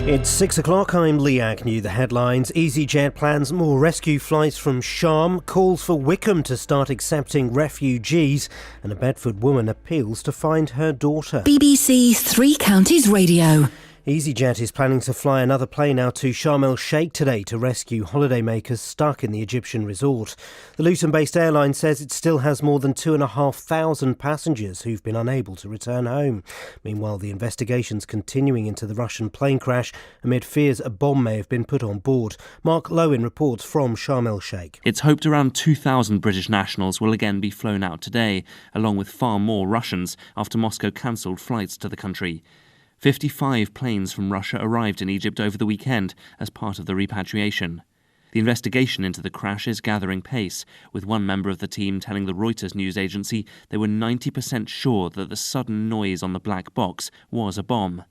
It's 6 o'clock, I'm Iain. New the headlines. EasyJet plans more rescue flights from Sharm, calls for Wickham to start accepting refugees, and a Bedford woman appeals to find her daughter. BBC Three Counties Radio. EasyJet is planning to fly another plane out to Sharm el-Sheikh today to rescue holidaymakers stuck in the Egyptian resort. The Luton-based airline says it still has more than 2,500 passengers who've been unable to return home. Meanwhile, the investigation's continuing into the Russian plane crash amid fears a bomb may have been put on board. Mark Lowen reports from Sharm el-Sheikh. It's hoped around 2,000 British nationals will again be flown out today, along with far more Russians, after Moscow cancelled flights to the country. 55 planes from Russia arrived in Egypt over the weekend as part of the repatriation. The investigation into the crash is gathering pace, with one member of the team telling the Reuters news agency they were 90% sure that the sudden noise on the black box was a bomb.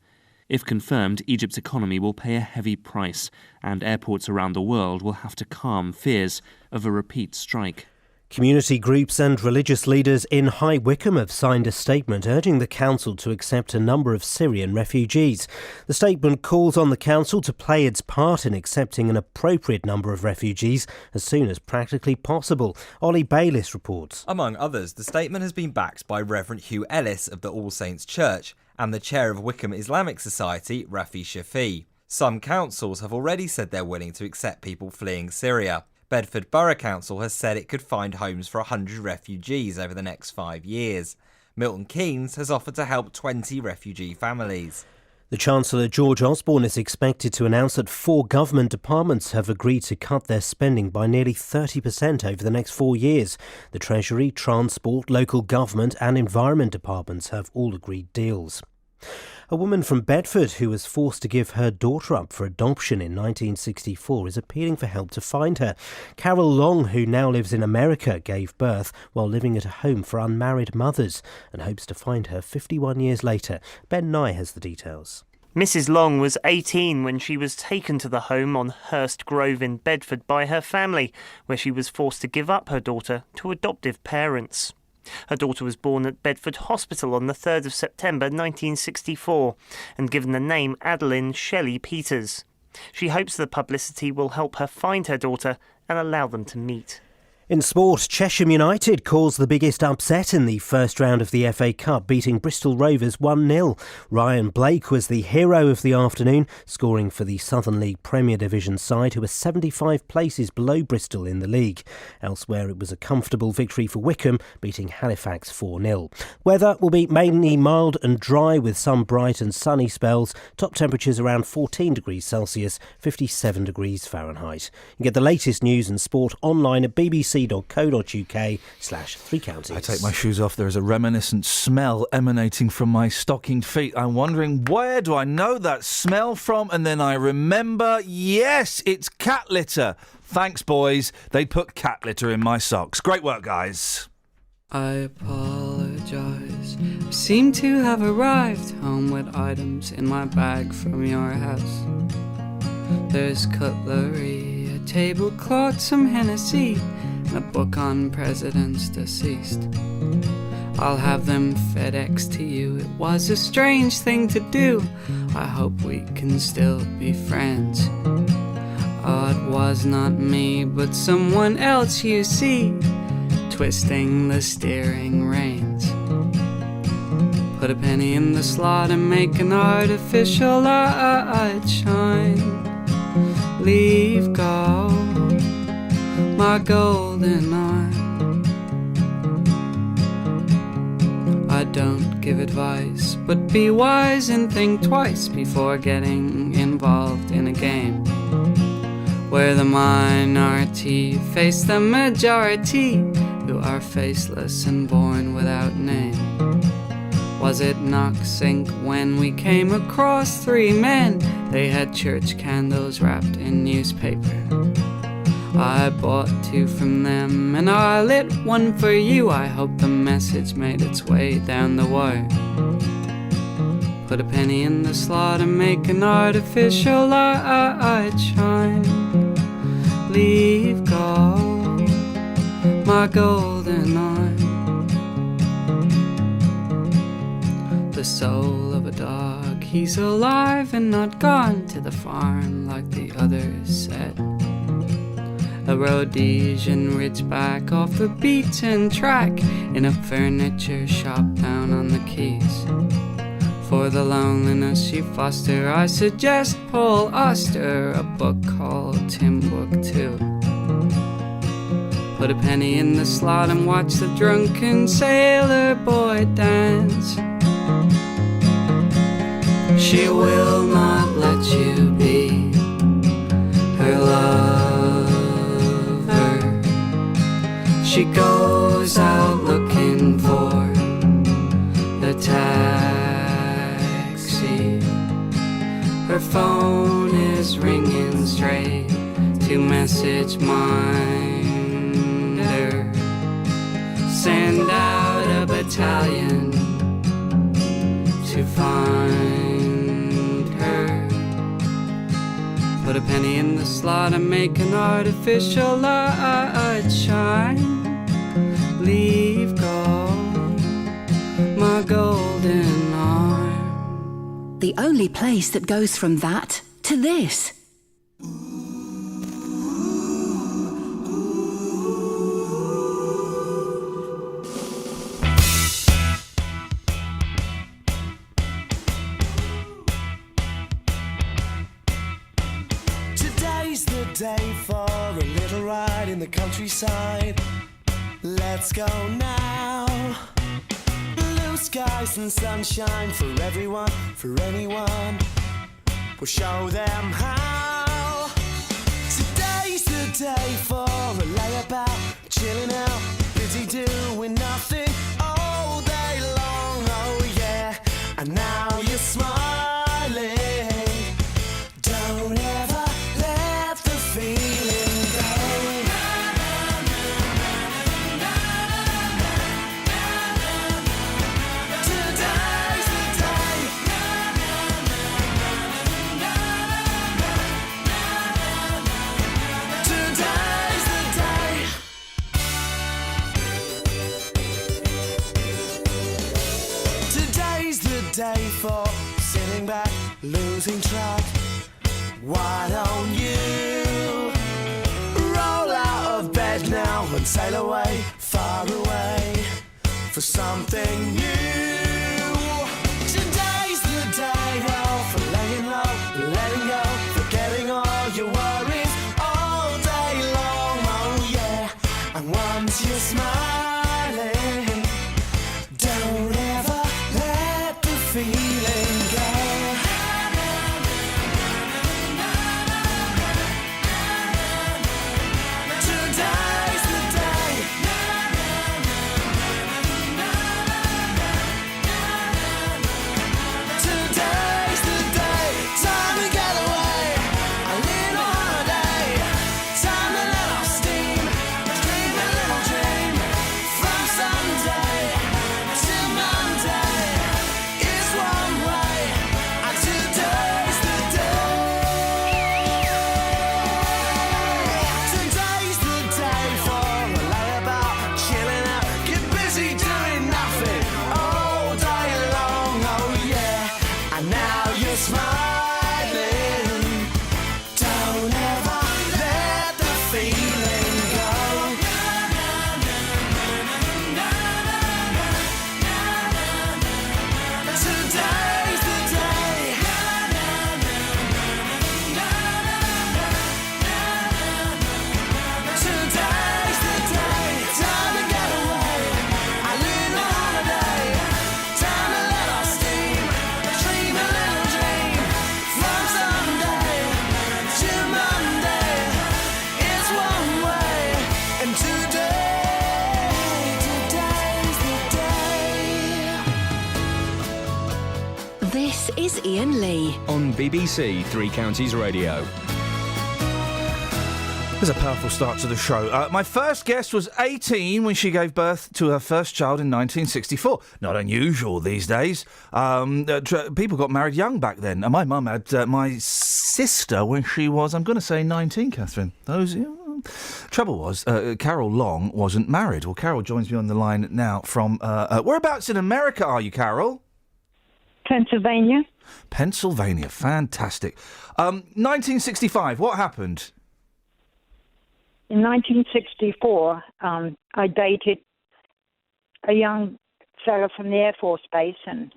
If confirmed, Egypt's economy will pay a heavy price, and airports around the world will have to calm fears of a repeat strike. Community groups and religious leaders in High Wycombe have signed a statement urging the council to accept a number of Syrian refugees. The statement calls on the council to play its part in accepting an appropriate number of refugees as soon as practically possible. Ollie Bayliss reports. Among others, the statement has been backed by Reverend Hugh Ellis of the All Saints Church and the chair of Wycombe Islamic Society, Rafi Shafi. Some councils have already said they're willing to accept people fleeing Syria. Bedford Borough Council has said it could find homes for 100 refugees over the next 5 years. Milton Keynes has offered to help 20 refugee families. The Chancellor George Osborne is expected to announce that 4 government departments have agreed to cut their spending by nearly 30% over the next 4 years. The Treasury, Transport, Local Government and Environment departments have all agreed deals. A woman from Bedford who was forced to give her daughter up for adoption in 1964 is appealing for help to find her. Carol Long, who now lives in America, gave birth while living at a home for unmarried mothers and hopes to find her 51 years later. Ben Nye has the details. Mrs. Long was 18 when she was taken to the home on Hurst Grove in Bedford by her family, where she was forced to give up her daughter to adoptive parents. Her daughter was born at Bedford Hospital on the 3rd of September 1964 and given the name Adeline Shelley Peters. She hopes the publicity will help her find her daughter and allow them to meet. In sport, Chesham United caused the biggest upset in the first round of the FA Cup, beating Bristol Rovers 1-0. Ryan Blake was the hero of the afternoon, scoring for the Southern League Premier Division side, who are 75 places below Bristol in the league. Elsewhere, it was a comfortable victory for Wycombe, beating Halifax 4-0. Weather will be mainly mild and dry with some bright and sunny spells. Top temperatures around 14 degrees Celsius, 57 degrees Fahrenheit. You can get the latest news and sport online at bbc.co.uk/Three Counties. I take my shoes off. There is a reminiscent smell emanating from my stockinged feet. I'm wondering, where do I know that smell from? And then I remember, yes, it's cat litter. Thanks, boys. They put cat litter in my socks. Great work, guys. I apologise. I seem to have arrived home with items in my bag from your house. There's cutlery, a tablecloth, some Hennessy, and a book on presidents deceased. I'll have them FedEx to you. It was a strange thing to do. I hope we can still be friends. Oh, it was not me, but someone else, you see, twisting the steering reins. Put a penny in the slot and make an artificial light shine. Leave go my golden eye. I don't give advice, but be wise and think twice before getting involved in a game where the minority face the majority, who are faceless and born without name. Was it knock sink when we came across 3 men? They had church candles wrapped in newspaper. I bought 2 from them and I lit one for you. I hope the message made its way down the wire. Put a penny in the slot and make an artificial light shine. Leave go my golden eye. the soul of a dog. He's alive and not gone to the farm like the others said. A Rhodesian ridgeback off the beaten track in a furniture shop down on the Keys. For the loneliness you foster, I suggest Paul Auster, a book called Timbuktu. Put a penny in the slot and watch the drunken sailor boy dance. She will not let you be her lover. She goes out looking for the taxi. Her phone is ringing straight to message minder. Send out a battalion to find her. Put a penny in the slot and make an artificial light shine. Leave go my golden arm. The only place that goes from that to this. Today's the day for a little ride in the countryside. Let's go now. Blue skies and sunshine for everyone, for anyone. We'll show them how. Today's the day for a layabout, chilling out, busy doing nothing all day long. Oh yeah, and now you're smiling. Don't ever let the feeling go. Today's the day. Today's the day. Today's the day for sitting back, losing track. Why don't you roll out of bed now and sail away, far away, for something new? Today's the day for laying low, letting go, forgetting all your worries all day long. Oh yeah, and once you're smiling, don't ever let the feeling go. Today's the day. Today's the day. Time to get away. A little holiday. Time to let off steam. Dream a little dream. From Sunday to Monday is one way. And today's the day. Today's the day for a layabout, chilling out, get busy doing nothing all day long. Oh yeah, and now you're smiling. Don't ever let the feeling go. Today's the day. Today's the day. Time to get away. A little holiday. Time to let off steam. Dream a little dream. From Sunday to Monday is one way. And today's the day. This is Iain Lee. On BBC Three Counties Radio. There's a powerful start to the show. My first guest was 18 when she gave birth to her first child in 1964. Not unusual these days. People got married young back then. And my mum had my sister when she was, I'm going to say 19, Catherine. Trouble was, Carol Long wasn't married. Well, Carol joins me on the line now from... whereabouts in America are you, Carol? Pennsylvania. Pennsylvania, fantastic. 1965, what happened? In 1964, I dated a young fellow from the Air Force Base and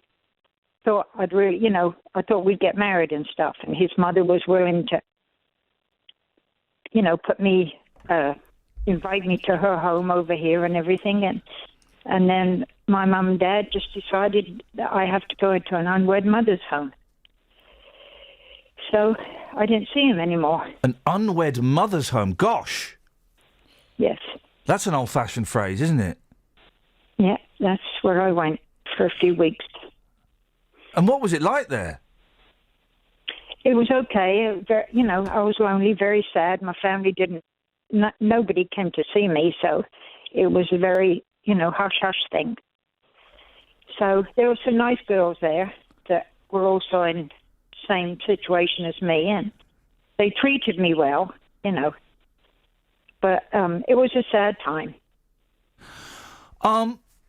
thought I thought we'd get married and stuff. And his mother was willing to, invite me to her home over here and everything. And then my mum and dad just decided that I have to go into an unwed mother's home. So I didn't see him anymore. An unwed mother's home? Gosh! Yes. That's an old-fashioned phrase, isn't it? Yeah, that's where I went for a few weeks. And what was it like there? It was okay. I was lonely, very sad. My family nobody came to see me, so it was a very, hush-hush thing. So there were some nice girls there that were also in the same situation as me, and they treated me well, But it was a sad time.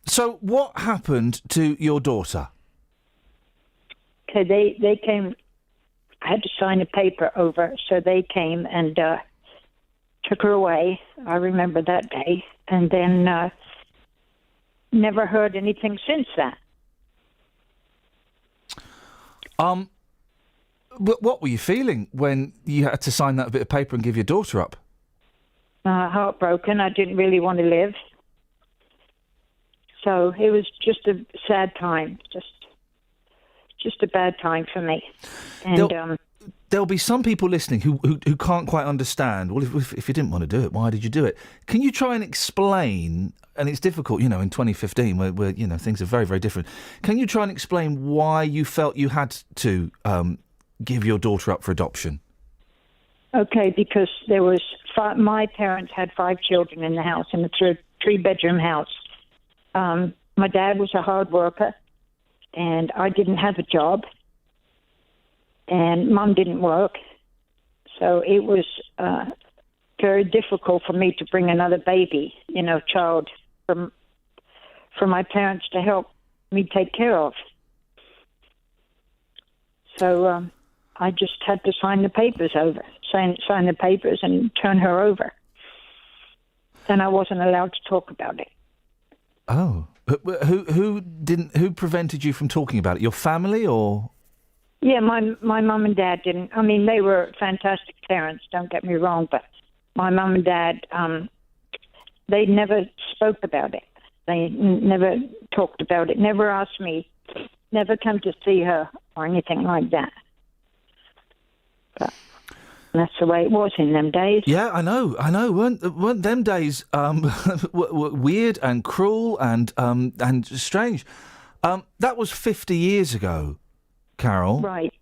So what happened to your daughter? Okay, they came. I had to sign a paper over, so they came and took her away. I remember that day, and then never heard anything since that. What were you feeling when you had to sign that bit of paper and give your daughter up? Heartbroken. I didn't really want to live. So it was just a sad time, just a bad time for me. And there'll be some people listening who can't quite understand. Well, if you didn't want to do it, why did you do it? Can you try and explain? And it's difficult, in 2015, where things are very, very different. Can you try and explain why you felt you had to give your daughter up for adoption? Okay, because there was my parents had 5 children in the house, in a 3-bedroom house. My dad was a hard worker, and I didn't have a job, and Mum didn't work. So it was very difficult for me to bring another baby, child for my parents to help me take care of. So I just had to sign the papers and turn her over. Then I wasn't allowed to talk about it. Oh, who prevented you from talking about it? Your family, or? Yeah, my mum and dad didn't. I mean, they were fantastic parents. Don't get me wrong, but my mum and dad, they never spoke about it. They never talked about it. Never asked me. Never come to see her or anything like that. But that's the way it was in them days. Yeah, I know. Weren't them days were weird and cruel and strange? That was 50 years ago, Carol. Right.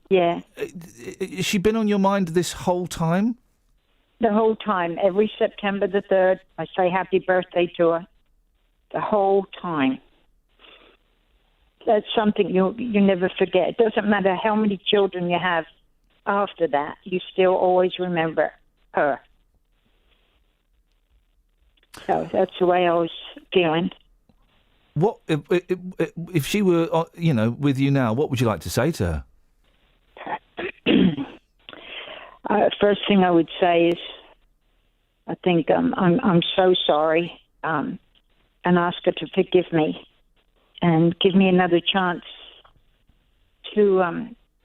Yeah. Has she been on your mind this whole time? The whole time. Every September the 3rd, I say happy birthday to her. The whole time. That's something you never forget. It doesn't matter how many children you have after that, you still always remember her. So that's the way I was feeling. What if she were, with you now? What would you like to say to her? First thing I would say is, I think I'm so sorry, and ask her to forgive me and give me another chance to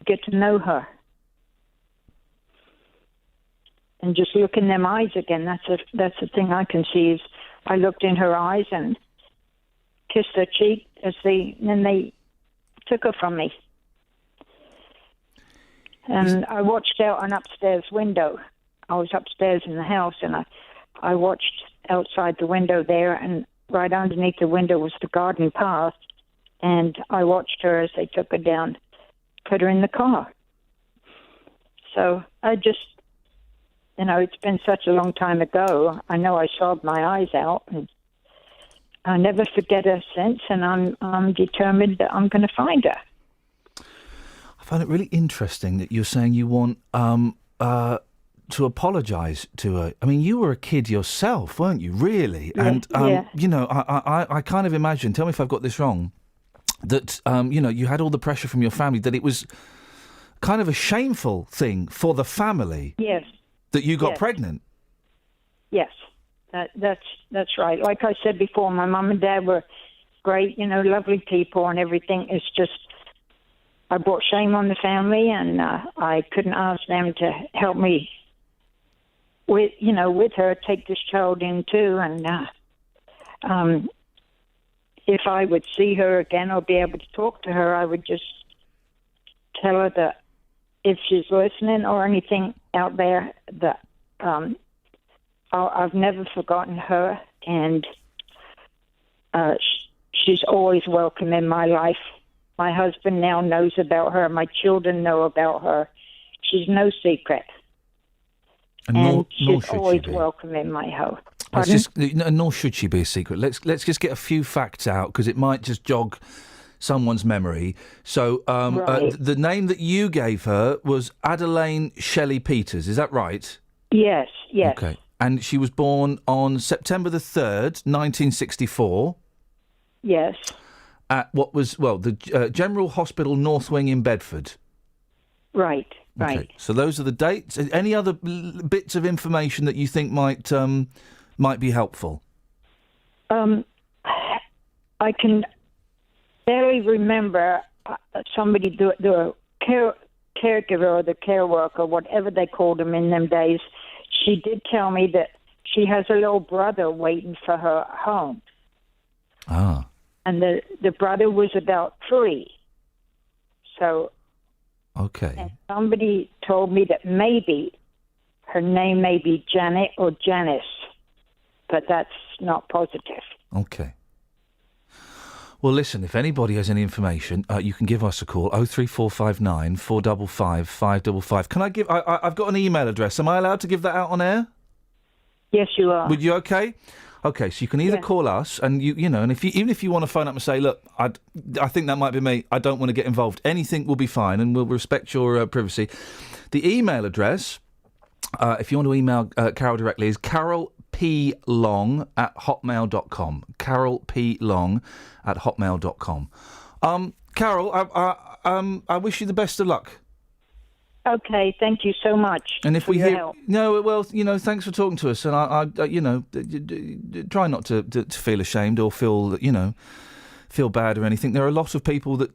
get to know her. And just look in them eyes again. That's the thing I can see is I looked in her eyes and kissed her cheek then they took her from me. And I watched out an upstairs window. I was upstairs in the house, and I watched outside the window there, and right underneath the window was the garden path, and I watched her as they took her down, put her in the car. So I just, it's been such a long time ago. I know I sobbed my eyes out, and I'll never forget her since, and I'm determined that I'm going to find her. I find it really interesting that you're saying you want to apologise to her. I mean, you were a kid yourself, weren't you? Really? Yeah, and yeah. I kind of imagine. Tell me if I've got this wrong. that, you had all the pressure from your family, that it was kind of a shameful thing for the family. Yes. That you got Yes. pregnant. Yes, that's right. Like I said before, my mum and dad were great, lovely people and everything. It's just I brought shame on the family, and I couldn't ask them to help me with her, take this child in too. And if I would see her again or be able to talk to her, I would just tell her that if she's listening or anything out there, that I've never forgotten her, and she's always welcome in my life. My husband now knows about her. My children know about her. She's no secret. And she's always welcome in my home. Nor should she be a secret. Let's just get a few facts out, because it might just jog someone's memory. So Right. the name that you gave her was Adelaine Shelley Peters. Is that right? Yes. Okay. And she was born on September the 3rd, 1964. Yes. At what was, the General Hospital North Wing in Bedford. Right. Okay. So those are the dates. Any other bits of information that you think might be helpful? I can barely remember somebody, the caregiver or the care worker, whatever they called them in them days. She did tell me that she has a little brother waiting for her at home. Ah. And the brother was about 3. So. Okay. And somebody told me that maybe her name may be Janet or Janice, but that's not positive. Okay. Well, listen, if anybody has any information, you can give us a call, 03459 455 555. Can I give... I've got an email address. Am I allowed to give that out on air? Yes, you are. Would you okay? Okay, so you can either call us, and and even if you want to phone up and say, look, I think that might be me, I don't want to get involved, anything will be fine, and we'll respect your privacy. The email address, if you want to email Carol directly, is carolplong@hotmail.com. carolplong@hotmail.com. Carol, I wish you the best of luck. Okay, thank you so much. And if for we your hear, help. no, well, thanks for talking to us, and I try not to feel ashamed or feel bad or anything. There are a lot of people that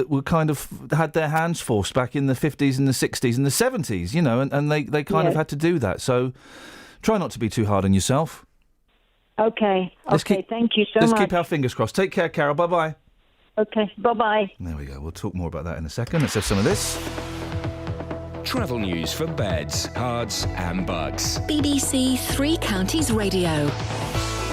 were kind of had their hands forced back in the 50s and the 60s and the 70s, and they kind of had to do that. So try not to be too hard on yourself. Okay, thank you so much. Let's much. keep our fingers crossed. Take care, Carol. Bye-bye. Okay, bye-bye. There we go. We'll talk more about that in a second. Let's have some of this. Travel news for beds, cards and bugs. BBC Three Counties Radio.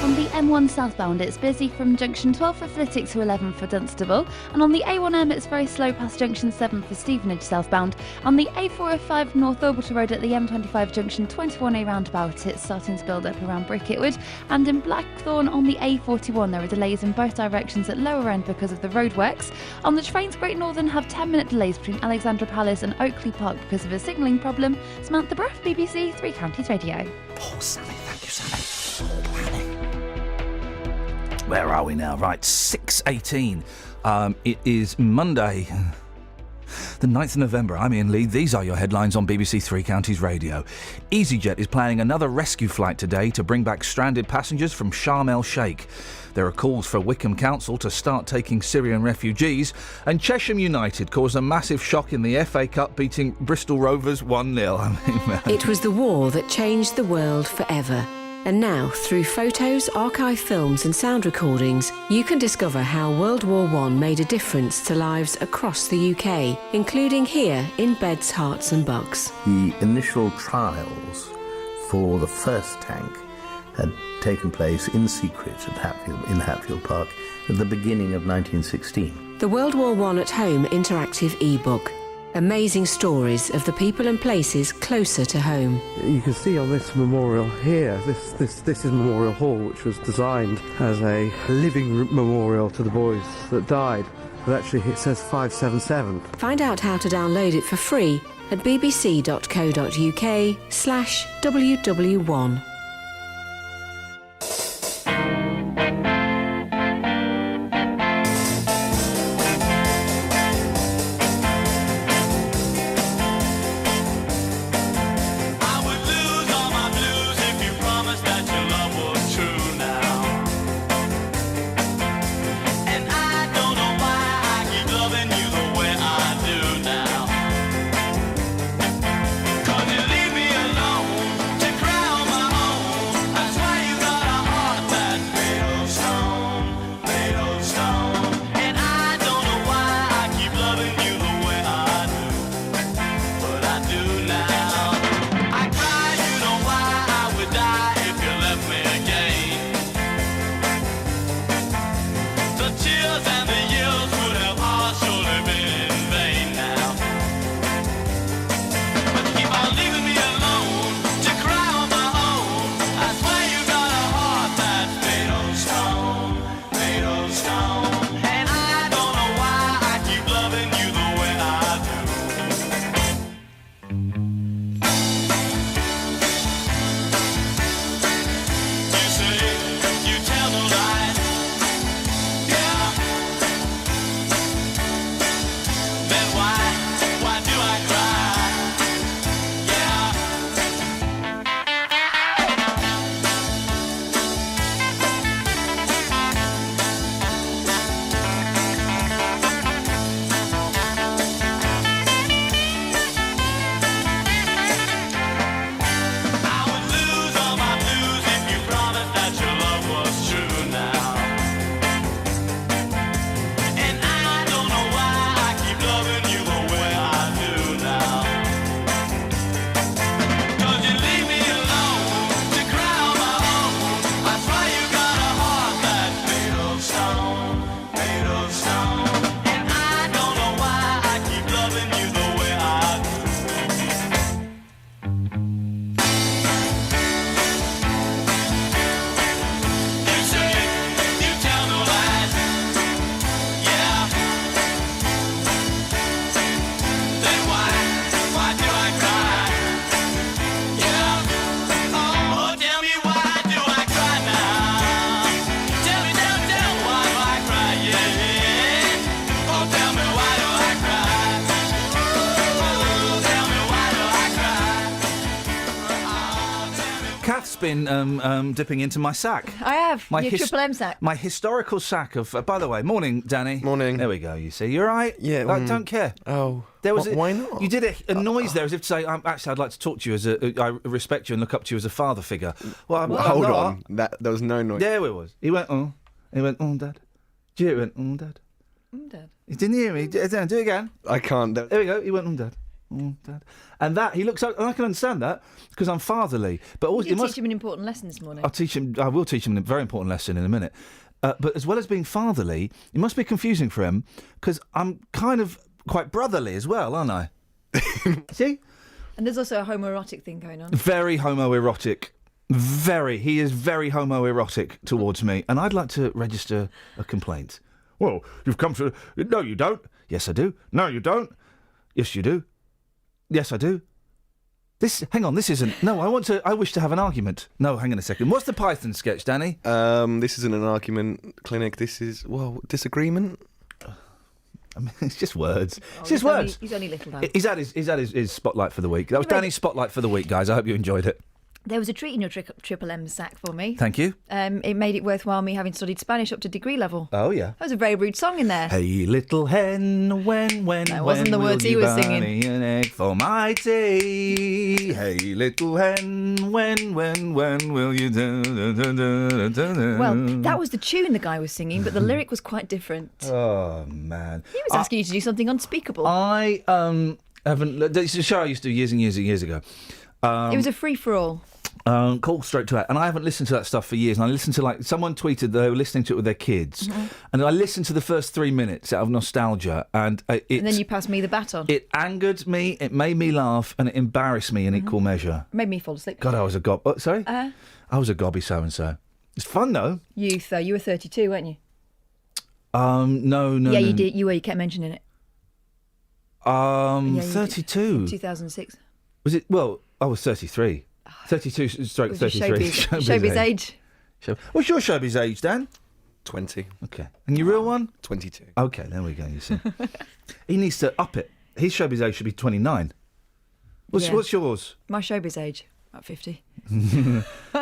On the M1 southbound, it's busy from junction 12 for Flitwick to 11 for Dunstable, and on the A1M, it's very slow past junction 7 for Stevenage southbound. On the A405 North Orbital Road at the M25 junction 21A roundabout, it's starting to build up around Bricketwood, and in Blackthorn on the A41, there are delays in both directions at lower end because of the roadworks. On the trains, Great Northern have 10-minute delays between Alexandra Palace and Oakley Park because of a signalling problem. Samantha Bruff, BBC Three Counties Radio. Poor Sammy, thank you, Sammy. Where are we now? Right, 6:18. It is Monday, the 9th of November. I'm Iain Lee. These are your headlines on BBC Three Counties Radio. EasyJet is planning another rescue flight today to bring back stranded passengers from Sharm el-Sheikh. There are calls for Wickham Council to start taking Syrian refugees, and Chesham United caused a massive shock in the FA Cup, beating Bristol Rovers 1-0. It was the war that changed the world forever. And now, through photos, archive films and sound recordings, you can discover how World War I made a difference to lives across the UK, including here in Beds, Hearts and Bucks. The initial trials for the first tank had taken place in secret in Hatfield Park at the beginning of 1916. The World War I at Home interactive e-book. Amazing stories of the people and places closer to home. You can see on this memorial here, this is Memorial Hall, which was designed as a living memorial to the boys that died. But actually it says 577. Find out how to download it for free at bbc.co.uk/WW1. been dipping into my sack. I have. Your Triple M sack. My historical sack of... by the way, morning, Danny. Morning. There we go, you see. You all right? Yeah. I don't care. Oh. There was why not? You did a noise there as if to say, actually, I'd like to talk to you as I respect you and look up to you as a father figure. Well, hold on. There was no noise. There it was. He went, oh. He went, oh, Dad. He went, oh, Dad. Dad. You didn't hear me. Do it again. I can't. There we go. He went, Dad. Dad. And that, he looks up, and I can understand that, because I'm fatherly. But also, You teach him an important lesson this morning. I will teach him a very important lesson in a minute. But as well as being fatherly, it must be confusing for him, because I'm kind of quite brotherly as well, aren't I? See? And there's also a homoerotic thing going on. Very homoerotic. He is very homoerotic towards me, and I'd like to register a complaint. Well, you've come to... No, you don't. Yes, I do. No, you don't. Yes, you do. Yes, I do. Hang on, this isn't... No, I wish to have an argument. No, hang on a second. What's the Python sketch, Danny? This isn't an argument clinic. This is, disagreement. I mean, it's just words. It's just words. He's only little, though. He's had his spotlight for the week. That was Danny's spotlight for the week, guys. I hope you enjoyed it. There was a treat in your Triple M sack for me. Thank you. It made it worthwhile me having studied Spanish up to degree level. Oh, yeah. That was a very rude song in there. Hey, little hen, when That wasn't the words he was singing. Me an egg for my tea? Hey, little hen, when will you do? Well, that was the tune the guy was singing, but the lyric was quite different. Oh, man. He was asking you to do something unspeakable. I haven't... It's a show I used to do years and years ago. It was a free-for-all. Call straight to it. And I haven't listened to that stuff for years. And I listened to, someone tweeted they were listening to it with their kids. Mm-hmm. And I listened to the first 3 minutes out of nostalgia. And then you passed me the baton. It angered me, it made me laugh, and it embarrassed me in equal measure. Made me fall asleep. God, I was a gob... Oh, sorry? I was a gobby so-and-so. It's fun, though. Youth, though. You were 32, weren't you? No. Yeah, you did. You were. You kept mentioning it. 32. 2006. Was it... Well, I was 33. 32 stroke 33. Showbiz age. What's your showbiz age, Dan? 20. Okay. And your real one? 22. Okay, there we go, you see. He needs to up it. His showbiz age should be 29. What's yours? My showbiz age, about 50.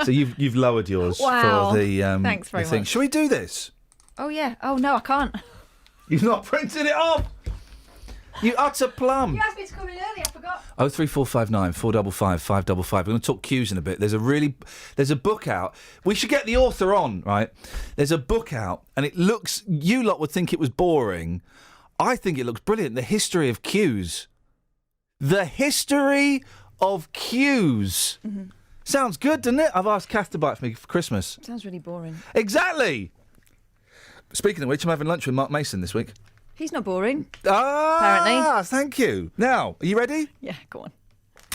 So you've lowered yours wow. for the Thanks very thing. much. Shall we do this? Oh, yeah. Oh, no, I can't. You've not printed it off! You utter plum. You asked me to come in early, I forgot. 03459 455 555. We're going to talk cues in a bit. There's a book out. We should get the author on, right? There's a book out, and it looks... You lot would think it was boring. I think it looks brilliant. The History of Cues. The History of Cues. Mm-hmm. Sounds good, doesn't it? I've asked Kath to buy it for me for Christmas. Sounds really boring. Exactly! Speaking of which, I'm having lunch with Mark Mason this week. He's not boring. Apparently. Thank you. Now, are you ready? Yeah, go on.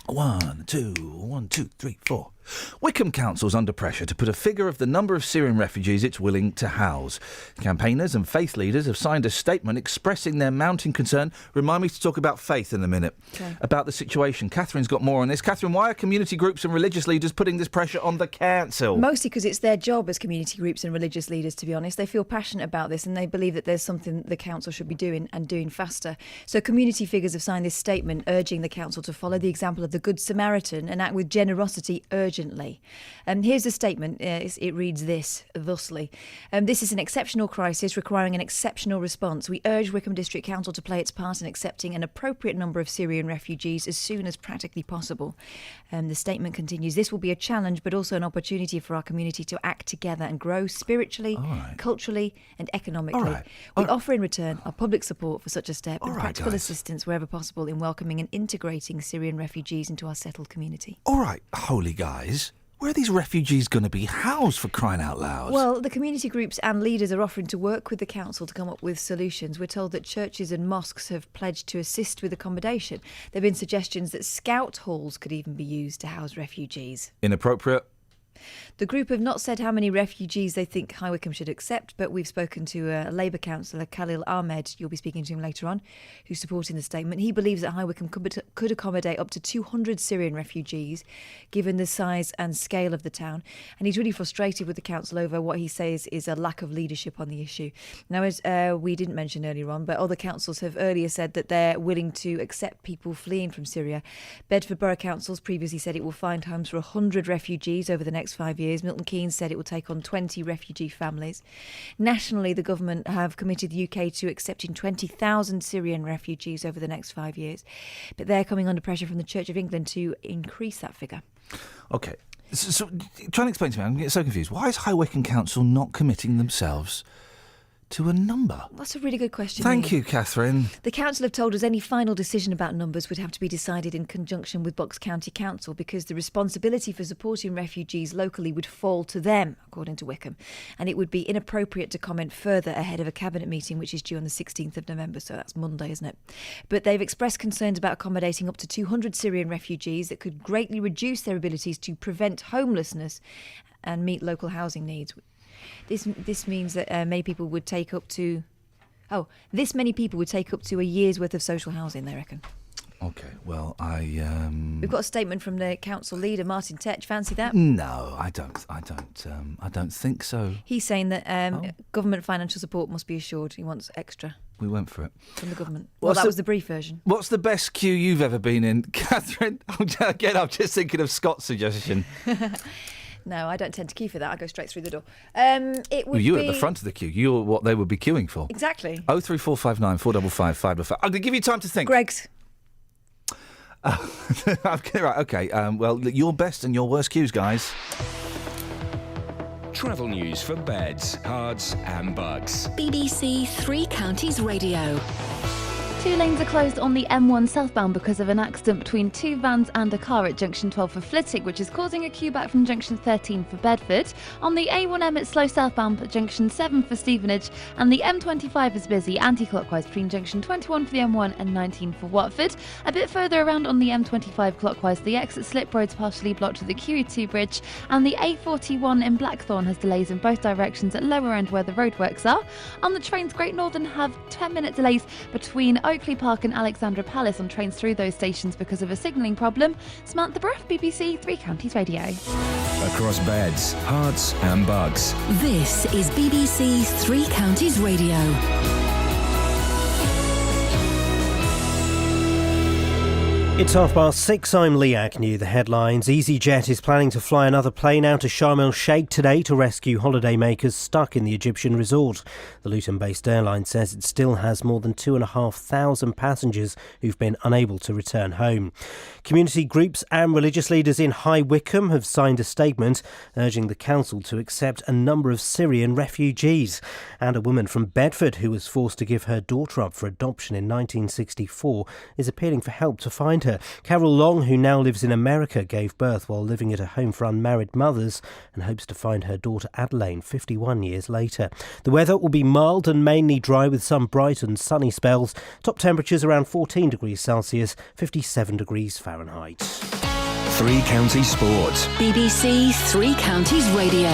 1, 2, 3, 4. Wickham Council's under pressure to put a figure of the number of Syrian refugees it's willing to house. Campaigners and faith leaders have signed a statement expressing their mounting concern. Remind me to talk about faith in a minute. Okay. About the situation. Catherine's got more on this. Catherine, why are community groups and religious leaders putting this pressure on the council? Mostly because it's their job as community groups and religious leaders, to be honest. They feel passionate about this and they believe that there's something the council should be doing and doing faster. So community figures have signed this statement urging the council to follow the example of the Good Samaritan and act with generosity urgently. Here's the statement. It reads thusly. This is an exceptional crisis requiring an exceptional response. We urge Wickham District Council to play its part in accepting an appropriate number of Syrian refugees as soon as practically possible. The statement continues, this will be a challenge but also an opportunity for our community to act together and grow spiritually, culturally and economically. We offer in return our public support for such a step and practical assistance wherever possible in welcoming and integrating Syrian refugees into our settled community. All right, holy guys. Where are these refugees going to be housed, for crying out loud? Well, the community groups and leaders are offering to work with the council to come up with solutions. We're told that churches and mosques have pledged to assist with accommodation. There have been suggestions that scout halls could even be used to house refugees. Inappropriate? The group have not said how many refugees they think High Wycombe should accept, but we've spoken to a Labour councillor, Khalil Ahmed, you'll be speaking to him later on, who's supporting the statement. He believes that High Wycombe could accommodate up to 200 Syrian refugees, given the size and scale of the town. And he's really frustrated with the council over what he says is a lack of leadership on the issue. Now, as we didn't mention earlier on, but other councils have earlier said that they're willing to accept people fleeing from Syria. Bedford Borough Council's previously said it will find homes for 100 refugees over the next next 5 years. Milton Keynes said it will take on 20 refugee families. Nationally, the government have committed the UK to accepting 20,000 Syrian refugees over the next 5 years. But they're coming under pressure from the Church of England to increase that figure. OK. So try and explain to me, I'm getting so confused. Why is High Wycombe Council not committing themselves to a number? That's a really good question. Thank you, Catherine. The council have told us any final decision about numbers would have to be decided in conjunction with Bucks County Council, because the responsibility for supporting refugees locally would fall to them, according to Wycombe, and it would be inappropriate to comment further ahead of a cabinet meeting which is due on the 16th of November, so that's Monday, isn't it? But they've expressed concerns about accommodating up to 200 Syrian refugees that could greatly reduce their abilities to prevent homelessness and meet local housing needs. This means that many people would take up to... this many people would take up to a year's worth of social housing, they reckon. OK, well, We've got a statement from the council leader, Martin Tetch. Fancy that? No, I don't think so. He's saying that government financial support must be assured. He wants extra. We went for it. From the government. Well, that was the brief version. What's the best queue you've ever been in, Catherine? Again, I'm just thinking of Scott's suggestion. No, I don't tend to queue for that. I go straight through the door. You're at the front of the queue. You're what they would be queuing for. Exactly. 03459 455 555. I'm going to give you time to think. Greg's. Right, OK. Well, your best and your worst queues, guys. Travel news for beds, cards and bugs. BBC Three Counties Radio. 2 lanes are closed on the M1 southbound because of an accident between 2 vans and a car at junction 12 for Flitwick, which is causing a queue back from junction 13 for Bedford. On the A1M, it's slow southbound at junction 7 for Stevenage, and the M25 is busy anti-clockwise between junction 21 for the M1 and 19 for Watford. A bit further around on the M25 clockwise, the exit slip road's partially blocked with the QE2 bridge, and the A41 in Blackthorn has delays in both directions at lower end where the roadworks are. On the trains, Great Northern have 10-minute delays between Oakley Park and Alexandra Palace on trains through those stations because of a signalling problem. Samantha Bruff, BBC Three Counties Radio. Across beds, hearts and bugs. This is BBC Three Counties Radio. It's 6:30. I'm Lee Agnew. The headlines. EasyJet is planning to fly another plane out to Sharm el-Sheikh today to rescue holidaymakers stuck in the Egyptian resort. The Luton-based airline says it still has more than 2,500 passengers who've been unable to return home. Community groups and religious leaders in High Wycombe have signed a statement urging the council to accept a number of Syrian refugees. And a woman from Bedford who was forced to give her daughter up for adoption in 1964 is appealing for help to find her. Carol Long, who now lives in America, gave birth while living at a home for unmarried mothers and hopes to find her daughter Adelaine 51 years later. The weather will be mild and mainly dry with some bright and sunny spells. Top temperatures around 14 degrees Celsius, 57 degrees Fahrenheit. Three Counties Sport. BBC Three Counties Radio.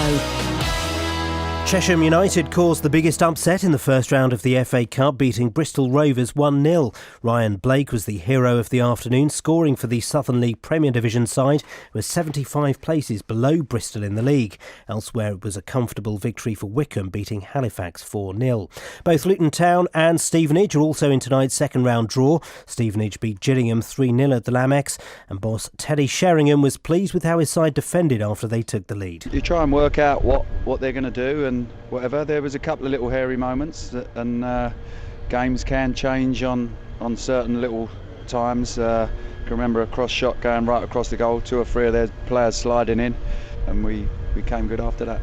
Cheshire United caused the biggest upset in the first round of the FA Cup, beating Bristol Rovers 1-0. Ryan Blake was the hero of the afternoon, scoring for the Southern League Premier Division side, who was 75 places below Bristol in the league. Elsewhere, it was a comfortable victory for Wycombe, beating Halifax 4-0. Both Luton Town and Stevenage are also in tonight's second round draw. Stevenage beat Gillingham 3-0 at the Lamex, and boss Teddy Sheringham was pleased with how his side defended after they took the lead. You try and work out what they're going to do and whatever. There was a couple of little hairy moments, and games can change on certain little times. I can remember a cross shot going right across the goal, 2 or 3 of their players sliding in, and we came good after that.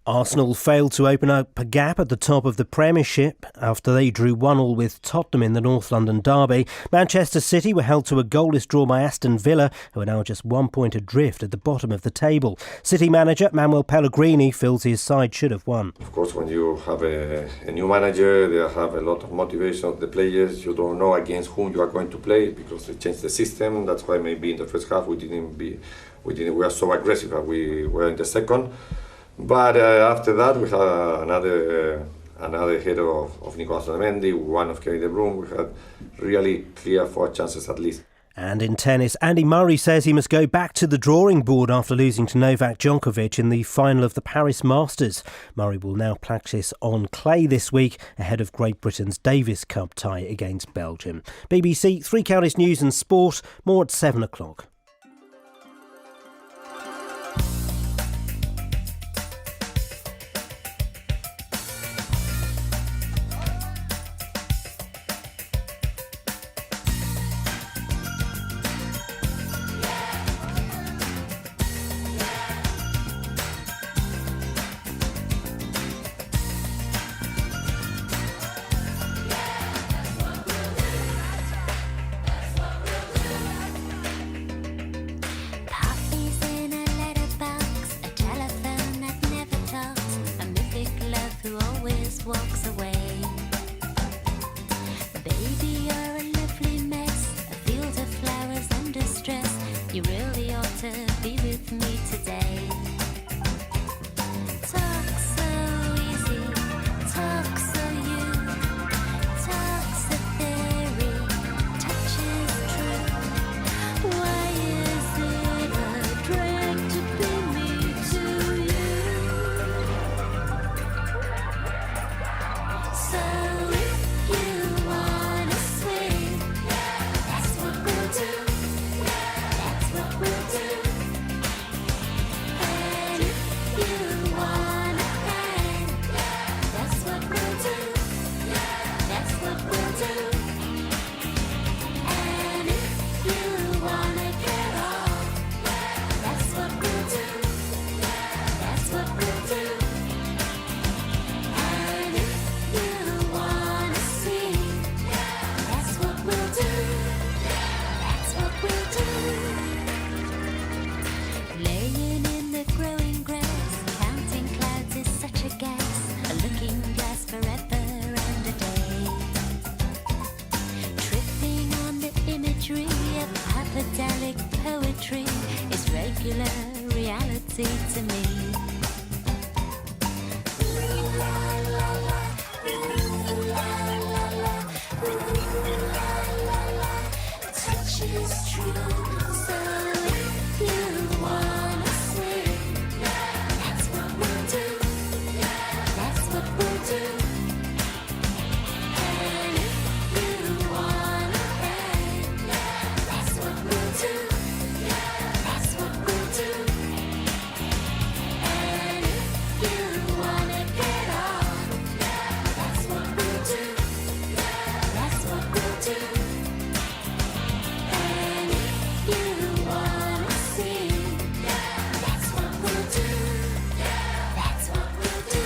Arsenal failed to open up a gap at the top of the Premiership after they drew 1-1 with Tottenham in the North London derby. Manchester City were held to a goalless draw by Aston Villa, who are now just 1 point adrift at the bottom of the table. City manager Manuel Pellegrini feels his side should have won. Of course, when you have a new manager, they have a lot of motivation of the players. You don't know against whom you are going to play because they changed the system. That's why maybe in the first half we were so aggressive. We were in the second. But after that, we had another header of Nicolas Otamendi, one of Kevin De Bruyne. We had really clear 4 chances at least. And in tennis, Andy Murray says he must go back to the drawing board after losing to Novak Djokovic in the final of the Paris Masters. Murray will now practice on clay this week ahead of Great Britain's Davis Cup tie against Belgium. BBC Three Counties News and Sport, more at 7 o'clock. Hyperdelic poetry is regular reality to me. Touch is true. So if you wanna swing, that's what we'll do. That's what we'll do. And if you wanna bang, that's what we'll do. That's what we'll do. And if you wanna get on, that's what we'll do. That's what we'll do. And if you wanna sing, that's what we'll do. That's what we'll do.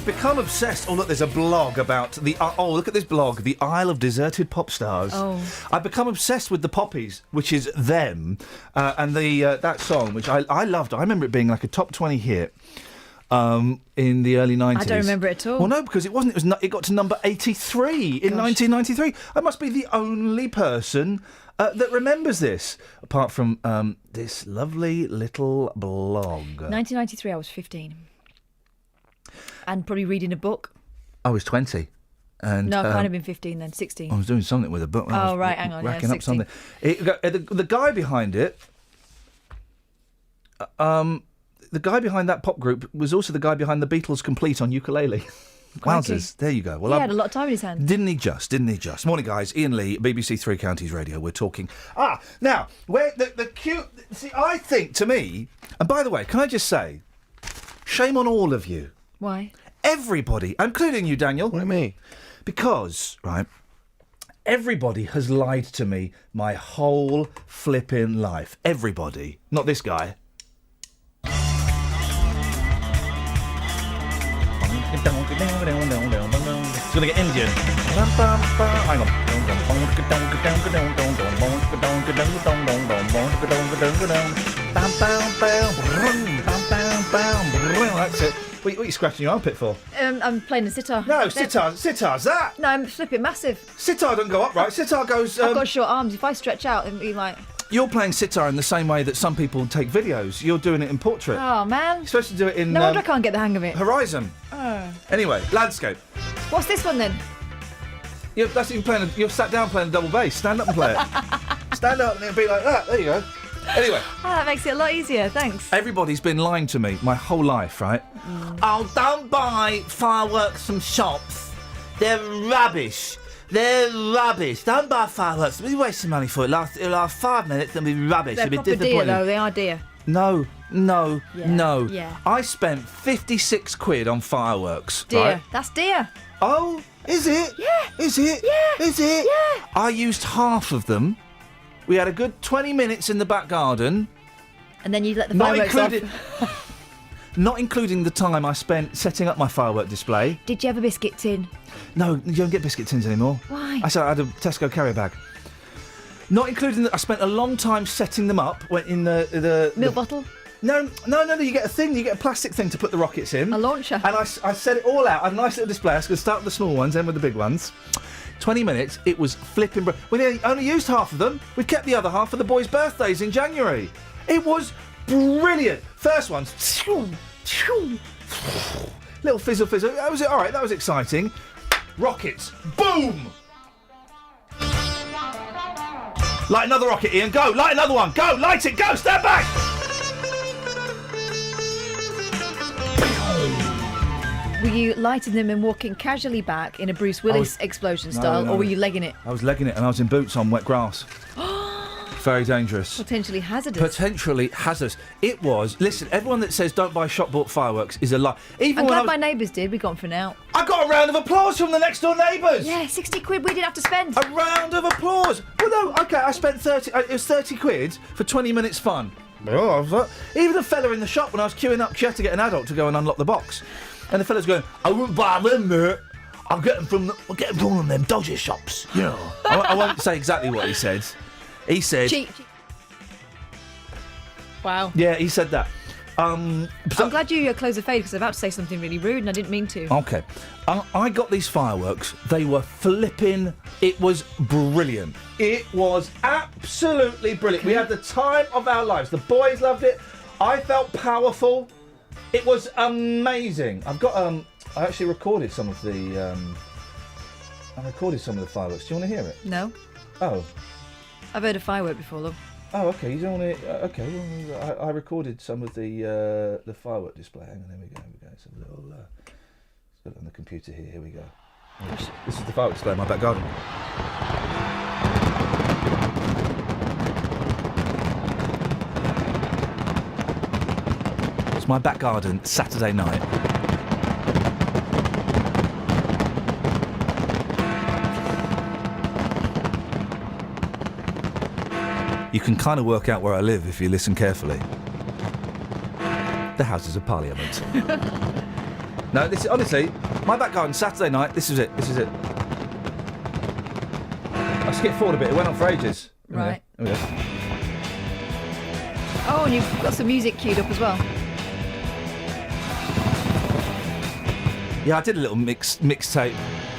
Become obsessed. Oh, look, there's a blog about the... oh, look at this blog. The Isle of Deserted Pop Stars. Oh. I've become obsessed with the Poppies, which is them, and that song, which I loved. I remember it being like a top 20 hit in the early 90s. I don't remember it at all. Well, no, because it wasn't. It got to number 83 in 1993. I must be the only person that remembers this, apart from this lovely little blog. 1993, I was 15. And probably reading a book. I was 20. And, No, I've kind of been 15 then, 16. I was doing something with a book. Oh, right, hang on, yeah, racking up 16. something. The guy behind it, the guy behind that pop group was also the guy behind the Beatles Complete on ukulele. Wowzers, there you go. Well, he had a lot of time in his hands. Didn't he just? Morning, guys. Ian Lee, BBC Three Counties Radio. We're talking... now, where the cute... See, I think, to me... And by the way, can I just say, shame on all of you. Why? Everybody, including you, Daniel. What do you mean? Because, right, everybody has lied to me my whole flipping life. Everybody. Not this guy. It's going to get Indian. Hang on. That's it. What are you scratching your armpit for? I'm playing the sitar. No, sitar's that. No, I'm flipping massive. Sitar don't go upright. Sitar goes... I've got short arms. If I stretch out, it'd be like... You're playing sitar in the same way that some people take videos. You're doing it in portrait. Oh, man. You're supposed to do it in... No wonder I can't get the hang of it. Horizon. Oh. Anyway, landscape. What's this one then? You're sat down playing a double bass. Stand up and play it. Stand up and it'll be like that. There you go. Anyway. That makes it a lot easier, thanks. Everybody's been lying to me my whole life, right? Oh, don't buy fireworks from shops. They're rubbish. Don't buy fireworks. You'll be wasting money for it. It'll last 5 minutes and be rubbish. They're It'll be proper dear, though. They are dear. No. Yeah. I spent 56 quid on fireworks. Dear. Right? That's dear. Oh, is it? Yeah. Is it? Yeah. Is it? Yeah. I used half of them. We had a good 20 minutes in the back garden. And then you let the fireworks off. Not including the time I spent setting up my firework display. Did you have a biscuit tin? No, you don't get biscuit tins anymore. Why? I had a Tesco carrier bag. Not including that, I spent a long time setting them up in the milk bottle? No, you get a thing, you get a plastic thing to put the rockets in. A launcher. And I set it all out. I had a nice little display. I was going to start with the small ones, then with the big ones. 20 minutes, it was flipping... We only used half of them. We kept the other half for the boys' birthdays in January. It was brilliant. First ones... Little fizzle. That was it. All right, that was exciting. Rockets. Boom! Light another rocket, Ian. Go. Light another one. Go. Light it. Go. Stand back. Were you lighting them and walking casually back in a Bruce Willis explosion style, or were you legging it? I was legging it and I was in boots on wet grass. Very dangerous. Potentially hazardous. Potentially hazardous. It was. Listen, everyone that says don't buy shop-bought fireworks is a lie. I'm glad my neighbours did. We got them for now. I got a round of applause from the next door neighbours. Yeah, 60 quid we didn't have to spend. A round of applause. Well, no, okay, I spent 30. It was 30 quid for 20 minutes fun. Even the fella in the shop when I was queuing up, she had to get an adult to go and unlock the box, and the fella's going, "I wouldn't buy them, mate. I'll get them from one of them dodgy shops." You know. I won't say exactly what he said. He said, Cheap. Wow. Yeah, he said that. I'm glad you closed the fade because I was about to say something really rude and I didn't mean to. Okay. I got these fireworks. They were flipping. It was brilliant. It was absolutely brilliant. We had the time of our lives. The boys loved it. I felt powerful. It was amazing. I've got I actually recorded some of the fireworks. Do you want to hear it? No. Oh. I've heard a firework before, though. Oh, okay. You don't want to. Okay. Well, I recorded some of the firework display. Hang on. There we go. It's a little. Let's put it on the computer here. Here we go. This is the firework display in my back garden. It's my back garden Saturday night. You can kind of work out where I live if you listen carefully. The Houses of Parliament. No, this is, honestly, my back garden Saturday night. This is it. I skipped forward a bit. It went on for ages. Right. There we go. Oh, and you've got some music queued up as well. Yeah, I did a little mixtape.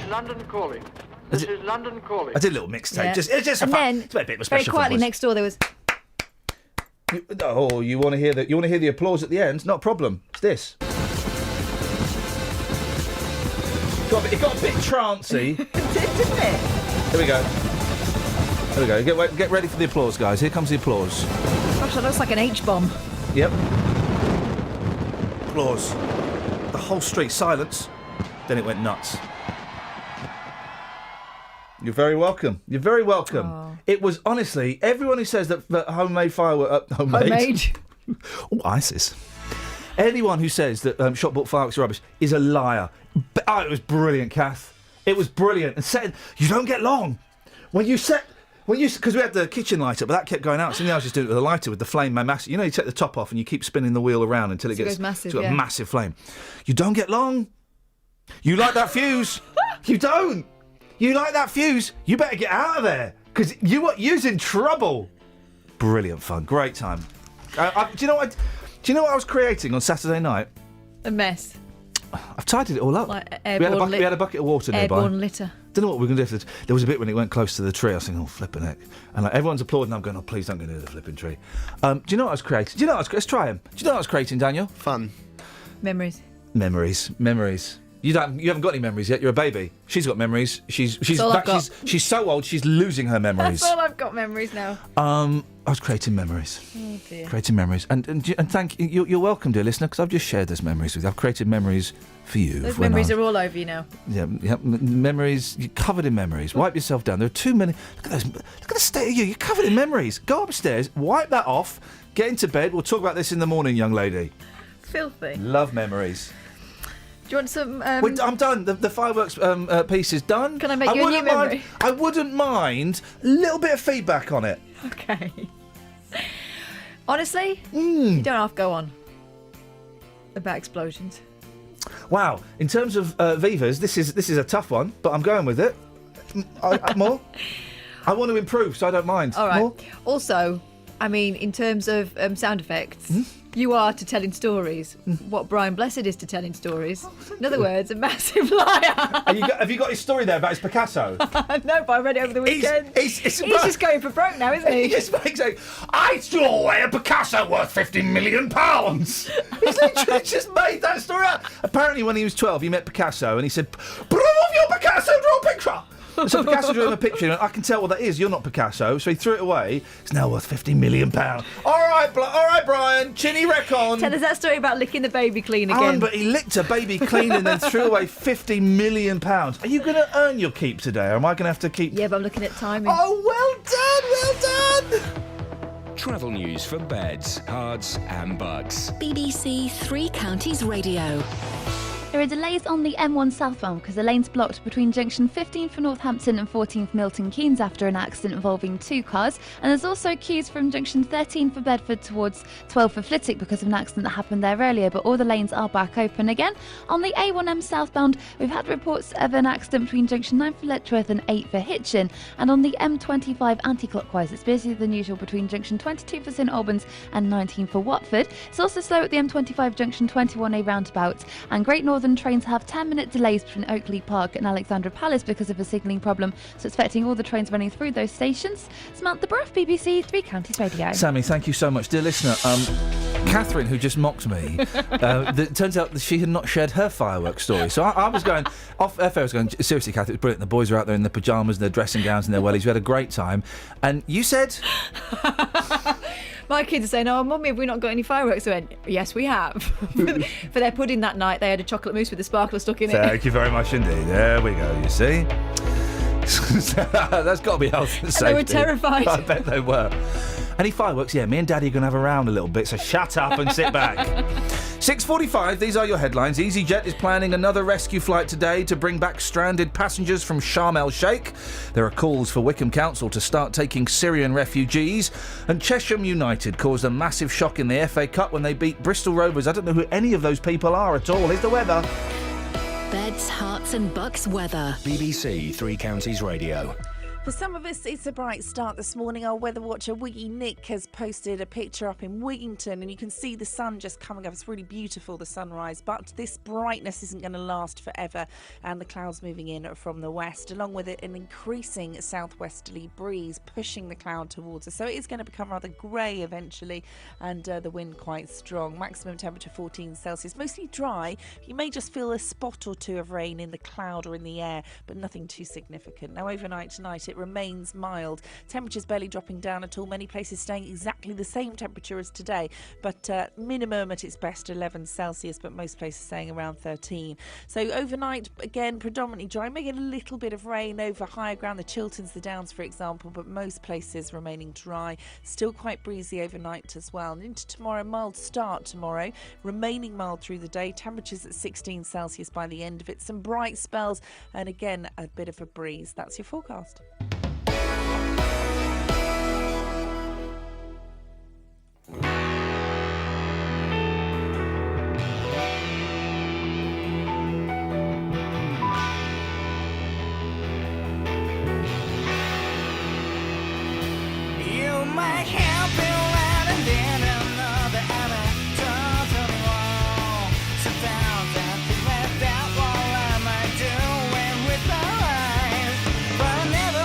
London calling. This is London calling. I did a little mixtape. Yeah. Just a and then, it's a bit of a very special quietly voice. next door there was... You want to hear the applause at the end? Not a problem. It's this. It got a bit trancy. Didn't it? Here we go. Get ready for the applause, guys. Here comes the applause. Gosh, that looks like an H-bomb. Yep. Applause. The whole street, silence. Then it went nuts. You're very welcome. Oh. It was, honestly, everyone who says that homemade fireworks... homemade? Oh, ISIS. Anyone who says that shop-bought fireworks are rubbish is a liar. Oh, it was brilliant, Kath. It was brilliant. And setting... You don't get long. Because we had the kitchen lighter, but that kept going out. Something else just do it with a lighter with the flame massive. You know, you take the top off and you keep spinning the wheel around until it goes massive, a massive flame. You don't get long. You like that fuse. You don't. You like that fuse. You better get out of there because you're in trouble. Brilliant fun. Great time. Do you know what I was creating on Saturday night? A mess. I've tidied it all up. Like we had a bucket of water nearby. Airborne litter. Don't know what we were going to do. There was a bit when it went close to the tree. I was thinking, oh, flipping heck. And everyone's applauding. I'm going, oh, please don't go near the flipping tree. Do you know what I was creating? Let's try him. Do you know what I was creating, Daniel? Fun. Memories. You haven't got any memories yet. You're a baby. She's got memories. She's so old. She's losing her memories. That's all I've got memories now. I was creating memories. Oh dear. Creating memories, and thank you. You're welcome, dear listener, because I've just shared those memories with you. I've created memories for you. Those memories are all over you now. Yeah, memories. You're covered in memories. Wipe yourself down. There are too many. Look at those. Look at the state of you. You're covered in memories. Go upstairs. Wipe that off. Get into bed. We'll talk about this in the morning, young lady. Filthy. Love memories. Do you want some... I'm done. The fireworks piece is done. Can I make you a new memory? I wouldn't mind a little bit of feedback on it. Okay. Honestly, you don't have to go on about explosions. Wow. In terms of Vivas, this is a tough one, but I'm going with it. More? I want to improve, so I don't mind. All right. More? Also, I mean, in terms of sound effects... You are to telling stories what Brian Blessed is to telling stories. In other words, a massive liar. Have you got his story there about his Picasso? No, but I read it over the weekend. He's just going for broke now, isn't he? I threw away a Picasso worth £50 million. He's literally just made that story up. Apparently, when he was 12, he met Picasso and he said, "Prove your Picasso, draw a picture." So Picasso drew him a picture, and I can tell what that is. You're not Picasso, so he threw it away. It's now worth £50 million. All right, Brian, chinny recon. Tell us that story about licking the baby clean again. But he licked a baby clean and then threw away £50 million. Are you going to earn your keep today, or am I going to have to keep... Yeah, but I'm looking at timing. Oh, well done. Travel news for beds, cards and bugs. BBC Three Counties Radio. There are delays on the M1 southbound because the lane's blocked between junction 15 for Northampton and 14 for Milton Keynes after an accident involving two cars. And there's also queues from junction 13 for Bedford towards 12 for Flitwick because of an accident that happened there earlier, but all the lanes are back open again. On the A1M southbound, we've had reports of an accident between junction 9 for Letchworth and 8 for Hitchin. And on the M25 anti-clockwise, it's busier than usual between junction 22 for St Albans and 19 for Watford. It's also slow at the M25 junction 21A roundabout, and Great Northern trains have 10-minute delays between Oakley Park and Alexandra Palace because of a signalling problem, so it's affecting all the trains running through those stations. Samantha Bruff, BBC Three Counties Radio. Sammy, thank you so much. Dear listener, Catherine, who just mocked me, it turns out that she had not shared her fireworks story. So I was going, off air, I was going, seriously, Catherine, it's brilliant. The boys are out there in their pyjamas and their dressing gowns and their wellies. We had a great time. And you said... My kids are saying, "Oh, Mummy, have we not got any fireworks?" I went, "Yes, we have." For their pudding that night, they had a chocolate mousse with a sparkler stuck in it. Thank you very much indeed. There we go, you see. That's got to be health and safety. They were terrified. I bet they were. Any fireworks? Yeah, me and Daddy are going to have a round a little bit, so shut up and sit back. 6:45, these are your headlines. EasyJet is planning another rescue flight today to bring back stranded passengers from Sharm el-Sheikh. There are calls for Wickham Council to start taking Syrian refugees. And Chesham United caused a massive shock in the FA Cup when they beat Bristol Rovers. I don't know who any of those people are at all. Here's the weather. Beds, hearts and bucks weather. BBC Three Counties Radio. For some of us, it's a bright start this morning. Our weather watcher, Wiggy Nick, has posted a picture up in Wigginton, and you can see the sun just coming up. It's really beautiful, the sunrise, but this brightness isn't going to last forever, and the clouds moving in from the west, along with it an increasing southwesterly breeze pushing the cloud towards us. So it is going to become rather grey eventually, and the wind quite strong. Maximum temperature 14 Celsius, mostly dry. You may just feel a spot or two of rain in the cloud or in the air, but nothing too significant. Now, overnight tonight, it remains mild. Temperatures barely dropping down at all. Many places staying exactly the same temperature as today, but minimum at its best 11 Celsius, but most places staying around 13. So overnight, again, predominantly dry. May get a little bit of rain over higher ground, the Chilterns, the Downs, for example, but most places remaining dry. Still quite breezy overnight as well. And into tomorrow, mild start tomorrow, remaining mild through the day. Temperatures at 16 Celsius by the end of it. Some bright spells, and again, a bit of a breeze. That's your forecast. You might help me right and then another and I totally wrong. Sometimes I think about what am I doing with my life, but I never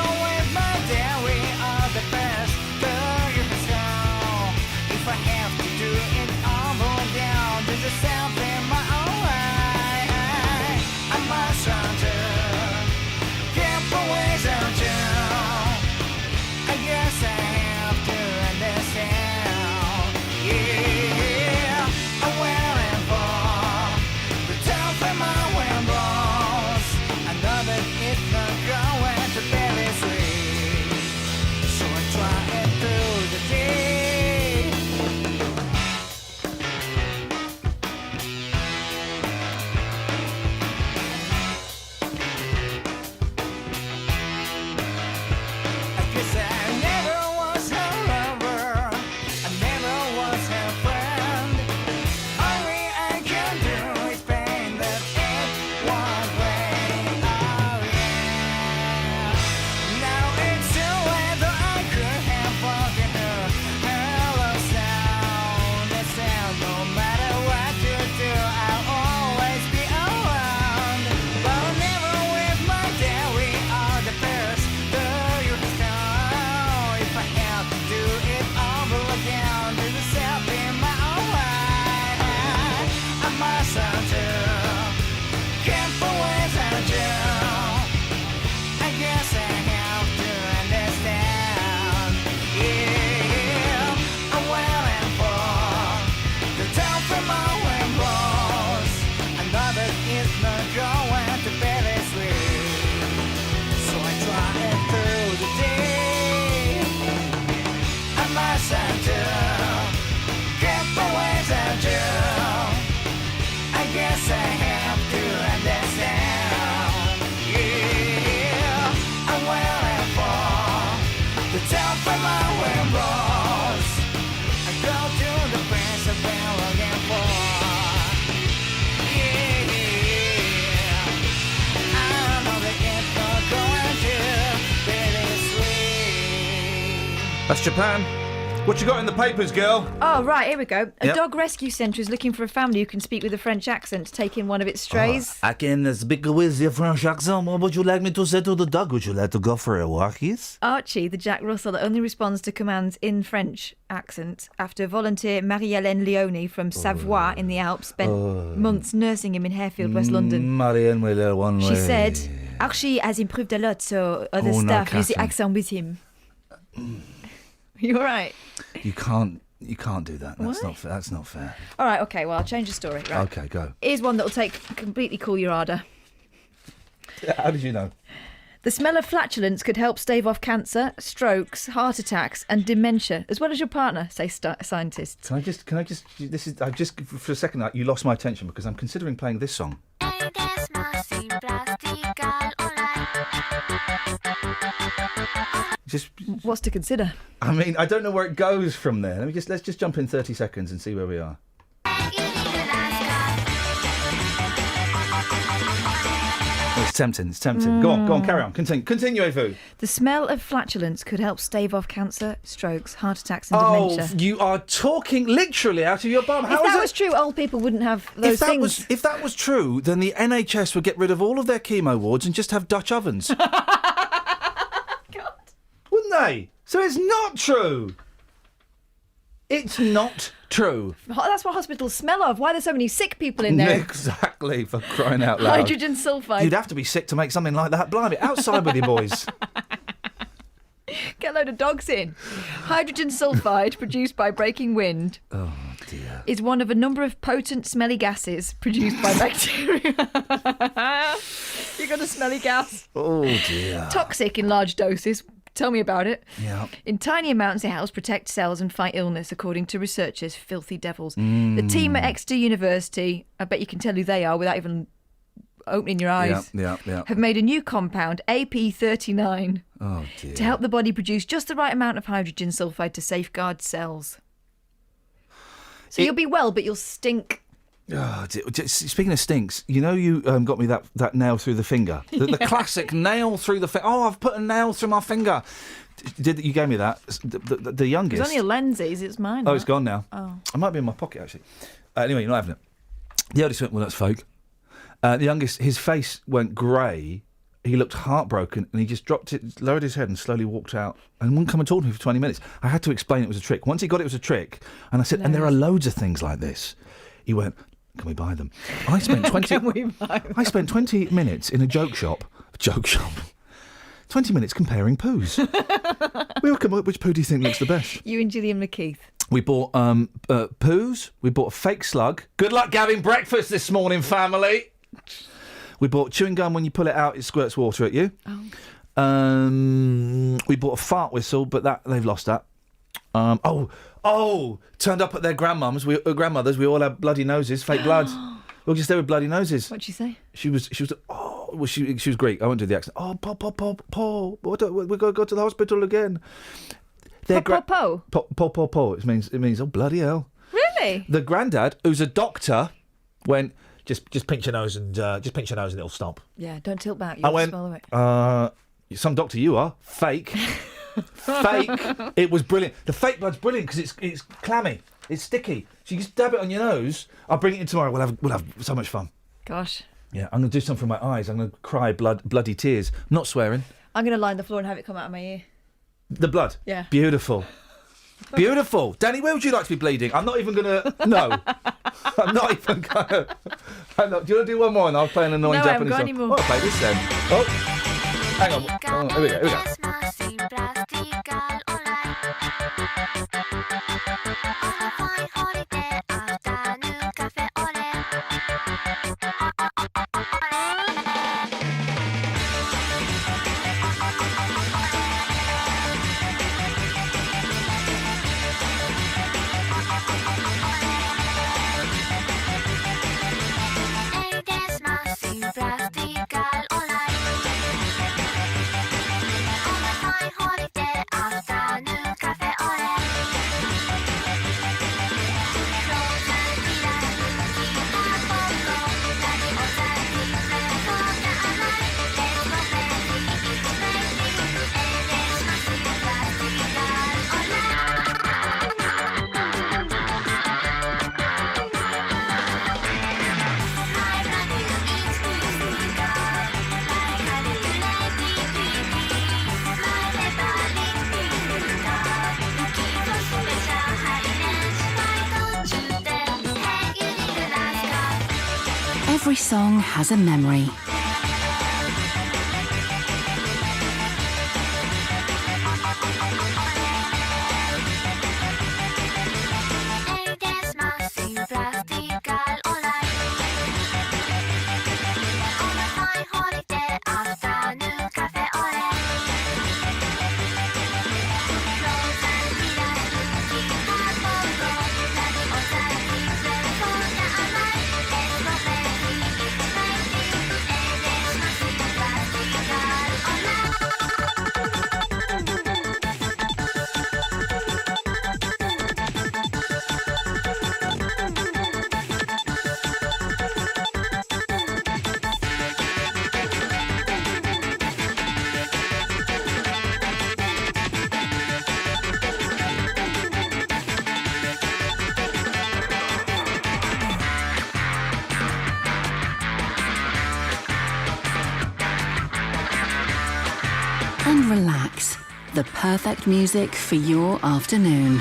That's Japan. What you got in the papers, girl? Oh, right, here we go. A Yep. dog rescue centre is looking for a family who can speak with a French accent to take in one of its strays. I can speak with your French accent. What would you like me to say to the dog? Would you like to go for a walk, yes? Archie, the Jack Russell that only responds to commands in French accent after volunteer Marie-Hélène Leone from Savoie in the Alps spent months nursing him in Harefield, West London. Marianne Wheeler, one She way. said, Archie has improved a lot, so other Oh, no, staff use the Catherine. accent with him. You all right? You can't do that. That's Why? not fair. That's not fair. All right, okay, well, I'll change the story. Right. Okay, go. Here's one that'll completely cool your ardour. How did you know? The smell of flatulence could help stave off cancer, strokes, heart attacks, and dementia, as well as your partner, say scientists. Can I just? I've just for a second. You lost my attention because I'm considering playing this song. Just. What's to consider? I mean, I don't know where it goes from there. Let's just jump in 30 seconds and see where we are. It's tempting. It's tempting. Go on, carry on. Continue, Evu. The smell of flatulence could help stave off cancer, strokes, heart attacks, and dementia. Oh, you are talking literally out of your bum. If that was true, old people wouldn't have those things. If that was true, then the NHS would get rid of all of their chemo wards and just have Dutch ovens. Wouldn't they? So it's not true. It's not true. That's what hospitals smell of. Why are there so many sick people in there? Exactly, for crying out loud. Hydrogen sulfide. You'd have to be sick to make something like that. Blimey, outside with you boys. Get a load of dogs in. Hydrogen sulfide, produced by breaking wind, Oh, dear. is one of a number of potent smelly gases produced by bacteria. You got a smelly gas. Oh, dear. Toxic in large doses. Tell me about it. Yeah. In tiny amounts, it helps protect cells and fight illness, according to researchers, filthy devils. Mm. The team at Exeter University, I bet you can tell who they are without even opening your eyes, Yeah. have made a new compound, AP39, Oh, dear. to help the body produce just the right amount of hydrogen sulfide to safeguard cells. So you'll be well, but you'll stink. Oh, speaking of stinks, you know you got me that nail through the finger. The classic nail through the finger. Oh, I've put a nail through my finger. You gave me that. The youngest. It's only a lenses, it's mine. Oh, it's gone now. Oh. I might be in my pocket, actually. Anyway, you're not having it. The eldest went, well, that's fake. The youngest, his face went grey. He looked heartbroken and he just lowered his head and slowly walked out and wouldn't come and talk to me for 20 minutes. I had to explain it was a trick. Once he got it was a trick, and I said, and there are loads of things like this. He went, can we buy them? I spent 20 I spent 20 minutes in a joke shop. 20 minutes comparing poos. Which poo do you think looks the best? You and Gillian McKeith. We bought poos. We bought a fake slug. Good luck having breakfast this morning, family. We bought chewing gum. When you pull it out, it squirts water at you. Oh. We bought a fart whistle, but they've lost that. Turned up at their grandmothers. We all had bloody noses, fake blood. We were just there with bloody noses. What'd she say? She was Greek. I won't do the accent. Oh, Paul, we've got to go to the hospital again. Po. It means oh bloody hell. Really? The granddad, who's a doctor, went just pinch your nose and it'll stop. Yeah, don't tilt back. I You'll went. swallow it. Some doctor you are fake. Fake. It was brilliant. The fake blood's brilliant because it's clammy. It's sticky. So you just dab it on your nose. I'll bring it in tomorrow. We'll have so much fun. Gosh. Yeah, I'm going to do something with my eyes. I'm going to cry bloody tears. I'm not swearing. I'm going to lie on the floor and have it come out of my ear. The blood? Yeah. Beautiful. Beautiful. Danny, where would you like to be bleeding? I'm not even going to... No. I'm not even going to... Do you want to do one more and I'll play an annoying No, I haven't Japanese got song? any more. Oh, I'll play this then. Oh, hang on. Oh, here we go. Every song has a memory. And relax. The perfect music for your afternoon.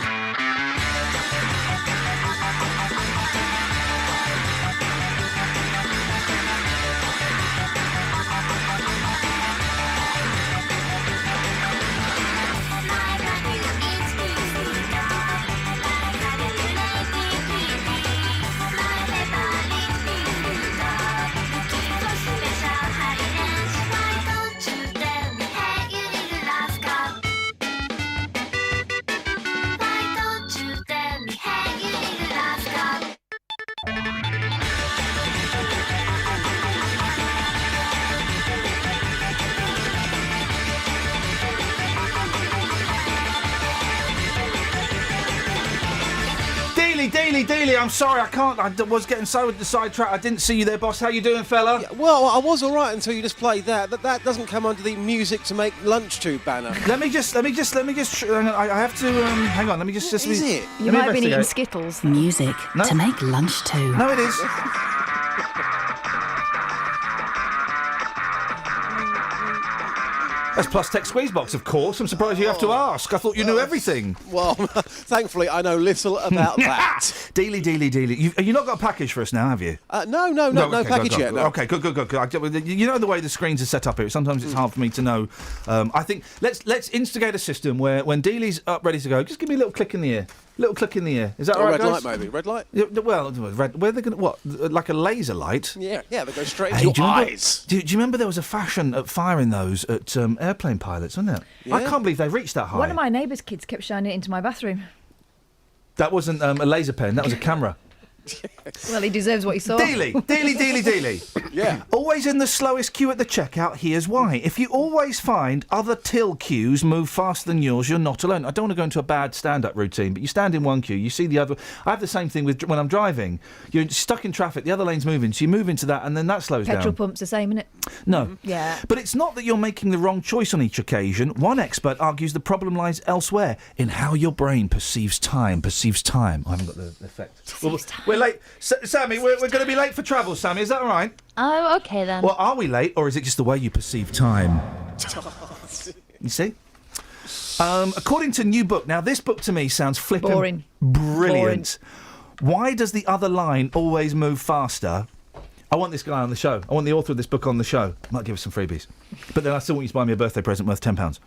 Dealey, I'm sorry, I can't. I was getting so sidetracked. I didn't see you there, boss. How you doing, fella? Yeah, well, I was all right until you just played that. That doesn't come under the music to make lunch to banner. Let me just. I have to. Hang on. Let me just. What is it? You might have been eating Skittles. Music to make lunch to. No, it is. That's Plus Tech Squeeze Box, of course. I'm surprised you have to ask. I thought you knew everything. Well, thankfully, I know little about that. Dealey. You've not got a package for us now, have you? No okay, package go. yet. No. Okay, good. You know the way the screens are set up here. Sometimes it's hard for me to know. I think let's instigate a system where when Dealey's up ready to go, just give me a little click in the ear. Little click in the ear. Is that all right, red guys? light, maybe. Red light? Yeah, well, red. Where are they going to... What? Like a laser light? Yeah, they go straight into your eyes. Do you remember there was a fashion at firing those at airplane pilots, wasn't there? Yeah. I can't believe they've reached that high. One of my neighbour's kids kept shining it into my bathroom. That wasn't a laser pen, that was a camera. Well, he deserves what he saw. Dealey. Yeah. Always in the slowest queue at the checkout, here's why. If you always find other till queues move faster than yours, you're not alone. I don't want to go into a bad stand-up routine, but you stand in one queue, you see the other... I have the same thing with when I'm driving. You're stuck in traffic, the other lane's moving, so you move into that, and then that slows down. Petrol pump's the same, isn't it? No. Yeah. But it's not that you're making the wrong choice on each occasion. One expert argues the problem lies elsewhere, in how your brain perceives time. I haven't got the effect. We're late. Sammy, we're going to be late for travel, Sammy. Is that all right? Oh, okay then. Well, are we late, or is it just the way you perceive time? You see? According to new book, now this book to me sounds flippin' Boring. Brilliant. Why does the other line always move faster? I want this guy on the show. I want the author of this book on the show. Might give us some freebies. But then I still want you to buy me a birthday present worth £10.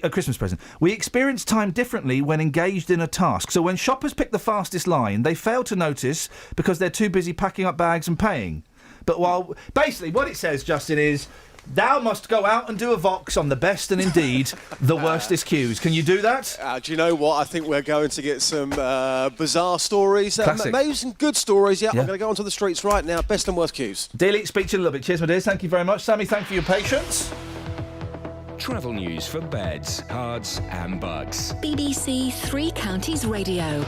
A Christmas present. We experience time differently when engaged in a task. So when shoppers pick the fastest line, they fail to notice because they're too busy packing up bags and paying. But basically what it says, Justin, is... Thou must go out and do a vox on the best and indeed the worstest queues. Can you do that? Do you know what? I think we're going to get some bizarre stories. Maybe some good stories. Yeah, I'm going to go onto the streets right now. Best and worst queues. Dealey, speak to you in a little bit. Cheers, my dears. Thank you very much. Sammy, thank you for your patience. Travel news for beds, cards and bugs. BBC Three Counties Radio.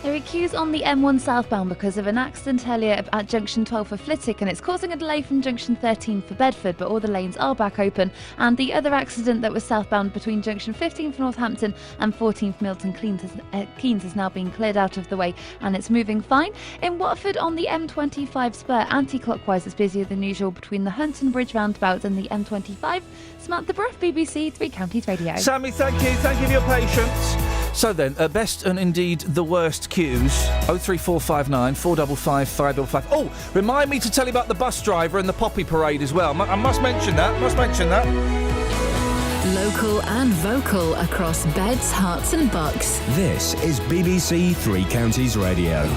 There are queues on the M1 southbound because of an accident earlier at junction 12 for Flitwick, and it's causing a delay from junction 13 for Bedford, but all the lanes are back open. And the other accident that was southbound between junction 15 for Northampton and 14 for Milton Keynes has now been cleared out of the way, and it's moving fine. In Watford on the M25 spur, anti-clockwise, it's busier than usual between the Hunton Bridge roundabout and the M25. Samantha Bruff, BBC Three Counties Radio. Sammy, thank you for your patience. So then, best and indeed the worst queues. 03459 455 555. Oh, remind me to tell you about the bus driver and the poppy parade as well. I must mention that. Local and vocal across beds, hearts and bucks. This is BBC Three Counties Radio.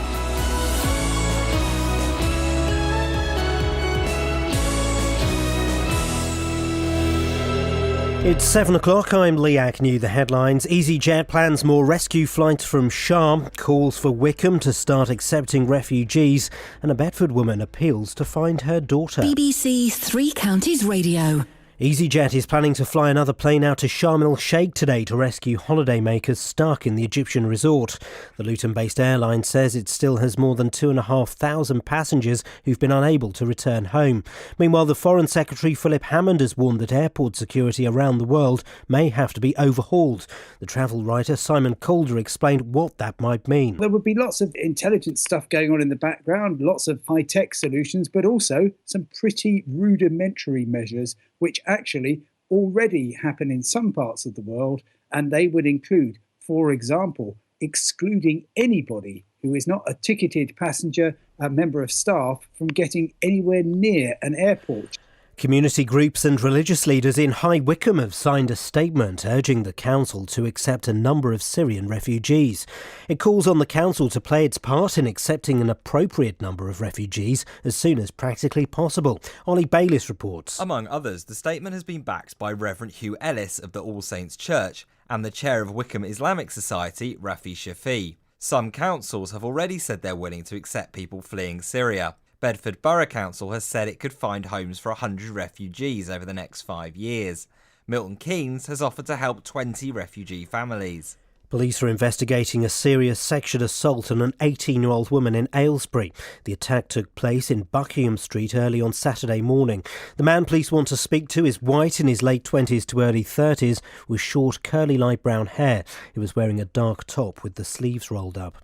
It's 7 o'clock. I'm Lee Agnew. The headlines. EasyJet plans more rescue flights from Sharm, calls for Wickham to start accepting refugees, and a Bedford woman appeals to find her daughter. BBC Three Counties Radio. EasyJet is planning to fly another plane out to Sharm el-Sheikh today to rescue holidaymakers stuck in the Egyptian resort. The Luton-based airline says it still has more than 2,500 passengers who've been unable to return home. Meanwhile, the Foreign Secretary Philip Hammond has warned that airport security around the world may have to be overhauled. The travel writer Simon Calder explained what that might mean. There would be lots of intelligent stuff going on in the background, lots of high-tech solutions, but also some pretty rudimentary measures which actually already happen in some parts of the world, and they would include, for example, excluding anybody who is not a ticketed passenger, a member of staff, from getting anywhere near an airport. Community groups and religious leaders in High Wycombe have signed a statement urging the council to accept a number of Syrian refugees. It calls on the council to play its part in accepting an appropriate number of refugees as soon as practically possible. Ollie Bayliss reports. Among others, the statement has been backed by Reverend Hugh Ellis of the All Saints Church and the chair of Wycombe Islamic Society, Rafi Shafi. Some councils have already said they're willing to accept people fleeing Syria. Bedford Borough Council has said it could find homes for 100 refugees over the next 5 years. Milton Keynes has offered to help 20 refugee families. Police are investigating a serious sexual assault on an 18-year-old woman in Aylesbury. The attack took place in Buckingham Street early on Saturday morning. The man police want to speak to is white, in his late 20s to early 30s, with short curly light brown hair. He was wearing a dark top with the sleeves rolled up.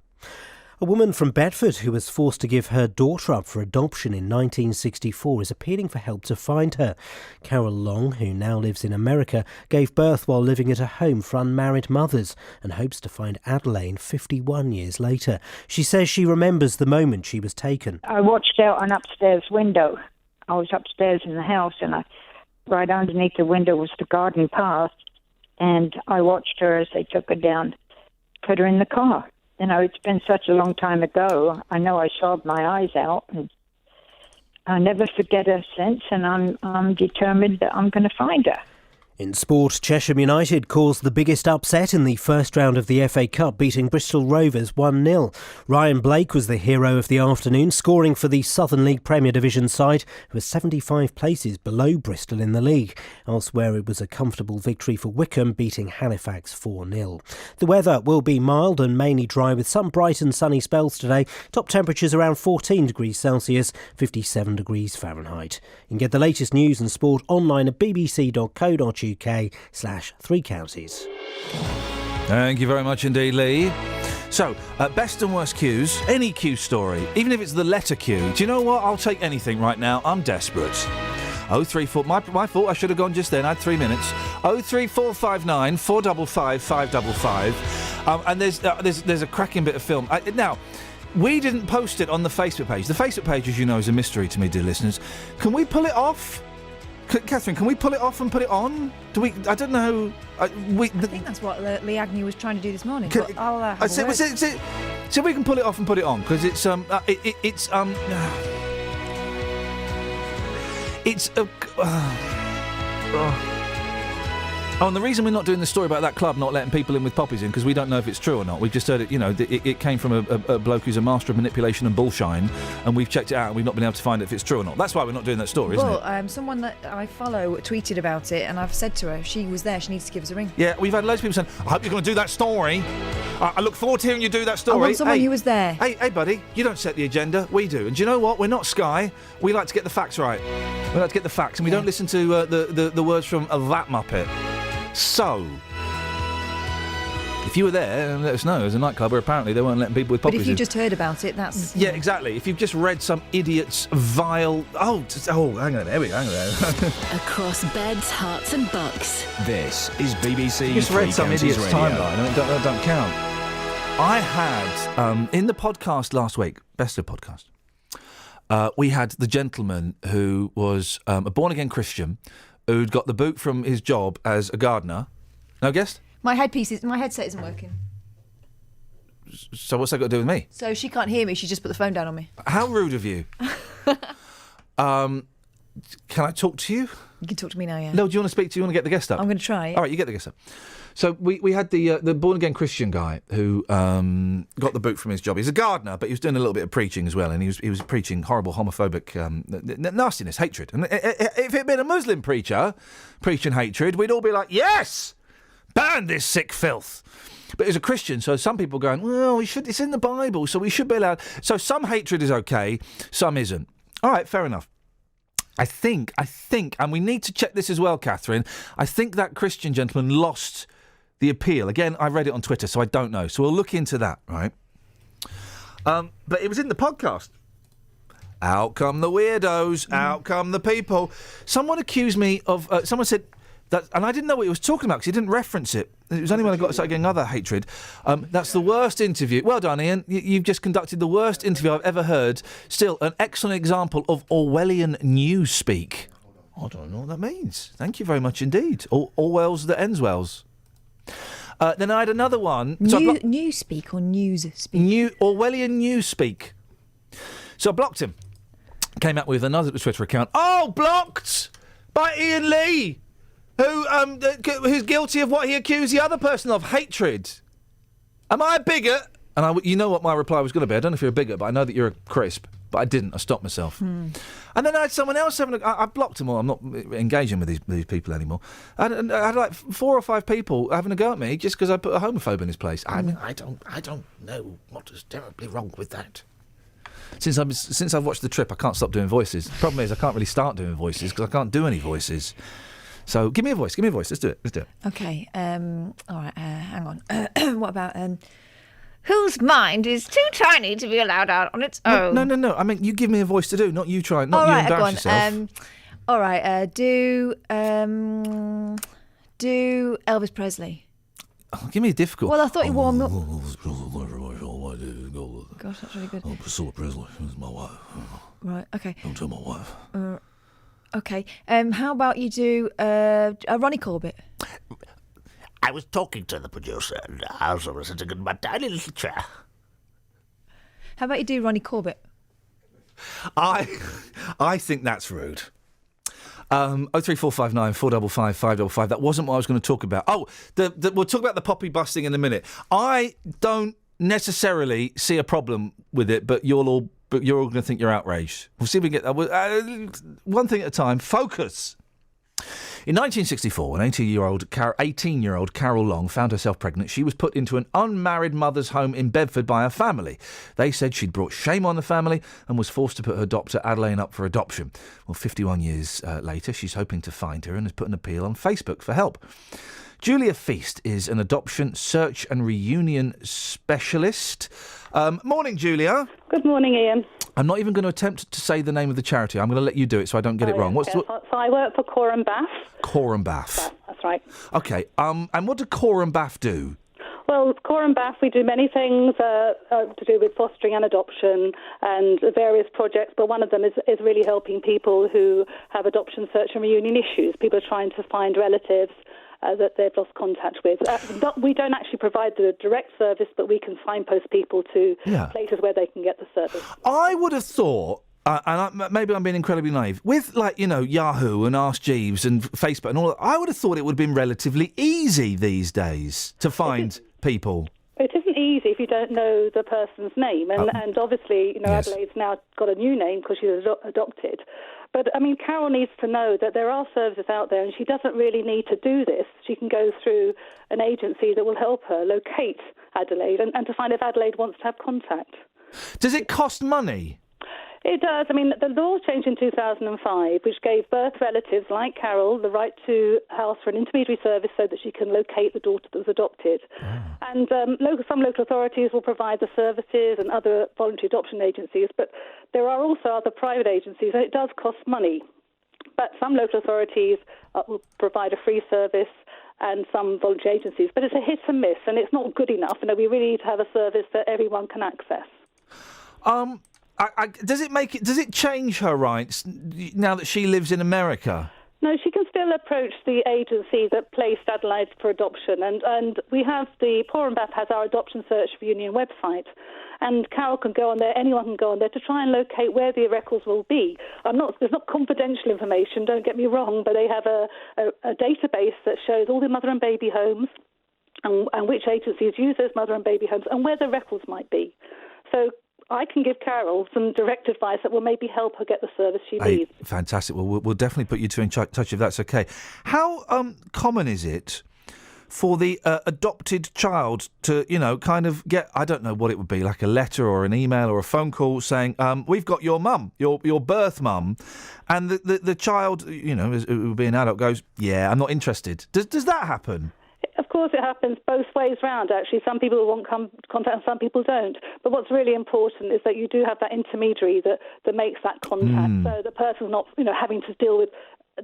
A woman from Bedford who was forced to give her daughter up for adoption in 1964 is appealing for help to find her. Carol Long, who now lives in America, gave birth while living at a home for unmarried mothers and hopes to find Adelaine 51 years later. She says she remembers the moment she was taken. I watched out an upstairs window. I was upstairs in the house, and right underneath the window was the garden path, and I watched her as they took her down, put her in the car. You know, it's been such a long time ago. I know I sobbed my eyes out, and I'll never forget her since, and I'm determined that I'm going to find her. In sport, Chesham United caused the biggest upset in the first round of the FA Cup, beating Bristol Rovers 1-0. Ryan Blake was the hero of the afternoon, scoring for the Southern League Premier Division side, who was 75 places below Bristol in the league. Elsewhere, it was a comfortable victory for Wickham, beating Halifax 4-0. The weather will be mild and mainly dry, with some bright and sunny spells today. Top temperatures around 14 degrees Celsius, 57 degrees Fahrenheit. You can get the latest news and sport online at bbc.co.uk/3 counties. Thank you very much indeed, Lee. So, best and worst cues, any Q story, even if it's the letter Q. Do you know what? I'll take anything right now. I'm desperate. 034, my fault, I should have gone just then. I had 3 minutes. 03459 455 555. And there's a cracking bit of film. Now, we didn't post it on the Facebook page. The Facebook page, as you know, is a mystery to me, dear listeners. Can we pull it off? Catherine, can we pull it off and put it on? Do we? I don't know. I think that's what Lee Agnew was trying to do this morning. But I'll have a word. So we can pull it off and put it on, because it's Oh, and the reason we're not doing the story about that club not letting people in with poppies in, because we don't know if it's true or not. We've just heard it, you know, it came from a bloke who's a master of manipulation and bullshine, and we've checked it out and we've not been able to find if it's true or not. That's why we're not doing that story, isn't it? Well, someone that I follow tweeted about it, and I've said to her, she was there, she needs to give us a ring. Yeah, we've had loads of people saying, I hope you're going to do that story. I look forward to hearing you do that story. I want someone who was there. Hey, buddy, you don't set the agenda, we do. And do you know what? We're not Sky. We like to get the facts right. We like to get the facts, and we don't listen to the words from that Muppet. So, if If you were there, let us know. There's a nightclub where apparently they weren't letting people with But poppies if you in. just heard about it, that's... Yeah, exactly. If you've just read some idiot's vile... hang on, there we go. Across beds, hearts and bucks. This is BBC You just read Three some Counties idiot's Radio. timeline. I mean, that don't count. I had, in the podcast last week, Best of Podcast, we had the gentleman who was a born-again Christian who'd got the boot from his job as a gardener. No guest? My headset isn't working. So what's that got to do with me? So she can't hear me, she just put the phone down on me. How rude of you. Can I talk to you? You can talk to me now, yeah. No, do you want to speak to you? You want to get the guest up? I'm going to try. All right, you get the guest up. So we had the born-again Christian guy who got the boot from his job. He's a gardener, but he was doing a little bit of preaching as well, and he was preaching horrible homophobic nastiness, hatred. And if it had been a Muslim preacher preaching hatred, we'd all be like, yes! Ban this sick filth. But as a Christian, so some people going, well, it's in the Bible, so we should be allowed. So some hatred is okay, some isn't. All right, fair enough. I think, and we need to check this as well, Catherine, I think that Christian gentleman lost the appeal. Again, I read it on Twitter, so I don't know. So we'll look into that, right? But it was in the podcast. Out come the weirdos, out come the people. Someone accused me of, someone said, that, and I didn't know what he was talking about because he didn't reference it. It was only when I started getting other hatred. That's the worst interview. Well done, Ian. You've just conducted the worst interview I've ever heard. Still, an excellent example of Orwellian newspeak. I don't know what that means. Thank you very much indeed. Orwell's that ends wells. Then I had another one. Newspeak or newspeak? Orwellian newspeak. So I blocked him. Came out with another Twitter account. Oh, blocked by Ian Lee, who's guilty of what he accused the other person of, hatred. Am I a bigot? And you know what my reply was going to be. I don't know if you're a bigot, but I know that you're a crisp. But I didn't. I stopped myself. And then I had someone else I blocked them all. I'm not engaging with these people anymore. And I had like 4 or 5 people having a go at me just because I put a homophobe in his place. I mean, I don't know what is terribly wrong with that. Since I've watched The Trip, I can't stop doing voices. The problem is I can't really start doing voices because I can't do any voices. So give me a voice. Let's do it. Okay. All right. Hang on. What about whose mind is too tiny to be allowed out on its own? No. I mean, you give me a voice to do, not you try. Not all you right, embarrass yourself. All right. Do Elvis Presley. Oh, give me a difficult. Well, I thought you warmed up. Gosh, that's really good. Priscilla Presley is my wife. Right. Okay. Don't tell my wife. Okay. How about you do Ronnie Corbett? I was talking to the producer and I was sitting in my tiny little chair. How about you do Ronnie Corbett? I think that's rude. 03459 455 555. That wasn't what I was going to talk about. Oh, we'll talk about the poppy busting in a minute. I don't necessarily see a problem with it, but you're all going to think you're outraged. We'll see if we can get that. One thing at a time. Focus. In 1964, when 18-year-old Carol Long found herself pregnant, she was put into an unmarried mother's home in Bedford by her family. They said she'd brought shame on the family and was forced to put her adopter Adelaine up for adoption. Well, 51 years later, she's hoping to find her and has put an appeal on Facebook for help. Julia Feast is an adoption search and reunion specialist. Morning, Julia. Good morning, Ian. I'm not even going to attempt to say the name of the charity. I'm going to let you do it so I don't get it wrong. So I work for Core and Bath. Core and Bath. That's right. Okay. And what do Core and Bath do? Well, Core and Bath, we do many things to do with fostering and adoption and various projects, but one of them is really helping people who have adoption search and reunion issues. People are trying to find relatives that they've lost contact with. We don't actually provide the direct service, but we can signpost people to places where they can get the service. I would have thought, maybe I'm being incredibly naive, with Yahoo and Ask Jeeves and Facebook and all that, I would have thought it would have been relatively easy these days to find people. It isn't easy if you don't know the person's name, and obviously, yes. Adelaide's now got a new name because she's adopted. But, I mean, Carol needs to know that there are services out there and she doesn't really need to do this. She can go through an agency that will help her locate Adelaide and to find if Adelaide wants to have contact. Does it cost money? It does. I mean, the law changed in 2005, which gave birth relatives like Carol the right to house for an intermediary service so that she can locate the daughter that was adopted. And some local authorities will provide the services and other voluntary adoption agencies, but there are also other private agencies, and it does cost money. But some local authorities will provide a free service and some voluntary agencies. But it's a hit and miss, and it's not good enough. We really need to have a service that everyone can access. Does it change her rights now that she lives in America? No, she can still approach the agency that placed Adelaide for adoption. And we have the Poor and Bath has our Adoption Search for Union website. And Carol can go on there, anyone can go on there to try and locate where the records will be. There's not confidential information, don't get me wrong, but they have a database that shows all the mother and baby homes and which agencies use those mother and baby homes and where the records might be. So I can give Carol some direct advice that will maybe help her get the service she needs. Fantastic. Well, we'll definitely put you two in touch if that's okay. How common is it for the adopted child to, kind of get, I don't know what it would be, like a letter or an email or a phone call saying, we've got your mum, your birth mum, and the child, it would be an adult, goes, yeah, I'm not interested. Does that happen? Of course, it happens both ways round, actually. Some people want contact and some people don't. But what's really important is that you do have that intermediary that makes that contact. So the person's not, having to deal with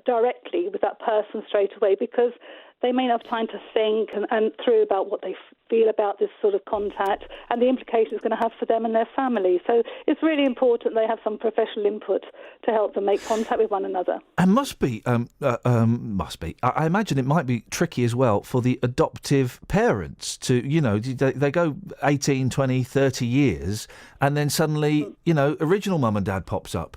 directly with that person straight away, because they may not have time to think and through about what they feel about this sort of contact and the implications it's going to have for them and their family. So it's really important they have some professional input to help them make contact with one another. And must be. I imagine it might be tricky as well for the adoptive parents to, they go 18, 20, 30 years and then suddenly, original mum and dad pops up.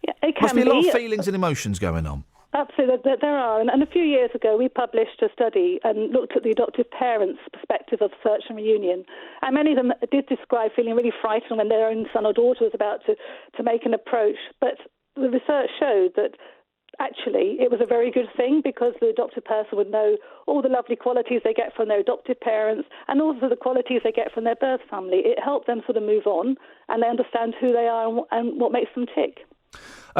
Yeah, it can must be a lot of feelings and emotions going on. Absolutely, there are. And a few years ago, we published a study and looked at the adoptive parents' perspective of search and reunion. And many of them did describe feeling really frightened when their own son or daughter was about to make an approach. But the research showed that actually it was a very good thing, because the adoptive person would know all the lovely qualities they get from their adoptive parents and also the qualities they get from their birth family. It helped them sort of move on, and they understand who they are and what makes them tick.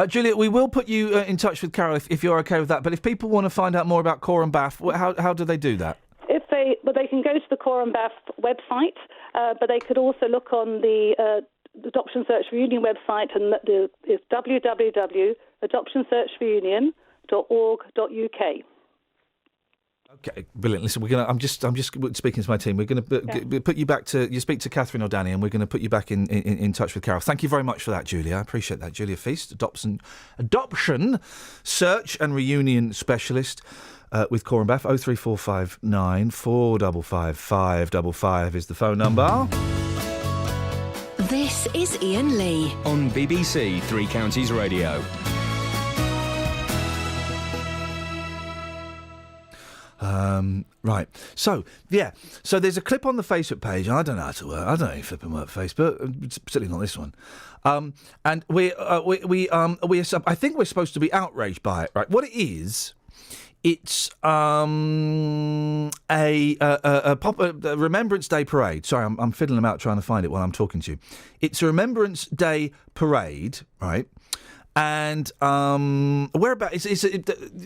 Julia, we will put you in touch with Carol if you're okay with that. But if people want to find out more about Cor and Bath, how do they do that? They can go to the Cor and Bath website, but they could also look on the Adoption Search for Union website, and it's www.adoptionsearchforunion.org.uk. Okay, brilliant. Listen, I'm just speaking to my team. We're going to put you back to, you speak to Catherine or Danny, and we're going to put you back in touch with Carol. Thank you very much for that, Julia. I appreciate that. Julia Feast, adoption search and reunion specialist with Cor and Bath. 03459 455 555 is the phone number. This is Iain Lee on BBC Three Counties Radio. Right. So there's a clip on the Facebook page. I don't know how to work. I don't know if flipping work Facebook, particularly not this one. And we I think we're supposed to be outraged by it, right? What it is, it's a Remembrance Day parade. Sorry, I'm fiddling about trying to find it while I'm talking to you. It's a Remembrance Day parade, right? And whereabouts?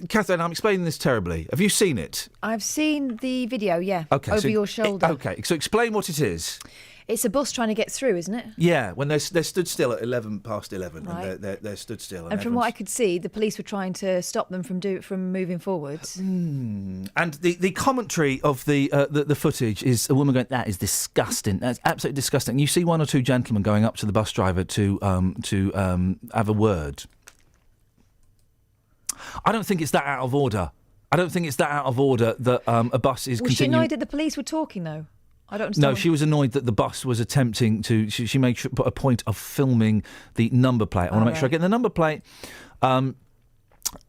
Catherine, I'm explaining this terribly. Have you seen it? I've seen the video, yeah. Okay, over your shoulder. Okay, so explain what it is. It's a bus trying to get through, isn't it? Yeah, when they're stood still at 11 past 11, right. And they're stood still. And from what I could see, the police were trying to stop them from moving forwards. And the commentary of the footage is a woman going, "That is disgusting. That's absolutely disgusting." You see one or two gentlemen going up to the bus driver to have a word. I don't think it's that out of order. That a bus is continuing. Was she annoyed that the police were talking, though? I don't understand. No, she was annoyed that the bus was attempting to... She made a point of filming the number plate. I want to make sure I get the number plate. And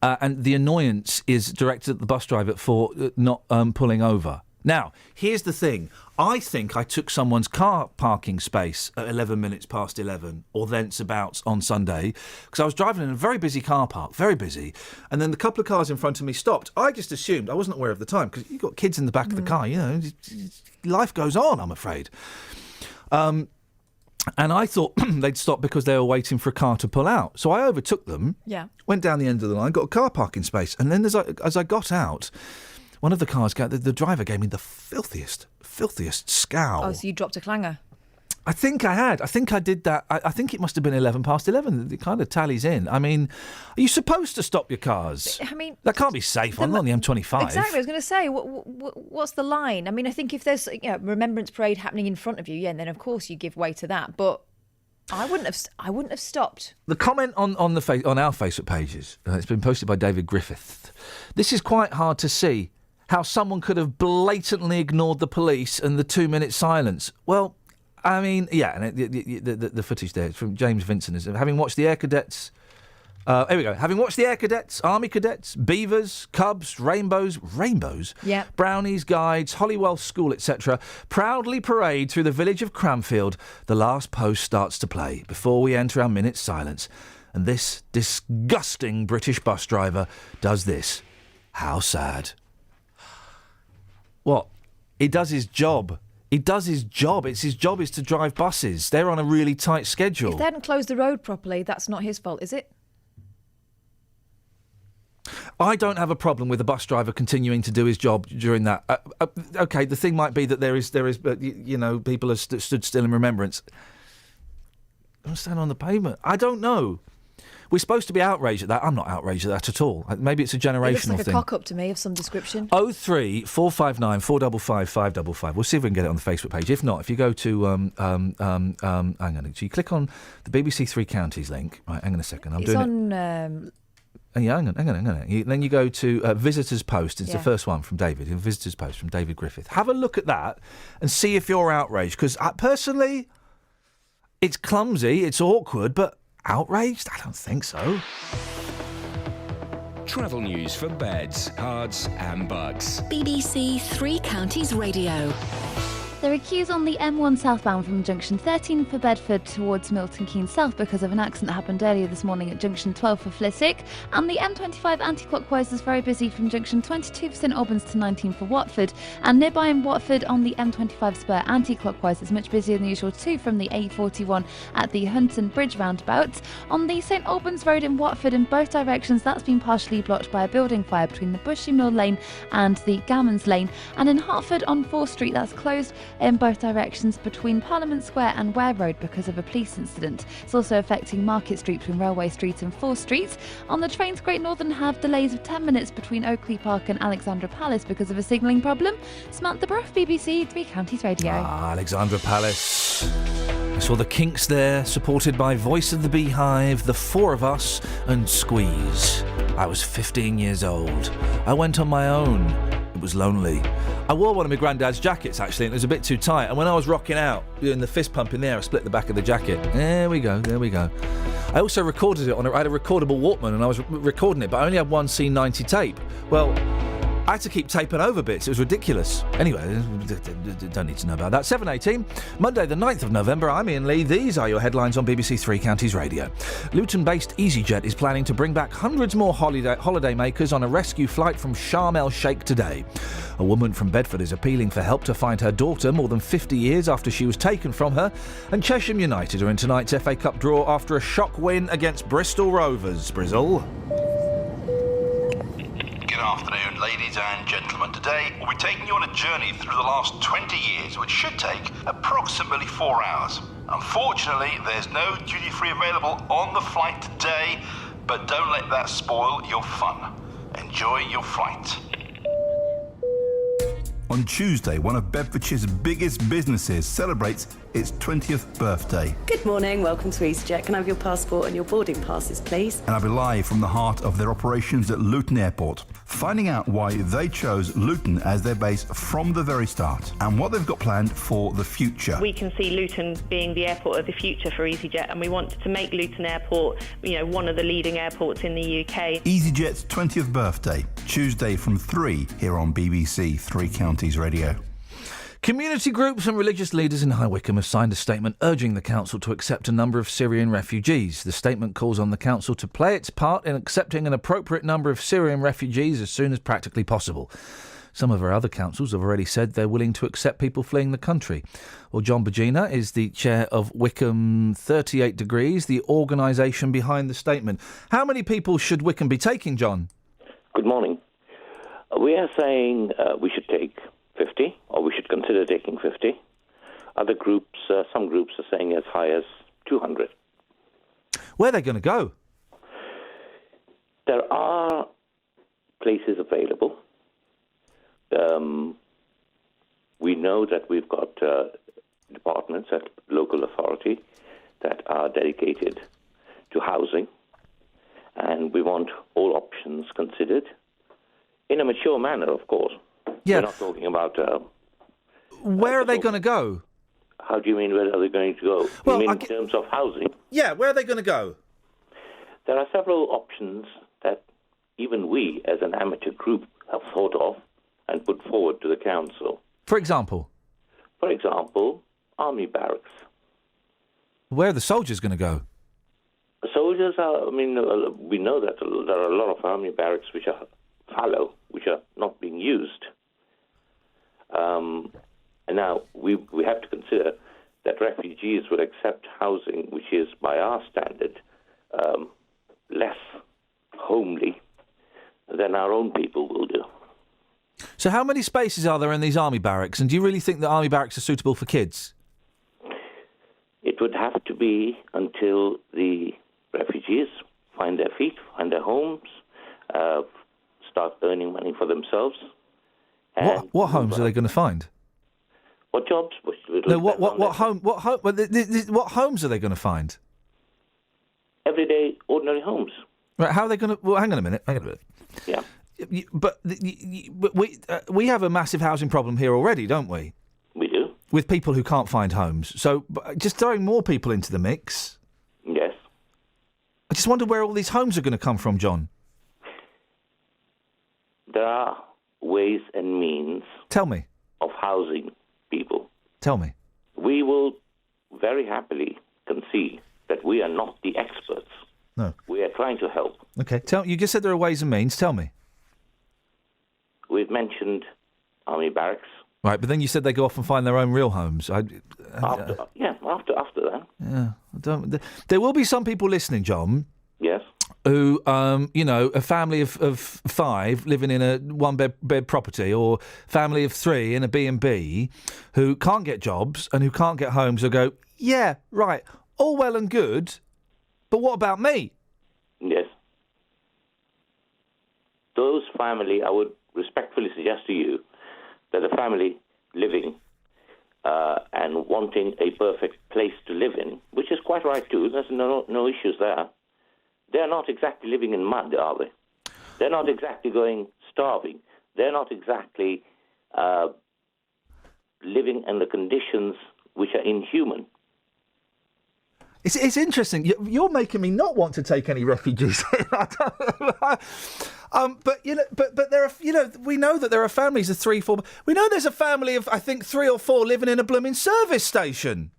the annoyance is directed at the bus driver for not pulling over. Now, here's the thing. I think I took someone's car parking space at 11 minutes past 11 or thereabouts on Sunday, because I was driving in a very busy car park, very busy, and then the couple of cars in front of me stopped. I just assumed, I wasn't aware of the time, because you've got kids in the back of the car, life goes on, I'm afraid. And I thought they'd stop because they were waiting for a car to pull out. So I overtook them, went down the end of the line, got a car parking space. And then as I got out, one of the cars, the driver gave me the filthiest scowl. Oh, so you dropped a clanger? I think I had. I think I did that. I think it must have been 11 past 11. It kind of tallies in. I mean, are you supposed to stop your cars? I mean, that can't be safe. I'm on the M25. Exactly. I was going to say, what's the line? I mean, I think if there's Remembrance Parade happening in front of you, and then of course you give way to that. But I wouldn't have stopped. The comment on our Facebook pages, it's been posted by David Griffith. This is quite hard to see how someone could have blatantly ignored the police and the 2-minute silence. Well, I mean, yeah, and the footage there from James Vincent is having watched the Air Cadets. Here we go. Having watched the Air Cadets, Army Cadets, Beavers, Cubs, Rainbows, Brownies, Guides, Holywell School, etc., proudly parade through the village of Cranfield, the last post starts to play before we enter our minute's silence. And this disgusting British bus driver does this. How sad. What? He does his job. He does his job. It's his job is to drive buses. They're on a really tight schedule. If they hadn't closed the road properly, that's not his fault, is it? I don't have a problem with a bus driver continuing to do his job during that. Okay, the thing might be that there is, people have stood still in remembrance. Don't stand on the pavement. I don't know. We're supposed to be outraged at that. I'm not outraged at that at all. Maybe it's a generational thing. It looks like a cock-up to me of some description. 03 459 455 555. We'll see if we can get it on the Facebook page. If not, if you go to hang on, so you click on the BBC Three Counties link. Right, hang on a second. It's on. Yeah, hang on. Then you go to Visitors Post. It's the first one from David. Visitors Post from David Griffith. Have a look at that and see if you're outraged. Because personally, it's clumsy, it's awkward, but outraged? I don't think so. Travel news for beds, cards and bugs. BBC Three Counties Radio. There are queues on the M1 southbound from junction 13 for Bedford towards Milton Keynes South because of an accident that happened earlier this morning at junction 12 for Flitwick. And the M25 anti-clockwise is very busy from junction 22 for St Albans to 19 for Watford. And nearby in Watford on the M25 spur anti-clockwise is much busier than usual too from the A41 at the Hunton Bridge roundabout. On the St Albans Road in Watford in both directions, that's been partially blocked by a building fire between the Bushy Mill Lane and the Gammons Lane. And in Hertford on 4th Street, that's closed in both directions between Parliament Square and Ware Road because of a police incident. It's also affecting Market Street between Railway Street and 4th Street. On the trains, Great Northern have delays of 10 minutes between Oakley Park and Alexandra Palace because of a signalling problem. Samantha Brough, BBC Three Counties Radio. Alexandra Palace. I saw the Kinks there, supported by Voice of the Beehive, The Four of Us and Squeeze. I was 15 years old. I went on my own. It was lonely. I wore one of my granddad's jackets, actually, and it was a bit too tight. And when I was rocking out, doing the fist pump in there, I split the back of the jacket. There we go. I also recorded it I had a recordable Walkman, and I was recording it, but I only had one C90 tape. Well, I had to keep taping over bits. It was ridiculous. Anyway, don't need to know about that. 7:18, Monday the 9th of November. I'm Iain Lee. These are your headlines on BBC Three Counties Radio. Luton-based EasyJet is planning to bring back hundreds more holiday makers on a rescue flight from Sharm el-Sheikh today. A woman from Bedford is appealing for help to find her daughter more than 50 years after she was taken from her. And Chesham United are in tonight's FA Cup draw after a shock win against Bristol Rovers. Brizzle. Good afternoon, ladies and gentlemen. Today, we'll be taking you on a journey through the last 20 years, which should take approximately 4 hours. Unfortunately, there's no duty-free available on the flight today, but don't let that spoil your fun. Enjoy your flight. On Tuesday, one of Bedfordshire's biggest businesses celebrates its 20th birthday. Good morning, welcome to EasyJet. Can I have your passport and your boarding passes, please? And I'll be live from the heart of their operations at Luton Airport, finding out why they chose Luton as their base from the very start and what they've got planned for the future. We can see Luton being the airport of the future for EasyJet, and we want to make Luton Airport, one of the leading airports in the UK. EasyJet's 20th birthday, Tuesday from 3 here on BBC Three Counties Radio. Community groups and religious leaders in High Wycombe have signed a statement urging the council to accept a number of Syrian refugees. The statement calls on the council to play its part in accepting an appropriate number of Syrian refugees as soon as practically possible. Some of our other councils have already said they're willing to accept people fleeing the country. Well, John Bergina is the chair of Wickham 38 Degrees, the organisation behind the statement. How many people should Wickham be taking, John? Good morning. We are saying we should take 50, or we should consider taking 50. Other groups, some groups are saying as high as 200. Where are they going to go? There are places available. We know that we've got departments at local authority that are dedicated to housing, and we want all options considered in a mature manner, of course. Yeah. We're not talking about... where are they going to go? How do you mean, where are they going to go? Well, you mean in terms of housing? Yeah, where are they going to go? There are several options that even we, as an amateur group, have thought of and put forward to the council. For example? For example, army barracks. Where are the soldiers going to go? The soldiers are, we know that there are a lot of army barracks which are fallow, which are not being used. And now we have to consider that refugees will accept housing which is, by our standard, less homely than our own people will do. So how many spaces are there in these army barracks? And do you really think that army barracks are suitable for kids? It would have to be until the refugees find their feet, find their homes, start earning money for themselves. What homes are they going to find? What jobs? No, what homes are they going to find? Everyday, ordinary homes. Right, how are they going to... Well, hang on a minute. Yeah. But we have a massive housing problem here already, don't we? We do. With people who can't find homes. So just throwing more people into the mix... Yes. I just wonder where all these homes are going to come from, John. There are ways and means... Tell me. ...of housing people. Tell me. We will very happily concede that we are not the experts. No. We are trying to help. Okay. You just said there are ways and means. Tell me. We've mentioned army barracks. Right, but then you said they go off and find their own real homes. After that. Yeah, there will be some people listening, John. Yes. Who, a family of 5 living in a one-bed property, or family of 3 in a B&B, who can't get jobs and who can't get homes, who go, yeah, right, all well and good, but what about me? Yes. Those family, I would respectfully suggest to you that a family living and wanting a perfect place to live in, which is quite right too, there's no issues there. They're not exactly living in mud, are they? They're not exactly going starving. They're not exactly living in the conditions which are inhuman. It's interesting. You're making me not want to take any refugees. But there are, we know that there are families of 3, 4. We know there's a family of, I think, 3 or 4 living in a blooming service station.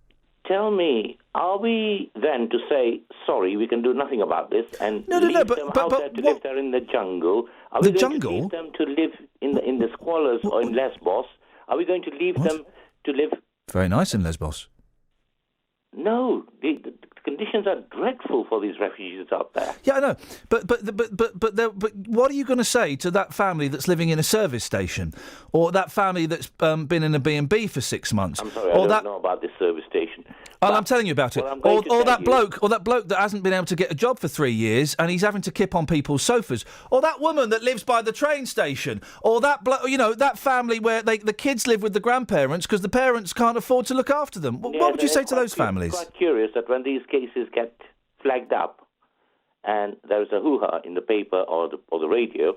Tell me, are we then to say, sorry, we can do nothing about this, and leave them out there to live there in the jungle? Are we going to leave them to live in the squalors or in Lesbos? Are we going to leave them to live... Very nice in Lesbos. No, the conditions are dreadful for these refugees out there. Yeah, I know. But what are you going to say to that family that's living in a service station, or that family that's been in a B&B for 6 months? I'm sorry, I don't know about this service station. Oh, I'm telling you about it. Or that bloke that hasn't been able to get a job for 3 years and he's having to kip on people's sofas. Or that woman that lives by the train station. Or that that family where the kids live with the grandparents because the parents can't afford to look after them. What would you say to those families? I'm quite curious that when these cases get flagged up and there's a hoo-ha in the paper or the radio,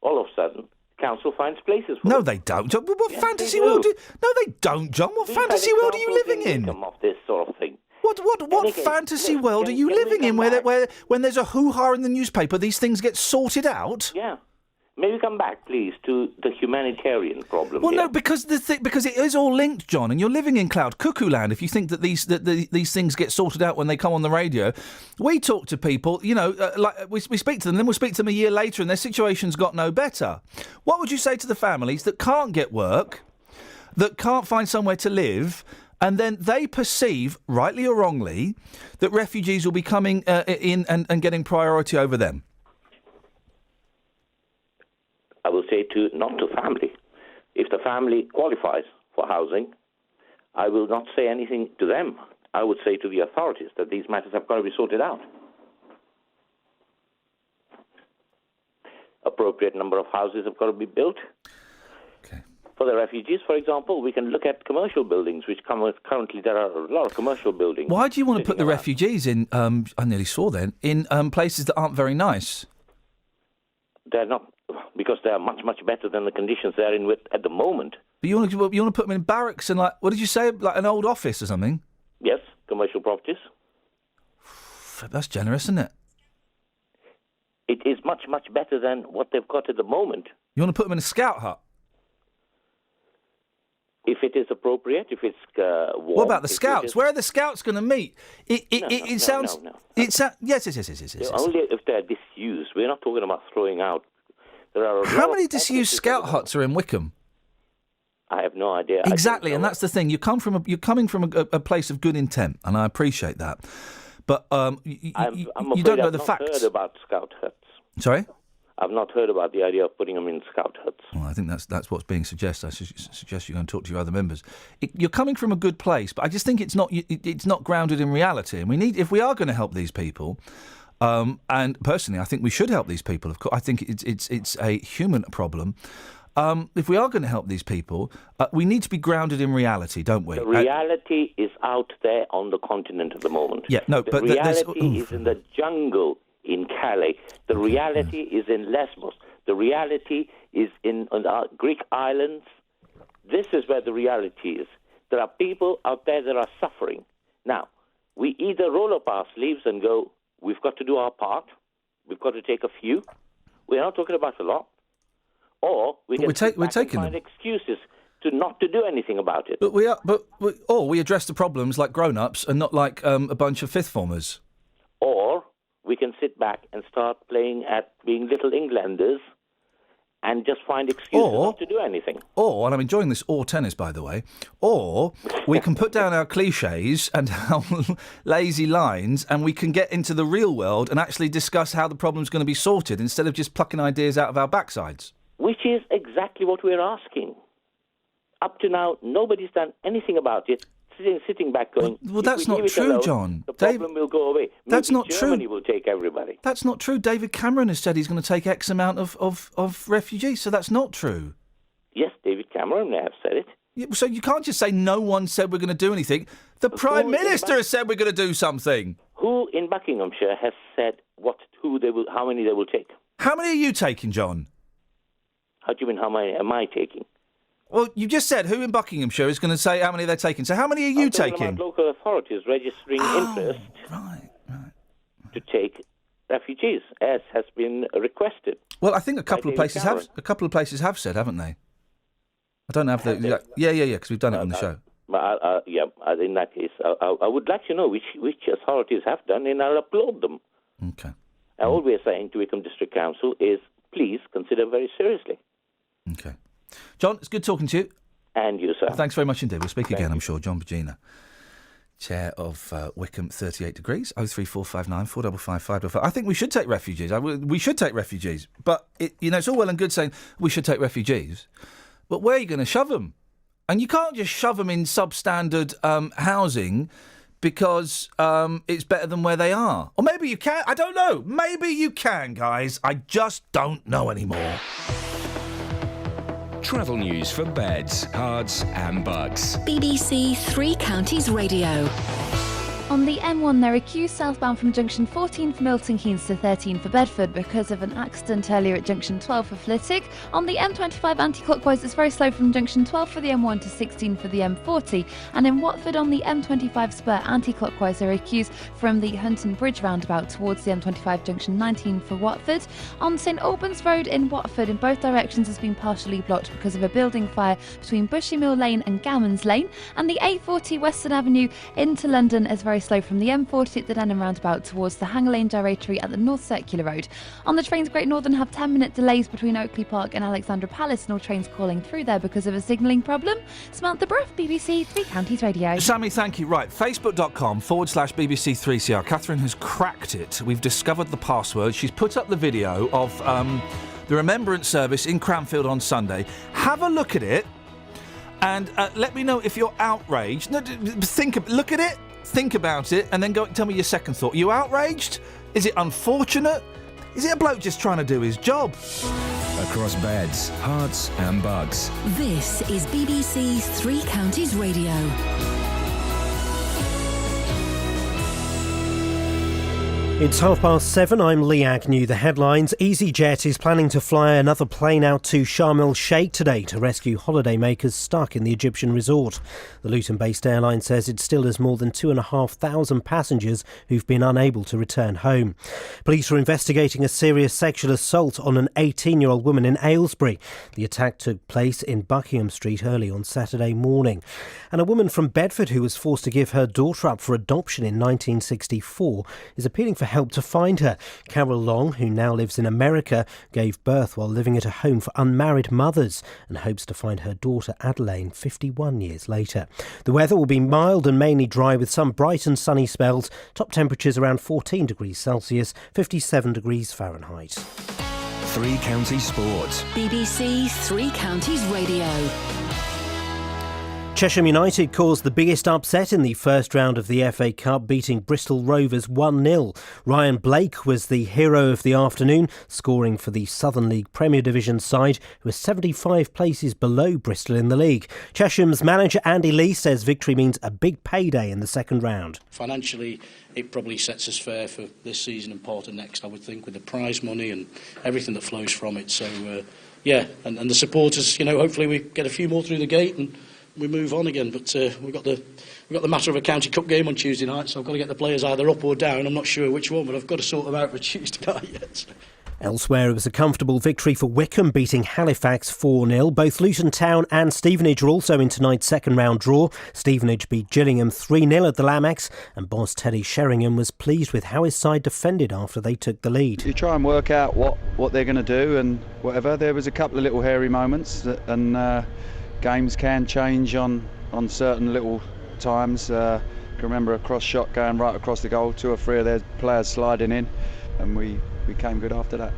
all of a sudden, council finds places for No, them. they don't. What fantasy world do... No, they don't, John. What fantasy world are you living in? Of this sort of thing. What fantasy world are you living in where when there's a hoo-ha in the newspaper, these things get sorted out? Yeah. Maybe come back, please, to the humanitarian problem. Well, here. no, because because it is all linked, John, and you're living in cloud cuckoo land. If you think that these things get sorted out when they come on the radio, we talk to people. Like we speak to them, then we'll speak to them a year later, and their situation's got no better. What would you say to the families that can't get work, that can't find somewhere to live? And then they perceive, rightly or wrongly, that refugees will be coming in and getting priority over them. I will say not to family. If the family qualifies for housing, I will not say anything to them. I would say to the authorities that these matters have got to be sorted out. Appropriate number of houses have got to be built. For the refugees, for example, we can look at commercial buildings, which currently there are a lot of commercial buildings. Why do you want to put the refugees in, I nearly swore then, in places that aren't very nice? They're not, because they are much, much better than the conditions they're in with at the moment. But you want to put them in barracks and, like, what did you say, like an old office or something? Yes, commercial properties. That's generous, isn't it? It is much, much better than what they've got at the moment. You want to put them in a scout hut? If it is appropriate, if it's warm. What about the scouts? Where are the scouts going to meet? It sounds. No. Yes. Only if they're disused. We're not talking about throwing out. There are. How many disused scout huts are in Wickham? I have no idea. Exactly, and that's the thing. You're coming from a place of good intent, and I appreciate that. But you don't know the facts. I've not heard about scout huts. Sorry? I've not heard about the idea of putting them in scout huts. Well, I think that's what's being suggested. I suggest you go and talk to your other members. You're coming from a good place, but I just think it's not grounded in reality. And if we are going to help these people, and personally, I think we should help these people. Of course, I think it's a human problem. If we are going to help these people, we need to be grounded in reality, don't we? The reality is out there on the continent at the moment. Yeah, no, the but reality is in the jungle in Calais. The reality is in Lesbos. The reality is on the Greek islands. This is where the reality is. There are people out there that are suffering. Now, we either roll up our sleeves and go, we've got to do our part, we've got to take a few. We're not talking about a lot. Or we can find excuses to not to do anything about it. Or we address the problems like grown-ups and not like a bunch of fifth formers. Or we can sit back and start playing at being little Englanders and just find excuses not to do anything. Or, and I'm enjoying this tennis, by the way, or we can put down our cliches and our lazy lines and we can get into the real world and actually discuss how the problem's going to be sorted instead of just plucking ideas out of our backsides. Which is exactly what we're asking. Up to now, nobody's done anything about it. Sitting back going, well that's not true, alone, John. The problem will go away. That's Maybe not true. Germany will take everybody. That's not true. David Cameron has said he's going to take X amount of refugees, so that's not true. Yes, David Cameron may have said it. Yeah, so you can't just say no one said we're going to do anything. The Prime Minister has said we're going to do something. Who in Buckinghamshire has said how many they will take? How many are you taking, John? How do you mean, how many am I taking? Well, you just said who in Buckinghamshire is going to say how many they're taking. So how many are you taking? About local authorities registering interest to take refugees, as has been requested. Well, I think a couple of places have said, haven't they? I don't have the yeah, because we've done it on the show. In that case, I would like to know which authorities have done, and I'll applaud them. Okay. All we're saying to Wickham District Council is, please consider very seriously. Okay. John, it's good talking to you. And you, sir. Thanks very much indeed. We'll speak again, I'm sure. John Bagina, Chair of Wickham 38 Degrees, 03459 455 555. I think we should take refugees. We should take refugees. But, it's all well and good saying we should take refugees. But where are you going to shove them? And you can't just shove them in substandard housing because it's better than where they are. Or maybe you can. I don't know. Maybe you can, guys. I just don't know anymore. Travel news for beds, cards and bugs. BBC Three Counties Radio. On the M1, there are queues southbound from junction 14 for Milton Keynes to 13 for Bedford because of an accident earlier at junction 12 for Flitwick. On the M25 anti-clockwise, it's very slow from junction 12 for the M1 to 16 for the M40. And in Watford, on the M25 spur anti-clockwise, there are queues from the Hunton Bridge roundabout towards the M25 junction 19 for Watford. On St Albans Road in Watford, in both directions, has been partially blocked because of a building fire between Bushy Mill Lane and Gammons Lane. And the A40 Western Avenue into London is very slow from the M40 at the Denham roundabout towards the Hanger Lane Gyratory at the North Circular Road. On the trains, Great Northern have 10-minute delays between Oakley Park and Alexandra Palace, and all trains calling through there because of a signalling problem. Samantha Bruff, BBC Three Counties Radio. Sammy, thank you. Right, facebook.com/BBC3CR. Catherine has cracked it. We've discovered the password. She's put up the video of the Remembrance service in Cranfield on Sunday. Have a look at it and let me know if you're outraged. No, look at it. Think about it, and then go and tell me your second thought. Are you outraged? Is it unfortunate? Is it a bloke just trying to do his job? Across beds, hearts and bugs. This is BBC Three Counties Radio. It's 7:30. I'm Lee Agnew. The headlines: EasyJet is planning to fly another plane out to Sharm el-Sheikh today to rescue holidaymakers stuck in the Egyptian resort. The Luton-based airline says it still has more than 2,500 passengers who've been unable to return home. Police are investigating a serious sexual assault on an 18-year-old woman in Aylesbury. The attack took place in Buckingham Street early on Saturday morning. And a woman from Bedford who was forced to give her daughter up for adoption in 1964 is appealing for help to find her. Carol Long, who now lives in America, gave birth while living at a home for unmarried mothers and hopes to find her daughter Adelaine 51 years later. The weather will be mild and mainly dry with some bright and sunny spells. Top temperatures around 14 degrees Celsius, 57 degrees Fahrenheit. Three Counties Sports. BBC Three Counties Radio. Chesham United caused the biggest upset in the first round of the FA Cup, beating Bristol Rovers 1-0. Ryan Blake was the hero of the afternoon, scoring for the Southern League Premier Division side, who are 75 places below Bristol in the league. Chesham's manager Andy Lee says victory means a big payday in the second round. Financially, it probably sets us fair for this season and part of next, I would think, with the prize money and everything that flows from it. So, and the supporters, hopefully we get a few more through the gate and we move on again, but we've got the matter of a county cup game on Tuesday night, so I've got to get the players either up or down. I'm not sure which one, but I've got to sort them out for Tuesday night yet. Elsewhere, it was a comfortable victory for Wycombe, beating Halifax 4-0. Both Luton Town and Stevenage are also in tonight's second-round draw. Stevenage beat Gillingham 3-0 at the Lamex, and boss Teddy Sheringham was pleased with how his side defended after they took the lead. You try and work out what they're going to do and whatever. There was a couple of little hairy moments, and games can change on certain little times. I can remember a cross shot going right across the goal, 2 or 3 of their players sliding in, and we came good after that.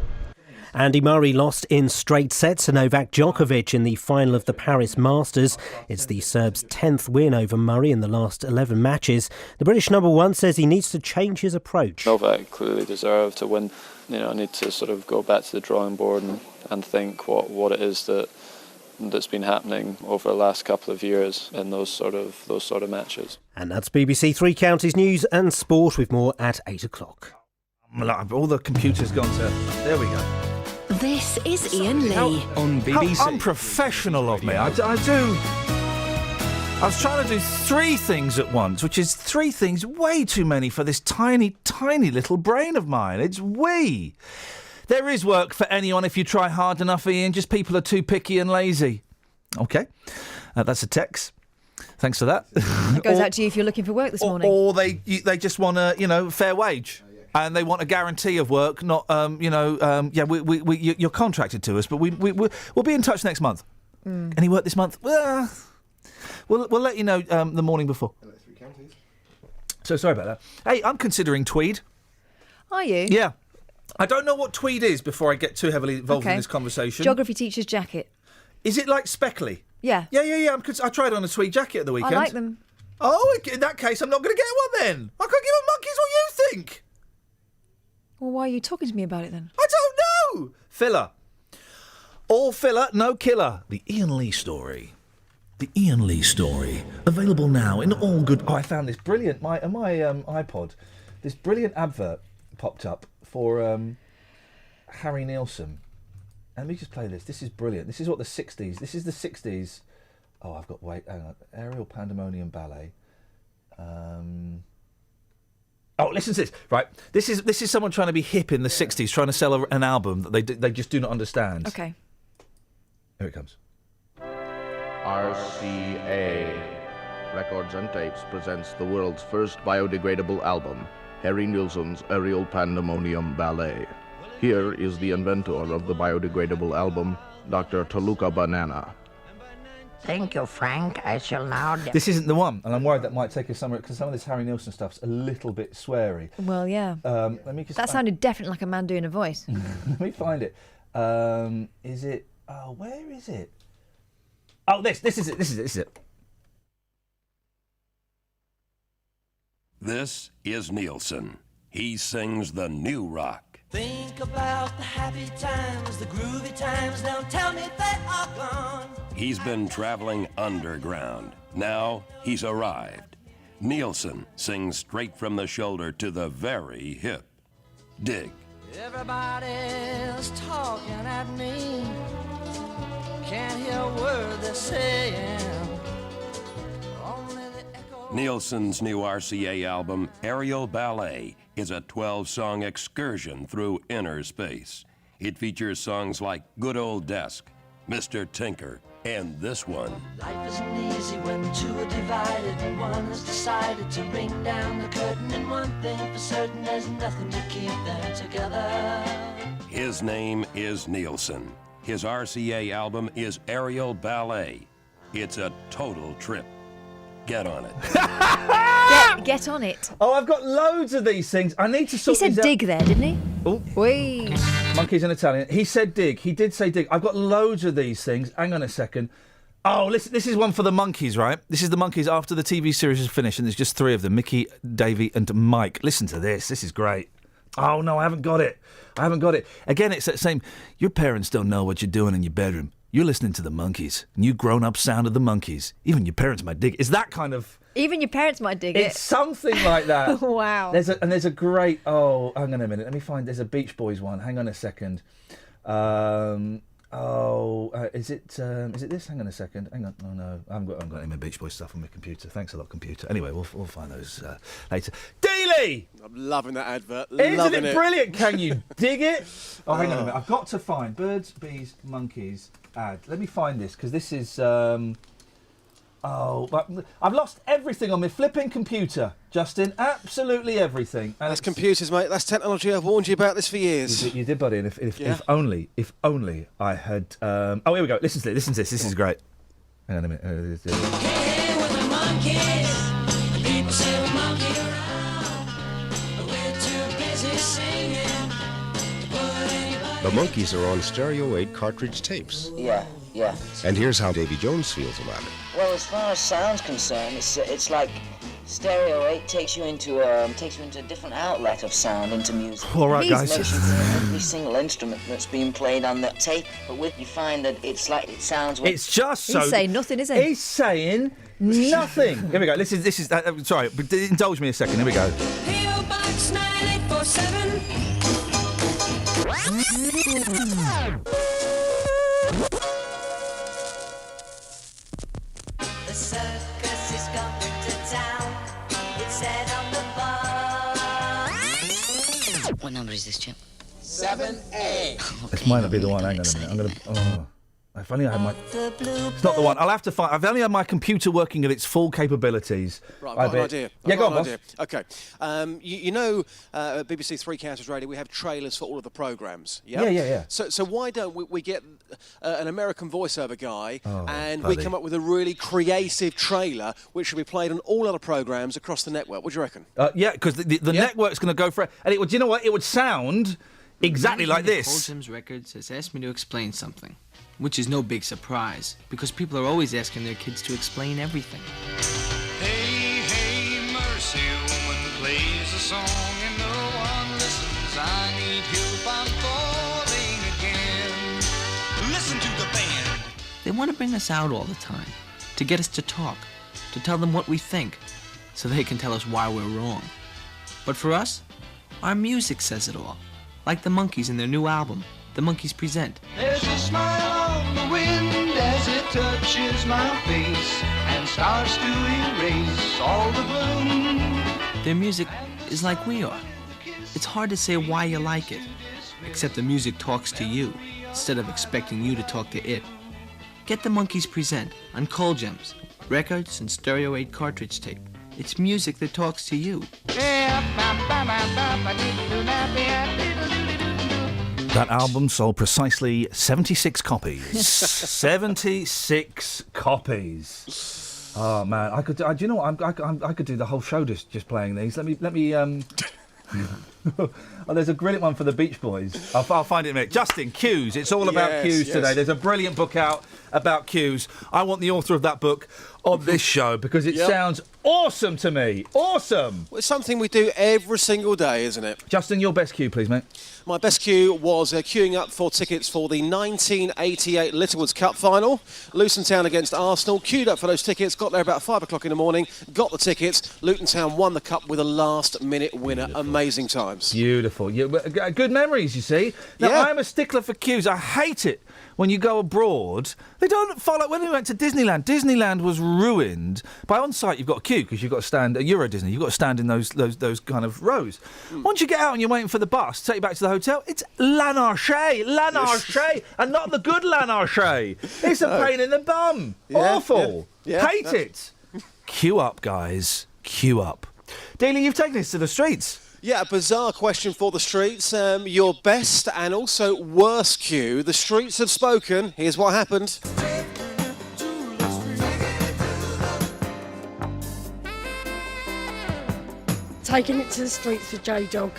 Andy Murray lost in straight sets to Novak Djokovic in the final of the Paris Masters. It's the Serb's 10th win over Murray in the last 11 matches. The British number one says he needs to change his approach. Novak clearly deserved to win. I need to sort of go back to the drawing board and think what it is that's been happening over the last couple of years in those sort of matches. And that's BBC Three Counties News and Sport, with more at 8 o'clock. All the computers gone to... There we go. This is Iain Lee. On BBC. How unprofessional of me. I was trying to do 3 things at once, which is 3 things way too many for this tiny, tiny little brain of mine. It's wee. There is work for anyone if you try hard enough, Iain. Just people are too picky and lazy. OK. That's a text. Thanks for that. It goes out to you if you're looking for work this morning. Or they just want a, fair wage. And they want a guarantee of work, not, you're contracted to us, but we'll be in touch next month. Any work this month? Well, we'll let you know the morning before. So sorry about that. Hey, I'm considering tweed. Are you? Yeah. I don't know what tweed is before I get too heavily involved in this conversation. Geography teacher's jacket. Is it like speckly? Yeah. Yeah. I tried on a tweed jacket at the weekend. I like them. Oh, in that case, I'm not going to get one then. I can't give a monkey's what you think. Well, why are you talking to me about it then? I don't know. Filler. All filler, no killer. The Iain Lee story. The Iain Lee story, available now in all good... Oh, I found this brilliant... My iPod, this brilliant advert popped up for Harry Nilsson. And let me just play this. This is brilliant. This is what the 60s... This is the 60s... Oh, I've got... Wait, hang on. Aerial Pandemonium Ballet. Oh, listen to this. Right, this is someone trying to be hip in the 60s, trying to sell an album that they just do not understand. Okay. Here it comes. RCA Records and Tapes presents the world's first biodegradable album, Harry Nilsson's Aerial Pandemonium Ballet. Here is the inventor of the biodegradable album, Dr. Toluca Banana. Thank you, Frank. I shall now... This isn't the one, and I'm worried that might take us somewhere, because some of this Harry Nilsson stuff's a little bit sweary. Well, yeah. Let me just... That sounded definitely like a man doing a voice. Let me find it. Is it... Oh, where is it? Oh, this is it. This is it. This is Nilsson. He sings the new rock. Think about the happy times, the groovy times, don't tell me they are gone. He's been traveling underground. Now he's arrived. Nilsson sings straight from the shoulder to the very hip. Dig. Everybody's talking at me. Can't hear a word they're saying. Nilsson's new RCA album, Aerial Ballet, is a 12-song excursion through inner space. It features songs like Good Old Desk, Mr. Tinker, and this one. Life isn't easy when two are divided and one has decided to bring down the curtain. And one thing for certain, there's nothing to keep them together. His name is Nilsson. His RCA album is Aerial Ballet. It's a total trip. Get on it. Get on it. Oh, I've got loads of these things. I need to sort He said these out. dig there, didn't he? Oh. Whee. Monkeys in Italian. He said dig. He did say dig. I've got loads of these things. Hang on a second. Oh, listen, this is one for the Monkeys, right? This is the Monkeys after the TV series is finished, and there's just three of them, Mickey, Davey and Mike. Listen to this. This is great. Oh, no, I haven't got it. Again, it's that same... Your parents don't know what you're doing in your bedroom. You're listening to the Monkeys. New grown-up sound of the Monkeys. Even your parents might dig it. It's that kind of... Even your parents might dig it. It's something like that. Wow. There's a great... Oh, hang on a minute. Let me find... There's a Beach Boys one. Hang on a second. Is it this? Hang on a second. Hang on. Oh, no. I haven't got any more Beach Boys stuff on my computer. Thanks a lot, computer. Anyway, we'll find those later. Dealey! I'm loving that advert. Isn't it brilliant? Can you dig it? Oh, hang on a minute. I've got to find Birds, Bees, Monkeys ad. Let me find this, because this is... but I've lost everything on my flipping computer, Justin. Absolutely everything. And that's computers, mate. That's technology. I've warned you about this for years. You did, buddy. And if only I had... here we go. Listen to this. This is great. Hang on a minute. Hey, we're the monkeys. People say we monkey around, but we're too busy singing to put anybody... The Monkeys are on Stereo 8 cartridge tapes. Yeah. And here's how Davy Jones feels about it. Well, as far as sound's concerned, it's like Stereo 8 takes you into a different outlet of sound, into music. All right, guys. Every single instrument that's being played on the tape, but you find that it's like it sounds. It's just so. He's saying nothing, isn't he? He's saying nothing. Here we go. This is. Sorry, but indulge me a second. Here we go. P.O. Box 9847. The circus is coming to town. It's said on the bar. What number is this, Chip? 7A. This might not be the one. Hang on a minute. I'm gonna. If only I had my... It's not the one. I'll have to find... I've only had my computer working at its full capabilities. Right, I've got an idea. Yeah, go on, boss. Okay. You know, at BBC Three Counties Radio, we have trailers for all of the programmes. Yeah. So why don't we get an American voiceover guy and buddy. we come up with a really creative trailer which will be played on all other programmes across the network? What do you reckon? Yeah, because the network's going to go for it. And do you know what? It would sound exactly like this. Folsom's Records has asked me to explain something, which is no big surprise, because people are always asking their kids to explain everything. Hey, hey, mercy, woman plays a song and no one listens. I need help, I'm falling again. Listen to the band. They want to bring us out all the time, to get us to talk, to tell them what we think, so they can tell us why we're wrong. But for us, our music says it all. Like the Monkees in their new album, The Monkees Present. There's a smile on the wind as it touches my face and starts to erase all the gloom. Their music is like we are. It's hard to say why you like it, except the music talks to you, instead of expecting you to talk to it. Get The Monkees Present on Coal Gems, records and Stereo 8 cartridge tape. It's music that talks to you. That album sold precisely 76 copies. 76 copies. Oh man, I could. Do you know what? I could do the whole show just playing these. Let me. Oh, there's a brilliant one for the Beach Boys. I'll find it in a minute. Justin, cues. It's all about cues today. There's a brilliant book out about cues. I want the author of that book on this show because it sounds awesome to me. Awesome. Well, it's something we do every single day, isn't it? Justin, your best cue, please, mate. My best cue was queuing up for tickets for the 1988 Littlewoods Cup final. Luton Town against Arsenal. Queued up for those tickets. Got there about 5 o'clock in the morning. Got the tickets. Luton Town won the cup with a last-minute winner. Beautiful. Amazing times. Beautiful. Good memories, you see. Now, I'm a stickler for cues. I hate it when you go abroad. They don't follow. When we went to Disneyland, Disneyland was ruined by on site. You've got a queue because you've got to stand at Euro Disney. You've got to stand in those kind of rows. Once you get out and you're waiting for the bus to take you back to the hotel, it's Lanarche, and not the good Lanarche. It's a pain in the bum. Awful. Hate it. Queue up, guys. Queue up. Daly, you've taken us to the streets. Yeah, a bizarre question for the streets. Your best and also worst cue. The streets have spoken. Here's what happened. Taking it to the streets for J-Dog.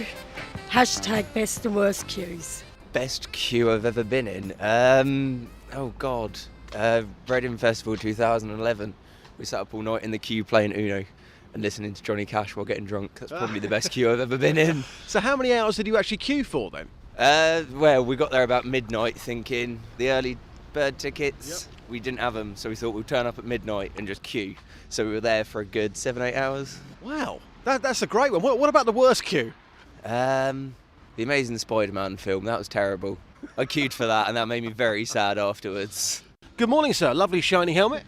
Hashtag best and worst cues. Best queue I've ever been in? Oh God. Reading Festival 2011. We sat up all night in the queue playing Uno and listening to Johnny Cash while getting drunk. That's probably the best queue I've ever been in. So how many hours did you actually queue for then? Well, we got there about midnight thinking the early bird tickets, we didn't have them, so we thought we'd turn up at midnight and just queue. So we were there for a good 7-8 hours. Wow, that's a great one. What about the worst queue? The Amazing Spider-Man film, that was terrible. I queued for that and that made me very sad afterwards. Good morning, sir. Lovely shiny helmet.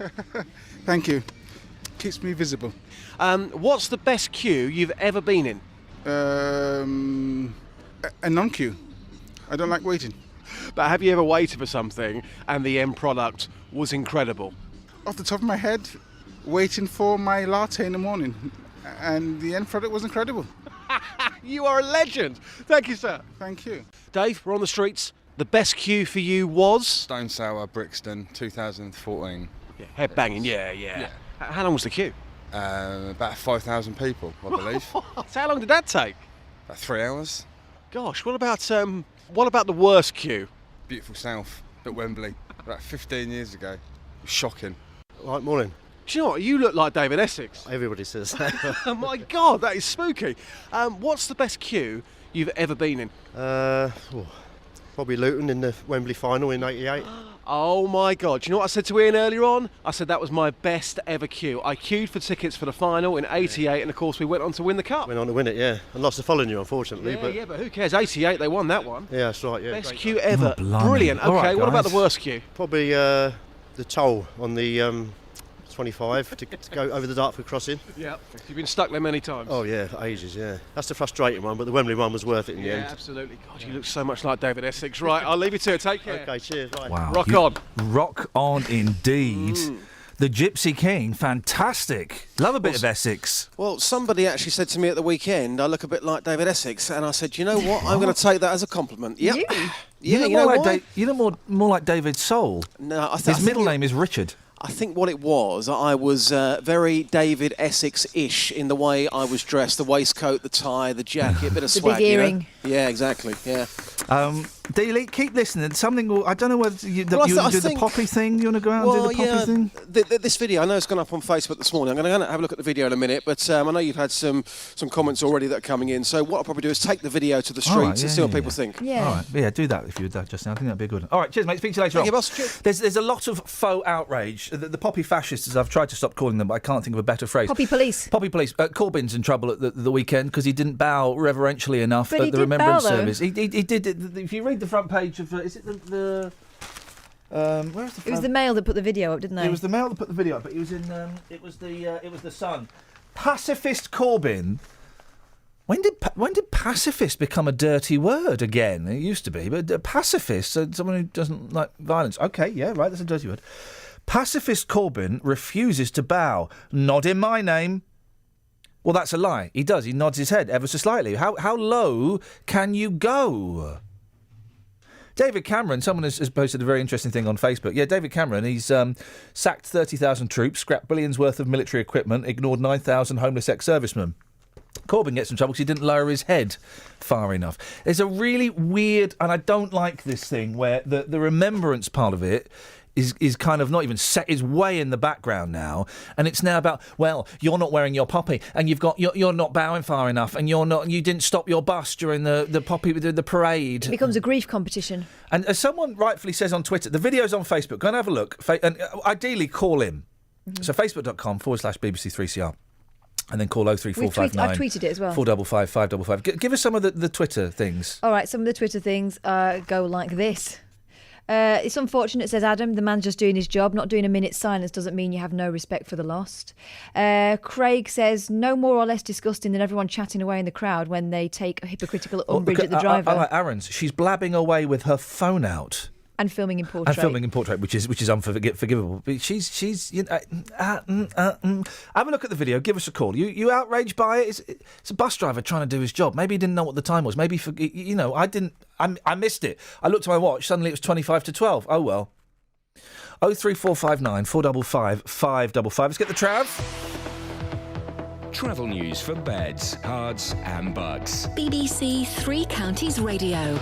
Thank you. Keeps me visible. What's the best queue you've ever been in? A non-queue. I don't like waiting. But have you ever waited for something and the end product was incredible? Off the top of my head, waiting for my latte in the morning, and the end product was incredible. You are a legend. Thank you, sir. Thank you. Dave, we're on the streets. The best queue for you was? Stone Sour, Brixton, 2014. Yeah, head banging, yeah. How long was the queue? About 5,000 people, I believe. How long did that take? About 3 hours. Gosh, what about the worst queue? Beautiful South at Wembley, about 15 years ago. Shocking. Right, morning. Do you know what? You look like David Essex. Everybody says that. Oh my God, that is spooky. What's the best queue you've ever been in? Probably Luton in the Wembley final in '88. Oh my God, do you know what I said to Iain earlier on? I said that was my best ever queue. I queued for tickets for the final in '88 and of course we went on to win the cup. Went on to win it, yeah. And lost the following year, unfortunately. But who who cares? '88 they won that one. Yeah, that's right, yeah. Best queue ever. Brilliant. Okay, right, what about guys. the worst queue? Probably the toll on the 25 to go over the Dartford crossing. Yeah. You've been stuck there many times. Oh yeah, ages, yeah. That's the frustrating one, but the Wembley one was worth it in the end. Yeah, absolutely. God, you look so much like David Essex. Right, I'll leave you to it. Take care. Okay, cheers. Bye. Wow. Rock on. Rock on indeed. The Gypsy King, fantastic. Love a bit of Essex. Well, somebody actually said to me at the weekend, I look a bit like David Essex, and I said, you know what? I'm going to take that as a compliment. Yep. You Yeah, you look more like David Soul. No, His middle name is Richard. I think what it was, I was very David Essex-ish in the way I was dressed, the waistcoat, the tie, the jacket, a bit of The swag. big earring. You know? Yeah, exactly, yeah. Dealey, keep listening. Something will, I don't know whether you Well, do the think- poppy thing. You want to go out and do the poppy thing? This video, I know it's gone up on Facebook this morning. I'm going to have a look at the video in a minute, but I know you've had some comments already that are coming in. So what I'll probably do is take the video to the streets All right, and see what people think. Yeah. All right. Yeah, do that if you would, Justin. I think that'd be a good one. All right, cheers, mate. Speak to you later on. Thank you, boss. Cheers. There's a lot of faux outrage. The poppy fascists, as I've tried to stop calling them, but I can't think of a better phrase. Poppy police. Poppy police. Corbyn's in trouble at the weekend because he didn't bow reverentially enough But he at the did Remembrance bow, though. service. He did. If you read the front page of, is it the where's the? It was the Mail that put the video up, didn't they? It was the Mail that put the video up, but he was in. It was the Sun. Pacifist Corbyn. When did pacifist become a dirty word again? It used to be, but pacifist, someone who doesn't like violence. Okay, yeah, right, that's a dirty word. Pacifist Corbyn refuses to bow. Nod in my name. Well, that's a lie. He does. He nods his head ever so slightly. How low can you go? David Cameron, someone has posted a very interesting thing on Facebook. Yeah, David Cameron, he's sacked 30,000 troops, scrapped billions worth of military equipment, ignored 9,000 homeless ex-servicemen. Corbyn gets in trouble because he didn't lower his head far enough. There's a really weird, and I don't like this thing, where the remembrance part of it is kind of not even set, is way in the background now, and it's now about, well, you're not wearing your poppy, and you're not bowing far enough, and you didn't stop your bus during the poppy the parade. It becomes a grief competition. And as someone rightfully says on Twitter, the video's on Facebook. Go and have a look, and ideally call in. Mm-hmm. So facebook.com/BBC3CR. And then call 03459. I've tweeted it as well. 455 555. Give us some of the Twitter things. All right, some of the Twitter things go like this. It's unfortunate, says Adam. The man's just doing his job. Not doing a minute's silence doesn't mean you have no respect for the lost. Craig says, no more or less disgusting than everyone chatting away in the crowd when they take a hypocritical umbrage at the driver. I like Aaron's. She's blabbing away with her phone out. And filming in portrait. Which is unforgivable. But she's you know, have a look at the video. Give us a call. You outraged by it? It's a bus driver trying to do his job. Maybe he didn't know what the time was. Maybe I missed it. I looked at my watch. Suddenly it was 25 to 12. Oh well. 03459 455 555. Let's get the Trav. Travel news for beds, cards and bugs. BBC Three Counties Radio.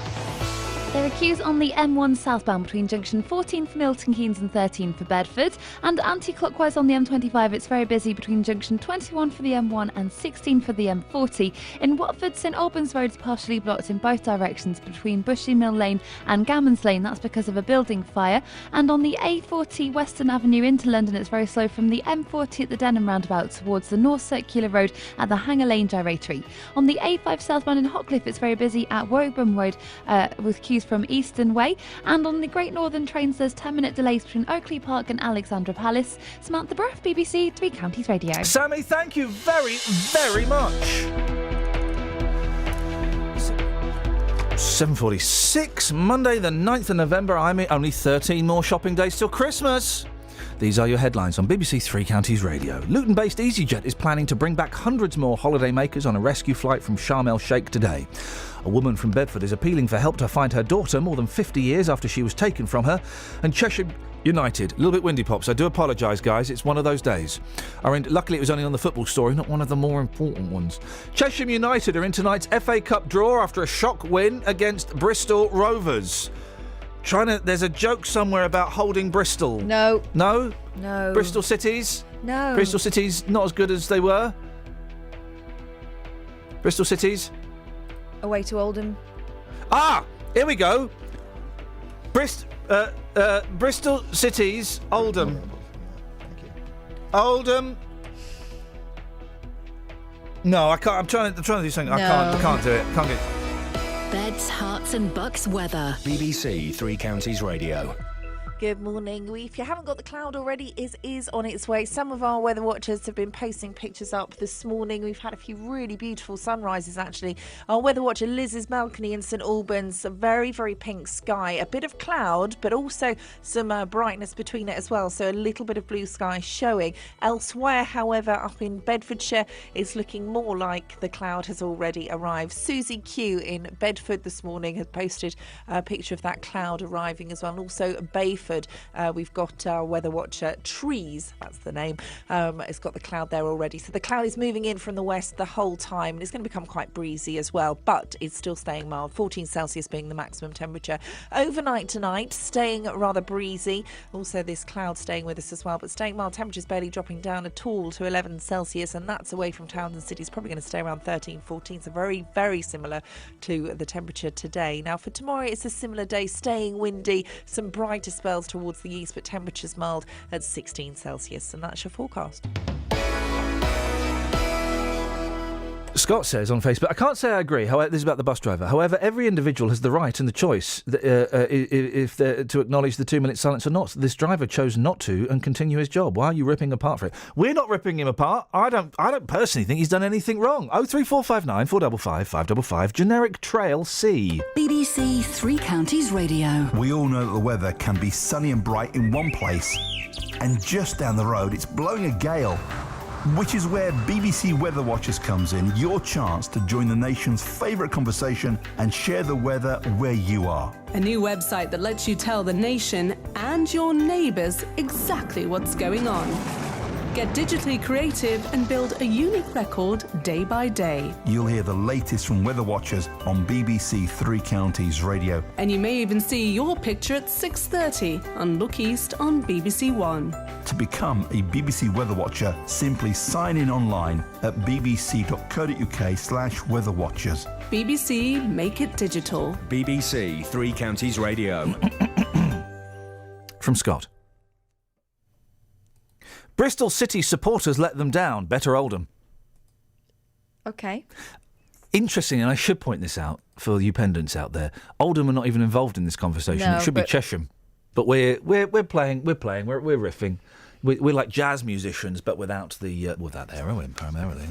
There are queues on the M1 southbound between junction 14 for Milton Keynes and 13 for Bedford, and anti-clockwise on the M25 it's very busy between junction 21 for the M1 and 16 for the M40. In Watford, St Albans Road is partially blocked in both directions between Bushy Mill Lane and Gammons Lane. That's because of a building fire. And on the A40 Western Avenue into London it's very slow from the M40 at the Denham roundabout towards the North Circular Road at the Hanger Lane Gyratory. On the A5 southbound in Hockliffe it's very busy at Warwickburn Road with queues from Eastern Way, and on the Great Northern trains there's 10-minute delays between Oakley Park and Alexandra Palace. Samantha Bruff, BBC Three Counties Radio. Sammy, thank you very, very much. 7:46, Monday the 9th of November. Only 13 more shopping days till Christmas. These are your headlines on BBC Three Counties Radio. Luton-based EasyJet is planning to bring back hundreds more holiday makers on a rescue flight from Sharm el-Sheikh today. A woman from Bedford is appealing for help to find her daughter more than 50 years after she was taken from her. And Cheshire United, a little bit windy, Pops. I do apologise, guys. It's one of those days. Luckily, it was only on the football story, not one of the more important ones. Cheshire United are in tonight's FA Cup draw after a shock win against Bristol Rovers. There's a joke somewhere about holding Bristol. No. No? No. Bristol Cities? No. Bristol Cities not as good as they were? Bristol Cities? Away to Oldham. Ah! Here we go. Bristol Cities, Oldham. Oldham. No, I can't. I'm trying to do something. No. I can't do it. Can't get it. Beds, Hearts and Bucks weather. BBC Three Counties Radio. Good morning. If you haven't got the cloud already, it is on its way. Some of our weather watchers have been posting pictures up this morning. We've had a few really beautiful sunrises, actually. Our weather watcher Liz's balcony in St Albans, a very, very pink sky. A bit of cloud, but also some brightness between it as well. So a little bit of blue sky showing. Elsewhere, however, up in Bedfordshire, it's looking more like the cloud has already arrived. Susie Q in Bedford this morning has posted a picture of that cloud arriving as well. And also Bayford Bedford. We've got our weather watcher Trees, that's the name. It's got the cloud there already. So the cloud is moving in from the west the whole time, and it's going to become quite breezy as well, but it's still staying mild, 14 Celsius being the maximum temperature. Overnight tonight, staying rather breezy. Also this cloud staying with us as well, but staying mild. Temperatures barely dropping down at all to 11 Celsius, and that's away from towns and cities, probably going to stay around 13, 14, so very, very similar to the temperature today. Now for tomorrow, it's a similar day, staying windy, some brighter spells towards the east, but temperatures mild at 16 Celsius, and that's your forecast. Scott says on Facebook, I can't say I agree. However, this is about the bus driver. However, every individual has the right and the choice if they're to acknowledge the 2-minute silence or not. This driver chose not to and continue his job. Why are you ripping apart for it? We're not ripping him apart. I don't personally think he's done anything wrong. 03459 455 555 generic trail C. BBC Three Counties Radio. We all know that the weather can be sunny and bright in one place, and just down the road it's blowing a gale. Which is where BBC Weather Watchers comes in, your chance to join the nation's favourite conversation and share the weather where you are. A new website that lets you tell the nation and your neighbours exactly what's going on. Get digitally creative and build a unique record day by day. You'll hear the latest from Weather Watchers on BBC Three Counties Radio. And you may even see your picture at 6:30 on Look East on BBC One. To become a BBC Weather Watcher, simply sign in online at bbc.co.uk/weatherwatchers. BBC, make it digital. BBC Three Counties Radio. From Scott. Bristol City supporters let them down. Better Oldham. OK. Interesting, and I should point this out for you pendants out there. Oldham are not even involved in this conversation. No, it should be Chesham. But we're playing, we're riffing. We're like jazz musicians, but without the heroin primarily.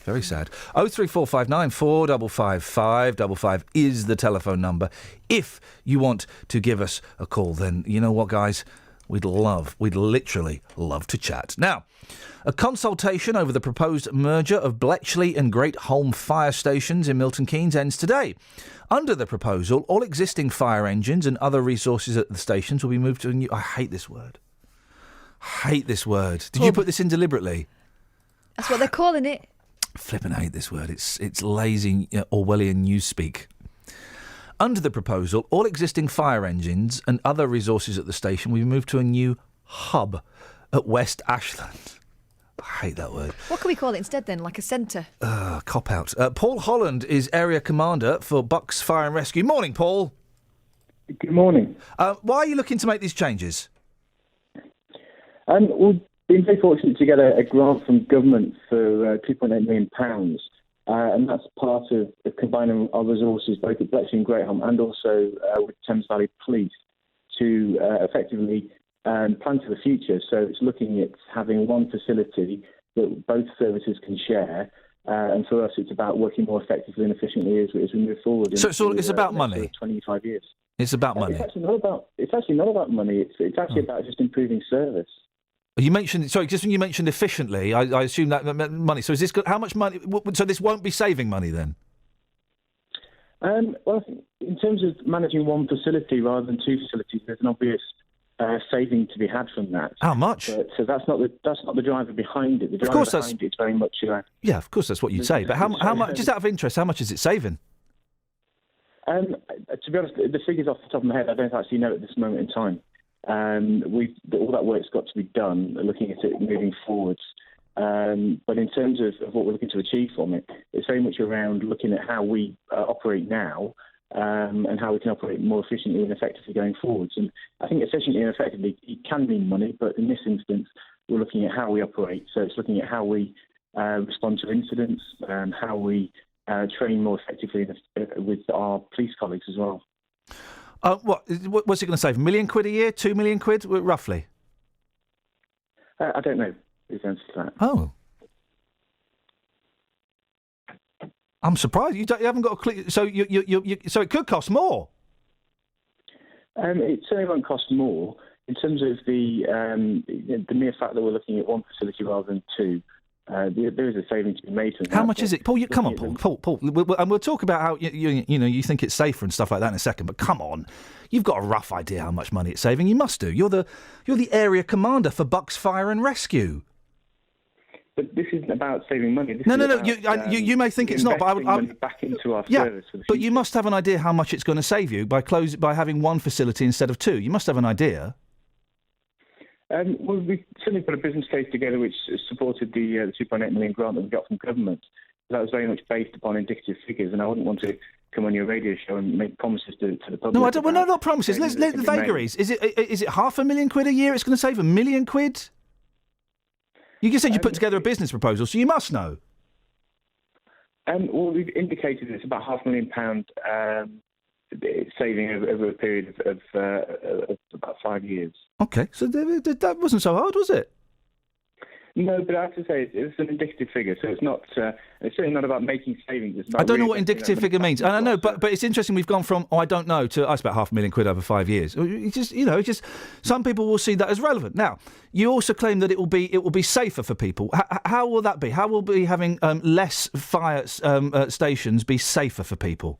Very sad. 03459 455 555 is the telephone number. If you want to give us a call, then you know what, guys? We'd literally love to chat. Now, a consultation over the proposed merger of Bletchley and Great Holme fire stations in Milton Keynes ends today. Under the proposal, all existing fire engines and other resources at the stations will be moved to a new... I hate this word. Did you put this in deliberately? That's what they're calling it. Flippin' hate this word. It's lazy Orwellian newspeak. Under the proposal, all existing fire engines and other resources at the station will be moved to a new hub at West Ashland. I hate that word. What can we call it instead then? Like a centre? Cop out. Paul Holland is area commander for Bucks Fire and Rescue. Morning, Paul. Good morning. Why are you looking to make these changes? We've been very fortunate to get a grant from government for £2.8 million. And that's part of combining our resources both at Bletchley and Great Holme and also with Thames Valley Police to effectively plan for the future. So it's looking at having one facility that both services can share. And for us, it's about working more effectively and efficiently as we move forward. So it's about money? 25 years. It's about money? It's actually not about money. It's actually about just improving service. You mentioned, sorry, just when you mentioned efficiently, I assume that meant money. So is this how much money? So this won't be saving money then? Well, I think in terms of managing one facility rather than two facilities, there's an obvious saving to be had from that. How much? So that's not the driver behind it. The driver behind it is very much. Yeah, of course, that's what you'd say. But how much? Just out of interest, how much is it saving? To be honest, the figures off the top of my head, I don't actually know at this moment in time. All that work's got to be done, looking at it moving forwards. But in terms of what we're looking to achieve from it, it's very much around looking at how we operate now and how we can operate more efficiently and effectively going forwards. And I think efficiently and effectively, it can mean money, but in this instance, we're looking at how we operate. So it's looking at how we respond to incidents and how we train more effectively with our police colleagues as well. What's it going to save? £1 million a year? £2 million, roughly? I don't know. Is the answer to that? Oh, I'm surprised you haven't got a clue. So so it could cost more. It certainly won't cost more in terms of the mere fact that we're looking at one facility rather than two. there is a saving to be made. How much is it, Paul? Come on, Paul. And we'll talk about how you think it's safer and stuff like that in a second. But come on, you've got a rough idea how much money it's saving. You must do. You're the area commander for Bucks Fire and Rescue. But this isn't about saving money. No. You may think it's not, but I would money back into our service. For the but you must have an idea how much it's going to save you by having one facility instead of two. You must have an idea. Well, we certainly put a business case together which supported the 2.8 million grant that we got from government. That was very much based upon indicative figures, and I wouldn't want to come on your radio show and make promises to the public. No, I don't. Well, no, not promises. Let's the vagaries. Is it £500,000 a year? It's going to save £1 million? You just said you put together a business proposal, so you must know. Well, we've indicated it's about £500,000 saving over a period of about 5 years. Okay, so that wasn't so hard, was it? No, but I have to say it's an indicative figure, so it's not. It's certainly not about making savings. It's I don't know what indicative figure means. I know, but it's interesting. We've gone from I don't know to it's about £500,000 over 5 years. It's just some people will see that as relevant. Now, you also claim that it will be safer for people. How will that be? How will be having less fire stations be safer for people?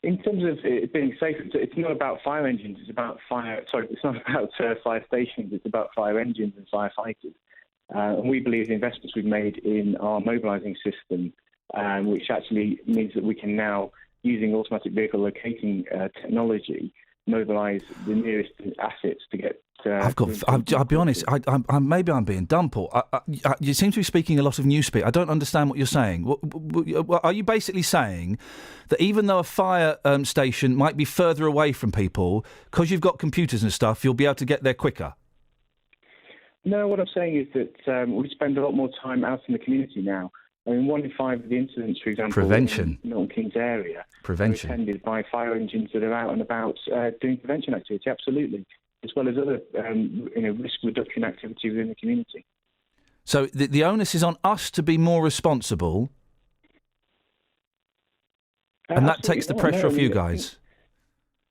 In terms of it being safe, it's not about fire engines. It's about it's not about fire stations. It's about fire engines and firefighters. And we believe the investments we've made in our mobilising system, which actually means that we can now, using automatic vehicle locating technology, mobilise the nearest assets to get. I'll be honest. Maybe I'm being dumb, Paul. You seem to be speaking a lot of newspeak. I don't understand what you're saying. Are you basically saying that even though a fire station might be further away from people, because you've got computers and stuff, you'll be able to get there quicker? No, what I'm saying is that we spend a lot more time out in the community now. I mean, 1 in 5 of the incidents, for example, in Milton Keynes area, are attended by fire engines that are out and about doing prevention activity. Absolutely. As well as other risk reduction activity within the community. So the onus is on us to be more responsible, and that takes the pressure off you guys.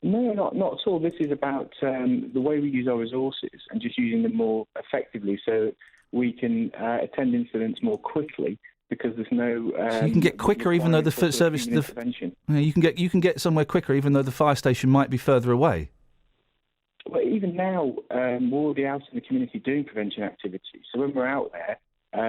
No, not at all. This is about the way we use our resources and just using them more effectively, so we can attend incidents more quickly. Because there's no. So you can get quicker, even though the service. You can get somewhere quicker, even though the fire station might be further away. Well, even now, we're already out in the community doing prevention activities. So when we're out there,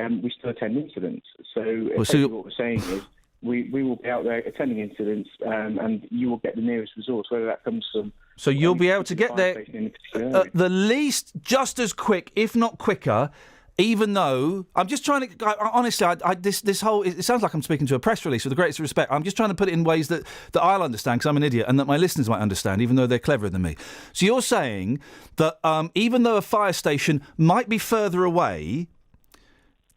we still attend incidents. So what we're saying is we will be out there attending incidents, and you will get the nearest resource, whether that comes from. So you'll be able to get there at the least just as quick, if not quicker. Even though I'm just trying to, honestly, this whole, it sounds like I'm speaking to a press release with the greatest respect. I'm just trying to put it in ways that I'll understand, because I'm an idiot, and that my listeners might understand, even though they're cleverer than me. So you're saying that even though a fire station might be further away,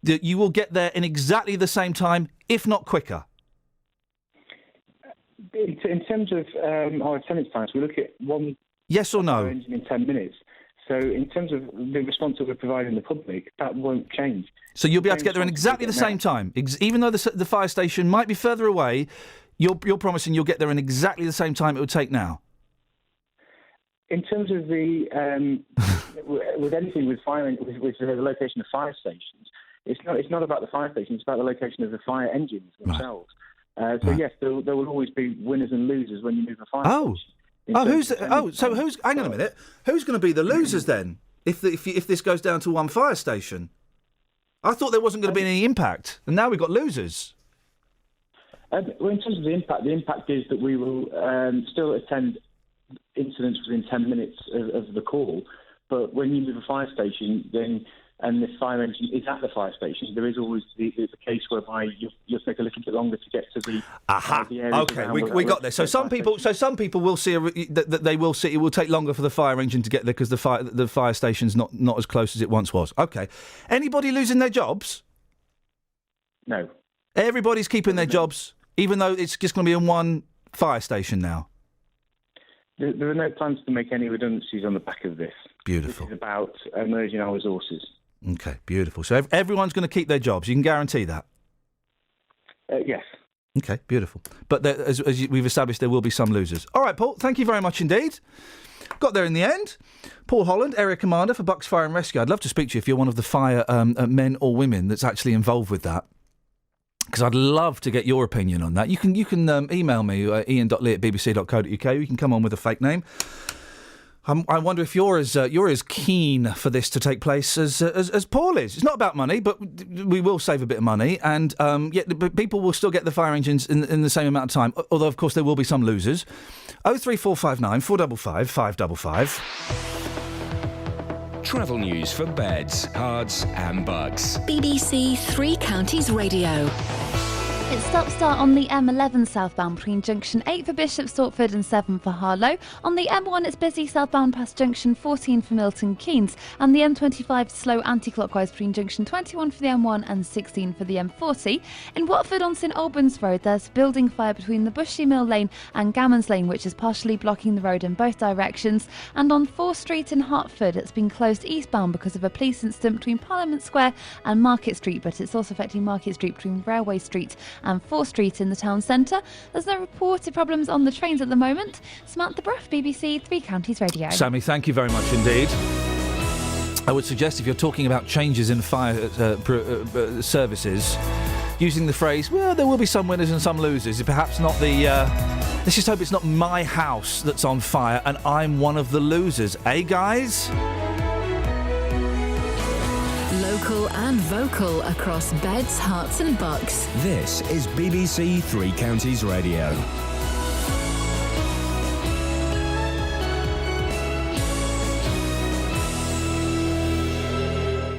that you will get there in exactly the same time, if not quicker. In terms of our attendance times, we look at one. Yes or no? Engine in 10 minutes. So in terms of the response that we're providing the public, that won't change. So you'll be able to get there in exactly the same time. Even though the fire station might be further away, you're promising you'll get there in exactly the same time it would take now? In terms of the with anything with the location of fire stations, it's not about the fire station. It's about the location of the fire engines themselves. Right. Yes, there will always be winners and losers when you move a fire station. Hang on a minute. Who's going to be the losers then? If this goes down to one fire station, I thought there wasn't going to be any impact, and now we've got losers. Well, in terms of the impact is that we will still attend incidents within 10 minutes of the call. But when you move a fire station, then and the fire engine is at the fire station, there is always the case whereby you'll take a little bit longer to get to the. The area. Okay, we got there. So some people will see that they will see it will take longer for the fire engine to get there because the fire station's not as close as it once was. Okay, anybody losing their jobs? No. Everybody's keeping their jobs, even though it's just going to be in one fire station now. There are no plans to make any redundancies on the back of this. Beautiful. This is about merging our resources. Okay, beautiful. So everyone's going to keep their jobs. You can guarantee that? Yes. Okay, beautiful. But as we've established, there will be some losers. All right, Paul, thank you very much indeed. Got there in the end. Paul Holland, Area Commander for Bucks Fire and Rescue. I'd love to speak to you if you're one of the fire men or women that's actually involved with that. Because I'd love to get your opinion on that. You can email me, ian.lee@bbc.co.uk. You can come on with a fake name. I wonder if you're as keen for this to take place as Paul is. It's not about money, but we will save a bit of money, and but people will still get the fire engines in the same amount of time. Although, of course, there will be some losers. 03459 455 555. Travel news for beds, cards and bugs. BBC Three Counties Radio. It's stop-start on the M11 southbound between junction 8 for Bishop Stortford and 7 for Harlow. On the M1 it's busy southbound past junction 14 for Milton Keynes, and the M25 slow anti-clockwise between junction 21 for the M1 and 16 for the M40. In Watford on St Albans Road there's building fire between the Bushy Mill Lane and Gammons Lane, which is partially blocking the road in both directions. And on 4th Street in Hertford it's been closed eastbound because of a police incident between Parliament Square and Market Street, but it's also affecting Market Street between Railway Street and 4th Street in the town centre. There's no reported problems on the trains at the moment. Samantha Bruff, BBC Three Counties Radio. Sammy, thank you very much indeed. I would suggest if you're talking about changes in fire services, using the phrase, well, there will be some winners and some losers, perhaps not the... let's just hope it's not my house that's on fire and I'm one of the losers. Eh, guys? Local and vocal across beds, hearts and bucks. This is BBC Three Counties Radio.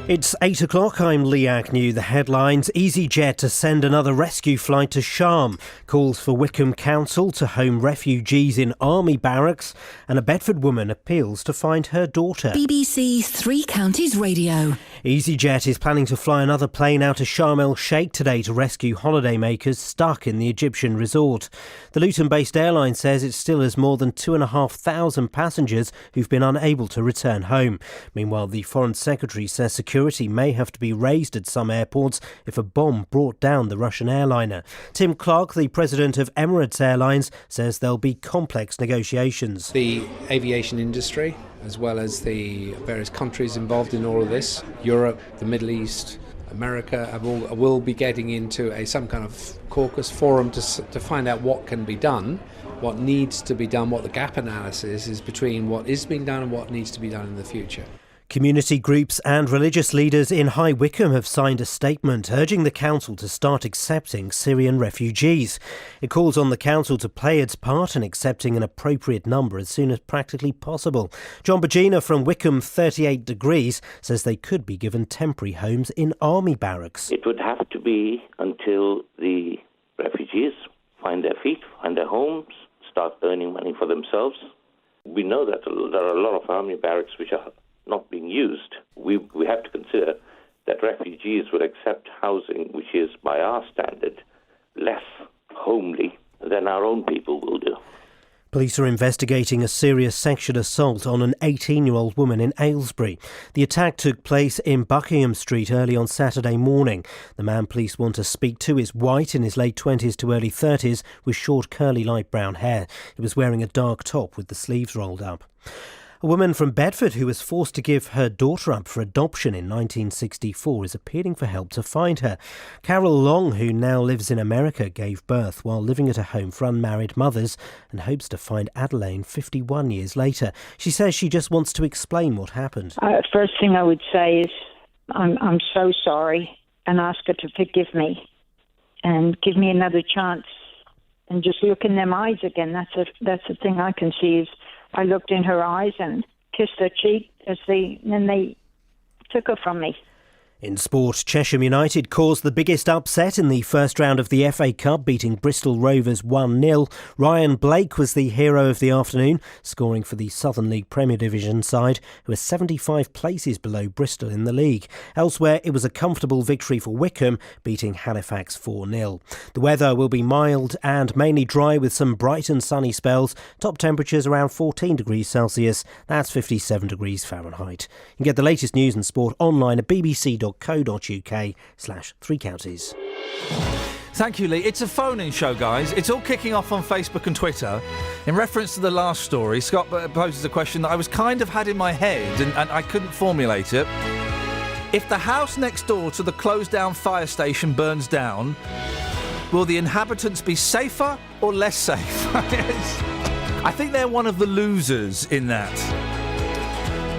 It's 8 o'clock. I'm Lee Agnew. The headlines: EasyJet to send another rescue flight to Sharm. Calls for Wickham Council to home refugees in army barracks. And a Bedford woman appeals to find her daughter. BBC Three Counties Radio. EasyJet is planning to fly another plane out of Sharm el-Sheikh today to rescue holidaymakers stuck in the Egyptian resort. The Luton-based airline says it still has more than 2,500 passengers who've been unable to return home. Meanwhile, the Foreign Secretary says security may have to be raised at some airports if a bomb brought down the Russian airliner. Tim Clark, the president of Emirates Airlines, says there'll be complex negotiations. The aviation industry, as well as the various countries involved in all of this, Europe, the Middle East, America, will be getting into some kind of caucus forum to find out what can be done, what needs to be done, what the gap analysis is between what is being done and what needs to be done in the future. Community groups and religious leaders in High Wycombe have signed a statement urging the council to start accepting Syrian refugees. It calls on the council to play its part in accepting an appropriate number as soon as practically possible. John Bagina from Wycombe 38 Degrees says they could be given temporary homes in army barracks. It would have to be until the refugees find their feet, find their homes, start earning money for themselves. We know that there are a lot of army barracks which are not being used. We have to consider that refugees will accept housing which is, by our standard, less homely than our own people will do. Police are investigating a serious sexual assault on an 18-year-old woman in Aylesbury. The attack took place in Buckingham Street early on Saturday morning. The man police want to speak to is white, in his late 20s to early 30s, with short curly light brown hair. He was wearing a dark top with the sleeves rolled up. A woman from Bedford who was forced to give her daughter up for adoption in 1964 is appealing for help to find her. Carol Long, who now lives in America, gave birth while living at a home for unmarried mothers and hopes to find Adelaine 51 years later. She says she just wants to explain what happened. First thing I would say is I'm so sorry, and ask her to forgive me and give me another chance and just look in them eyes again. That's the thing I can see is I looked in her eyes and kissed her cheek and then they took her from me. In sport, Chesham United caused the biggest upset in the first round of the FA Cup, beating Bristol Rovers 1-0. Ryan Blake was the hero of the afternoon, scoring for the Southern League Premier Division side, who are 75 places below Bristol in the league. Elsewhere, it was a comfortable victory for Wycombe, beating Halifax 4-0. The weather will be mild and mainly dry with some bright and sunny spells. Top temperatures around 14 degrees Celsius. That's 57 degrees Fahrenheit. You can get the latest news and sport online at bbc.co.uk/Three Counties. Thank you, Lee. It's a phone-in show, guys. It's all kicking off on Facebook and Twitter. In reference to the last story, Scott poses a question that I was kind of had in my head and I couldn't formulate it. If the house next door to the closed-down fire station burns down, will the inhabitants be safer or less safe? I think they're one of the losers in that.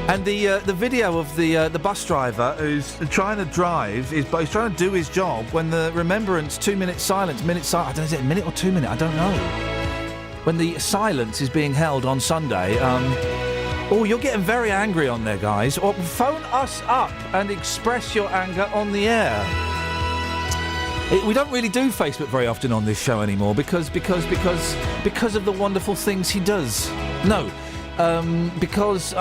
And the video of the bus driver who's trying to drive, he's trying to do his job when the remembrance 2 minute silence, I don't know, is it a minute or 2 minutes? I don't know. When the silence is being held on Sunday, you're getting very angry on there, guys. Or phone us up and express your anger on the air. We don't really do Facebook very often on this show anymore because of the wonderful things he does. No. Because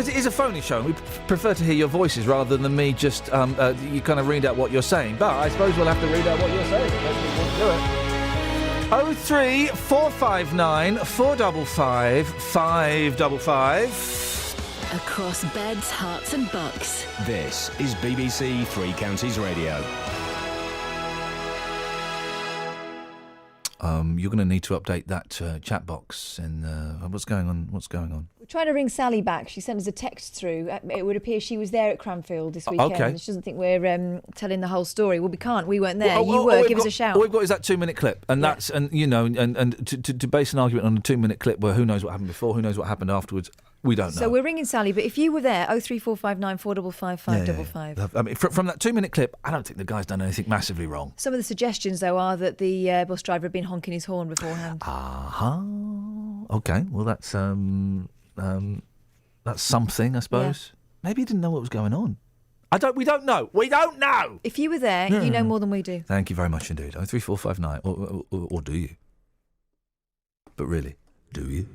it is a phony show and we prefer to hear your voices rather than me just you kind of read out what you're saying, but I suppose we'll have to read out what you're saying if you want to do it. 03459 455 555. Across beds, hearts and bucks. This is BBC Three Counties Radio. You're going to need to update that chat box. And what's going on? We're trying to ring Sally back. She sent us a text through. It would appear she was there at Cranfield this weekend. Okay. She doesn't think we're telling the whole story. Well, we can't. We weren't there. You were. Give us a shout. All we've got is that 2 minute clip, and that's to base an argument on a 2 minute clip where who knows what happened before, who knows what happened afterwards. We don't know. So we're ringing Sally, but if you were there, 03459 455 555. I mean, from that 2 minute clip, I don't think the guy's done anything massively wrong. Some of the suggestions, though, are that the bus driver had been honking his horn beforehand. Okay. Well, that's something, I suppose. Yeah. Maybe he didn't know what was going on. We don't know. We don't know. If you were there, you know more than we do. Thank you very much indeed. 03459, or do you? But really, do you?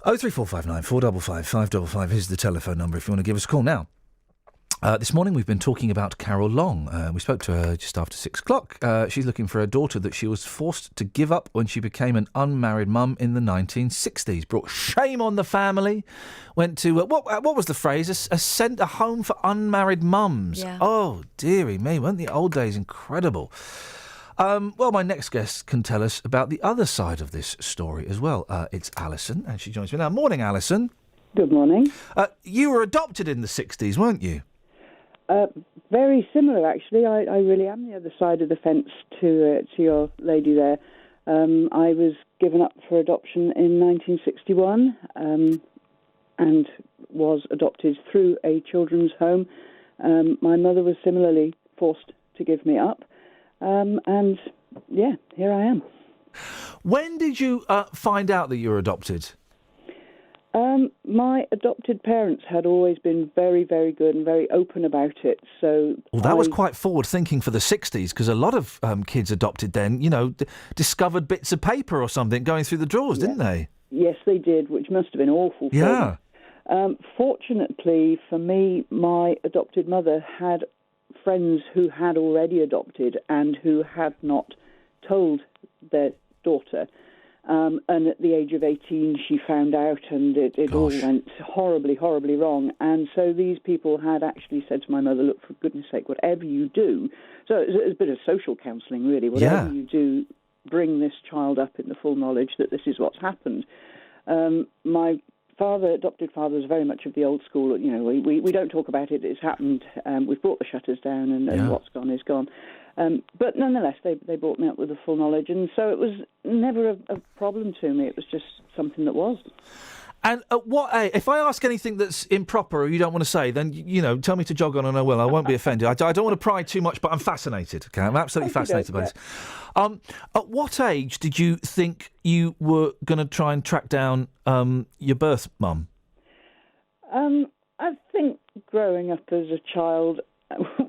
03459 455 555 is the telephone number if you want to give us a call now. This morning we've been talking about Carol Long. We spoke to her just after 6 o'clock. She's looking for a daughter that she was forced to give up when she became an unmarried mum in the 1960s. Brought shame on the family. Went to, what was the phrase? A home for unmarried mums. Yeah. Oh, dearie me. Weren't the old days incredible? Well, my next guest can tell us about the other side of this story as well. It's Alison, and she joins me now. Morning, Alison. Good morning. You were adopted in the 60s, weren't you? Very similar, actually. I really am the other side of the fence to your lady there. I was given up for adoption in 1961 and was adopted through a children's home. My mother was similarly forced to give me up. And, yeah, here I am. When did you find out that you were adopted? My adopted parents had always been very, very good and very open about it. So, well, that was quite forward-thinking for the 60s, because a lot of kids adopted then, discovered bits of paper or something going through the drawers, didn't they? Yes, they did, which must have been awful for them. Fortunately for me, my adopted mother had friends who had already adopted and who had not told their daughter. And at the age of 18, she found out, and it all went horribly, horribly wrong. And so these people had actually said to my mother, look, for goodness sake, whatever you do, so it's a bit of social counselling, really, whatever you do, bring this child up in the full knowledge that this is what's happened. My adopted father, was very much of the old school. We don't talk about it. It's happened. We've brought the shutters down, and what's gone is gone. But nonetheless, they brought me up with the full knowledge, and so it was never a problem to me. It was just something that was. And if I ask anything that's improper or you don't want to say, then tell me to jog on, and I will. I won't be offended. I don't want to pry too much, but I'm fascinated. Okay, I'm absolutely fascinated by this. At what age did you think you were going to try and track down your birth mum? I think growing up as a child,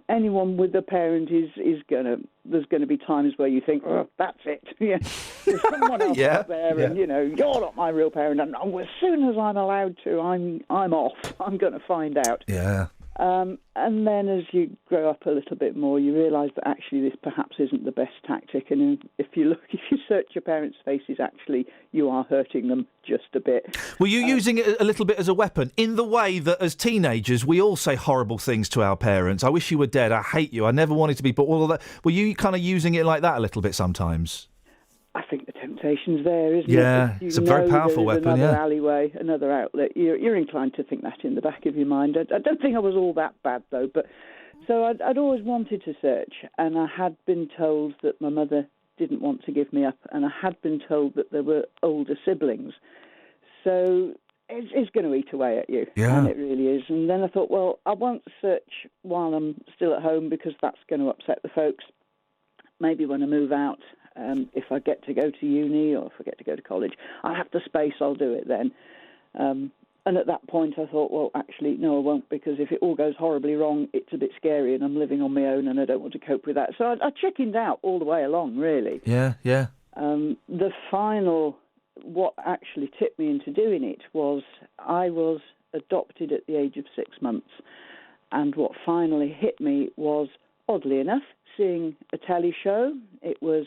anyone with a parent there's going to be times where you think, oh, that's it. Yeah, there's someone else out there, and you're not my real parent. And as soon as I'm allowed to, I'm off. I'm going to find out. Yeah. And then as you grow up a little bit more, you realise that actually this perhaps isn't the best tactic. And if you search your parents' faces, actually you are hurting them just a bit. Were you using it a little bit as a weapon, in the way that as teenagers we all say horrible things to our parents? I wish you were dead. I hate you. I never wanted to be. But all of that. Were you kind of using it like that a little bit sometimes? I think the temptation's there, isn't Yeah, it? it's a very powerful weapon, Another yeah. alleyway, another outlet. You're inclined to think that in the back of your mind. I don't think I was all that bad, though. But so I'd always wanted to search, and I had been told that my mother didn't want to give me up, and I had been told that there were older siblings. So it's going to eat away at you, and it really is. And then I thought, well, I won't search while I'm still at home because that's going to upset the folks. Maybe when I move out, if I get to go to uni or if I get to go to college, I have the space, I'll do it then. And at that point I thought, well, actually, no, I won't, because if it all goes horribly wrong, it's a bit scary and I'm living on my own and I don't want to cope with that. So I chickened out all the way along, really. Yeah. The final, what actually tipped me into doing it was I was adopted at the age of 6 months. And what finally hit me was, oddly enough, seeing a telly show. It was,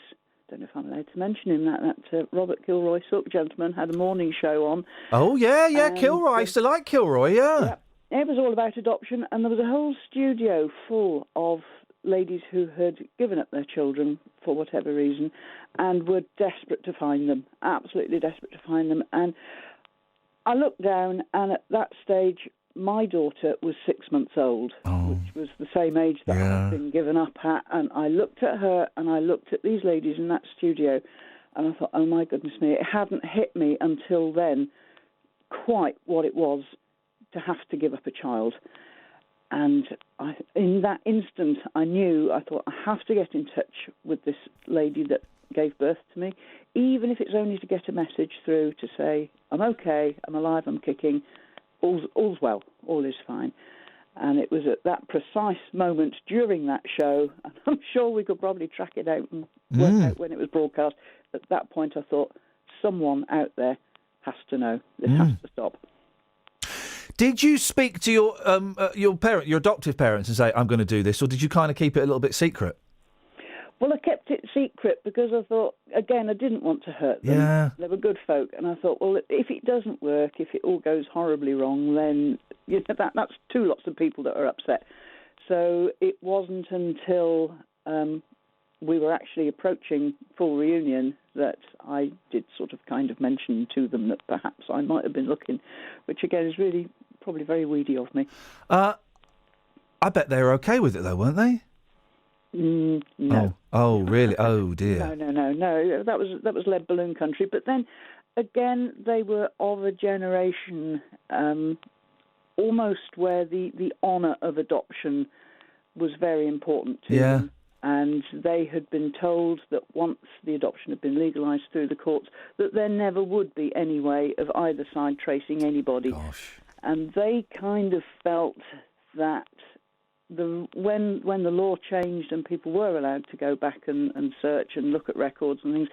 I don't know if I'm allowed to mention him, that Robert Kilroy Sook gentleman had a morning show on. Oh, yeah, Kilroy. I used to like Kilroy, yeah. It was all about adoption, and there was a whole studio full of ladies who had given up their children for whatever reason and were desperate to find them, absolutely desperate to find them. And I looked down, and at that stage, my daughter was 6 months old, which was the same age that I'd been given up at. And I looked at her and I looked at these ladies in that studio and I thought, oh my goodness me, it hadn't hit me until then quite what it was to have to give up a child. And in that instant, I thought, I have to get in touch with this lady that gave birth to me, even if it's only to get a message through to say, I'm okay, I'm alive, I'm kicking, all's well, all is fine. And it was at that precise moment during that show, and I'm sure we could probably track it out and work out when it was broadcast. At that point, I thought, someone out there has to know. This has to stop. Did you speak to your adoptive parents, and say, I'm going to do this, or did you kind of keep it a little bit secret? Well, I kept it secret because I thought, again, I didn't want to hurt them. Yeah. They were good folk. And I thought, well, if it doesn't work, if it all goes horribly wrong, then that's two lots of people that are upset. So it wasn't until we were actually approaching full reunion that I did sort of kind of mention to them that perhaps I might have been looking, which, again, is really probably very weedy of me. I bet they were okay with it, though, weren't they? No. Oh, really? Oh, dear. No. That was lead balloon country. But then, again, they were of a generation almost where the honour of adoption was very important to them. And they had been told that once the adoption had been legalised through the courts, that there never would be any way of either side tracing anybody. Gosh. And they kind of felt that when the law changed and people were allowed to go back and search and look at records and things,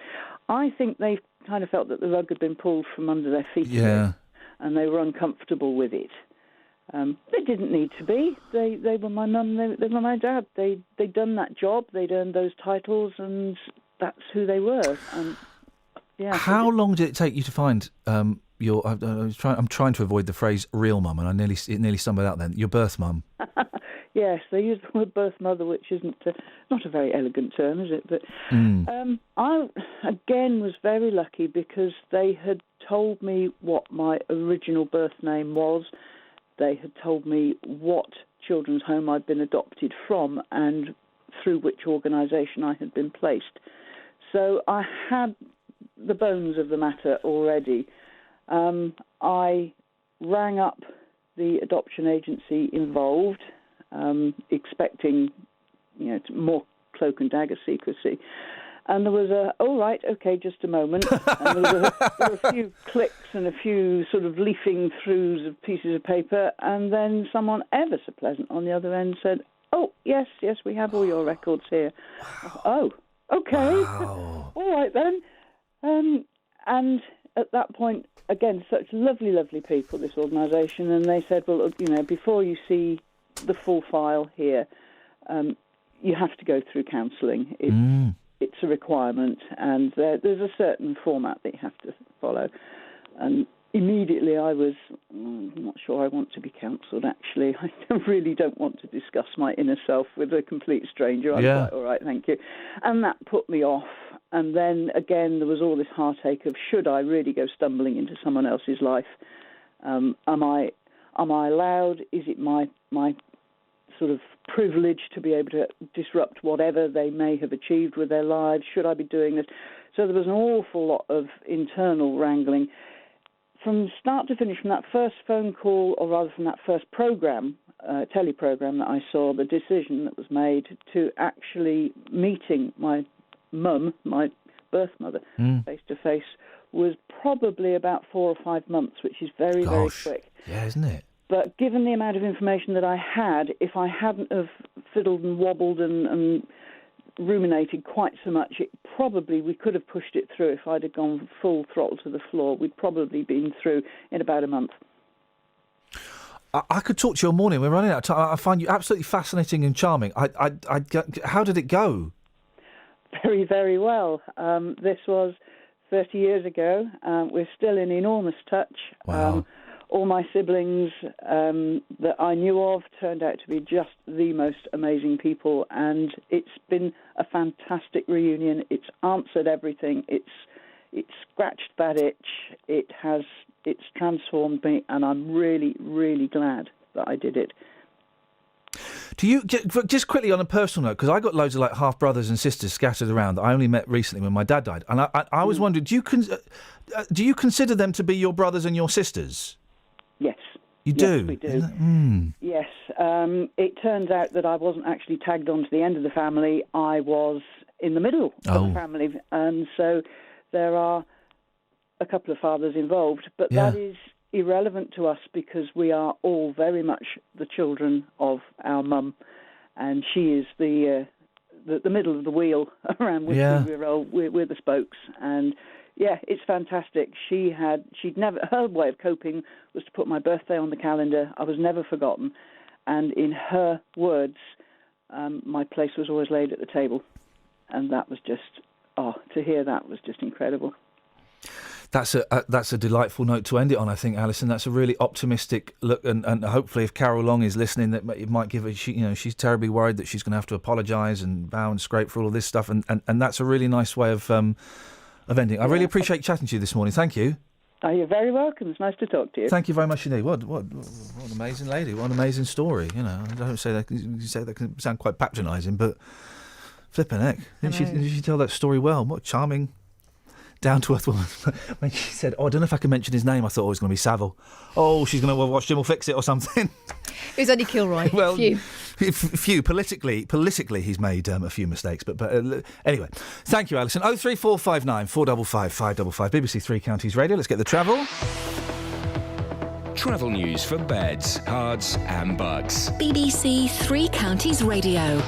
I think they kind of felt that the rug had been pulled from under their feet. Yeah. And they were uncomfortable with it. They didn't need to be. They were my mum, they were my dad. They'd done that job, they'd earned those titles, and that's who they were. And, yeah. How long did it take you to find your... I'm trying to avoid the phrase real mum, and it nearly stumbled out then. Your birth mum. Yes, they use the word birth mother, which isn't not a very elegant term, is it? But I, again, was very lucky because they had told me what my original birth name was. They had told me what children's home I'd been adopted from and through which organisation I had been placed. So I had the bones of the matter already. I rang up the adoption agency involved, expecting, more cloak and dagger secrecy. And there was just a moment. And there were a few clicks and a few sort of leafing throughs of pieces of paper. And then someone ever so pleasant on the other end said, oh, yes, we have all your records here. Oh, okay. Wow. All right then. And at that point, again, such lovely, lovely people, this organisation. And they said, well, before you see the full file here, you have to go through counselling. It's a requirement, and there's a certain format that you have to follow. And immediately I was, I'm not sure I want to be counselled, actually. I really don't want to discuss my inner self with a complete stranger. I'm quite all right, thank you. And that put me off. And then, again, there was all this heartache of, should I really go stumbling into someone else's life? Am I allowed? Is it my sort of privilege to be able to disrupt whatever they may have achieved with their lives? Should I be doing this? So there was an awful lot of internal wrangling. From start to finish, from that first phone call, or rather from that first programme, teleprogram that I saw, the decision that was made to actually meeting my mum, my birth mother, face to face, was probably about 4 or 5 months, which is very, very quick. Yeah, isn't it? But given the amount of information that I had, if I hadn't have fiddled and wobbled and ruminated quite so much, we could have pushed it through. If I'd have gone full throttle to the floor, we'd probably been through in about a month. I could talk to you all morning. We're running out of time. I find you absolutely fascinating and charming. How did it go? Very, very well. This was 30 years ago. We're still in enormous touch. Wow. All my siblings that I knew of turned out to be just the most amazing people, and it's been a fantastic reunion. It's answered everything. It's scratched that itch. It's transformed me, and I'm really, really glad that I did it. Do you, just quickly on a personal note, because I got loads of like half brothers and sisters scattered around that I only met recently when my dad died, and I was wondering, do you consider them to be your brothers and your sisters? Yes. You do? Yes, we do. Yes. It turns out that I wasn't actually tagged onto the end of the family. I was in the middle of the family. And so there are a couple of fathers involved. But that is irrelevant to us because we are all very much the children of our mum. And she is the middle of the wheel around which we roll. We're the spokes. And yeah, it's fantastic. Her way of coping was to put my birthday on the calendar. I was never forgotten. And in her words, my place was always laid at the table. And that was just, to hear that was just incredible. That's a delightful note to end it on, I think, Alison. That's a really optimistic look, and hopefully if Carol Long is listening, that it might give her, she's terribly worried that she's going to have to apologise and bow and scrape for all of this stuff, and that's a really nice way of ending. I really appreciate chatting to you this morning. Thank you. You're very welcome. It's nice to talk to you. Thank you very much indeed. What an amazing lady. What an amazing story. I don't say that. You say that can sound quite patronising, but flipping heck. Didn't she tell that story well? What charming, down-to-earth woman. When she said, I don't know if I can mention his name, I thought it was going to be Savile. She's going to watch Jim will fix it or something. It was only Kilroy. Well, few. Politically, he's made a few mistakes. But anyway, thank you, Alison. 03459 455 555. BBC Three Counties Radio. Let's get the travel. Travel news for beds, cards and bugs. BBC Three Counties Radio.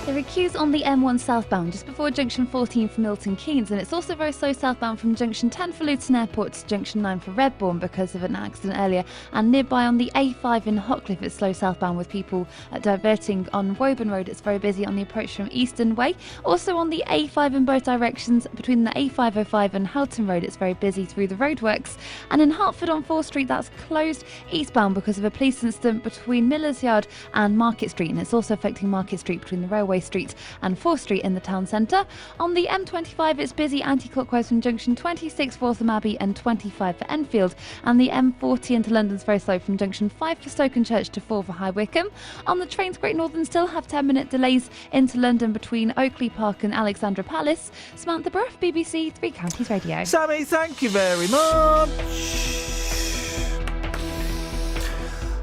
There are queues on the M1 southbound just before junction 14 for Milton Keynes, and it's also very slow southbound from junction 10 for Luton Airport to junction 9 for Redbourne because of an accident earlier, and nearby on the A5 in Hockliffe it's slow southbound with people diverting on Woburn Road. It's very busy on the approach from Easton Way. Also on the A5 in both directions between the A505 and Houghton Road it's very busy through the roadworks, and in Hertford on 4th Street that's closed eastbound because of a police incident between Miller's Yard and Market Street, and it's also affecting Market Street between the Railway Street and 4th Street in the town centre. On the M25 it's busy anti-clockwise from junction 26 for Waltham Abbey and 25 for Enfield, and the M40 into London's very slow from junction 5 for Stokenchurch to 4 for High Wycombe. On the trains, Great Northern still have 10-minute delays into London between Oakley Park and Alexandra Palace. Samantha Bruff, BBC Three Counties Radio. Sammy, thank you very much.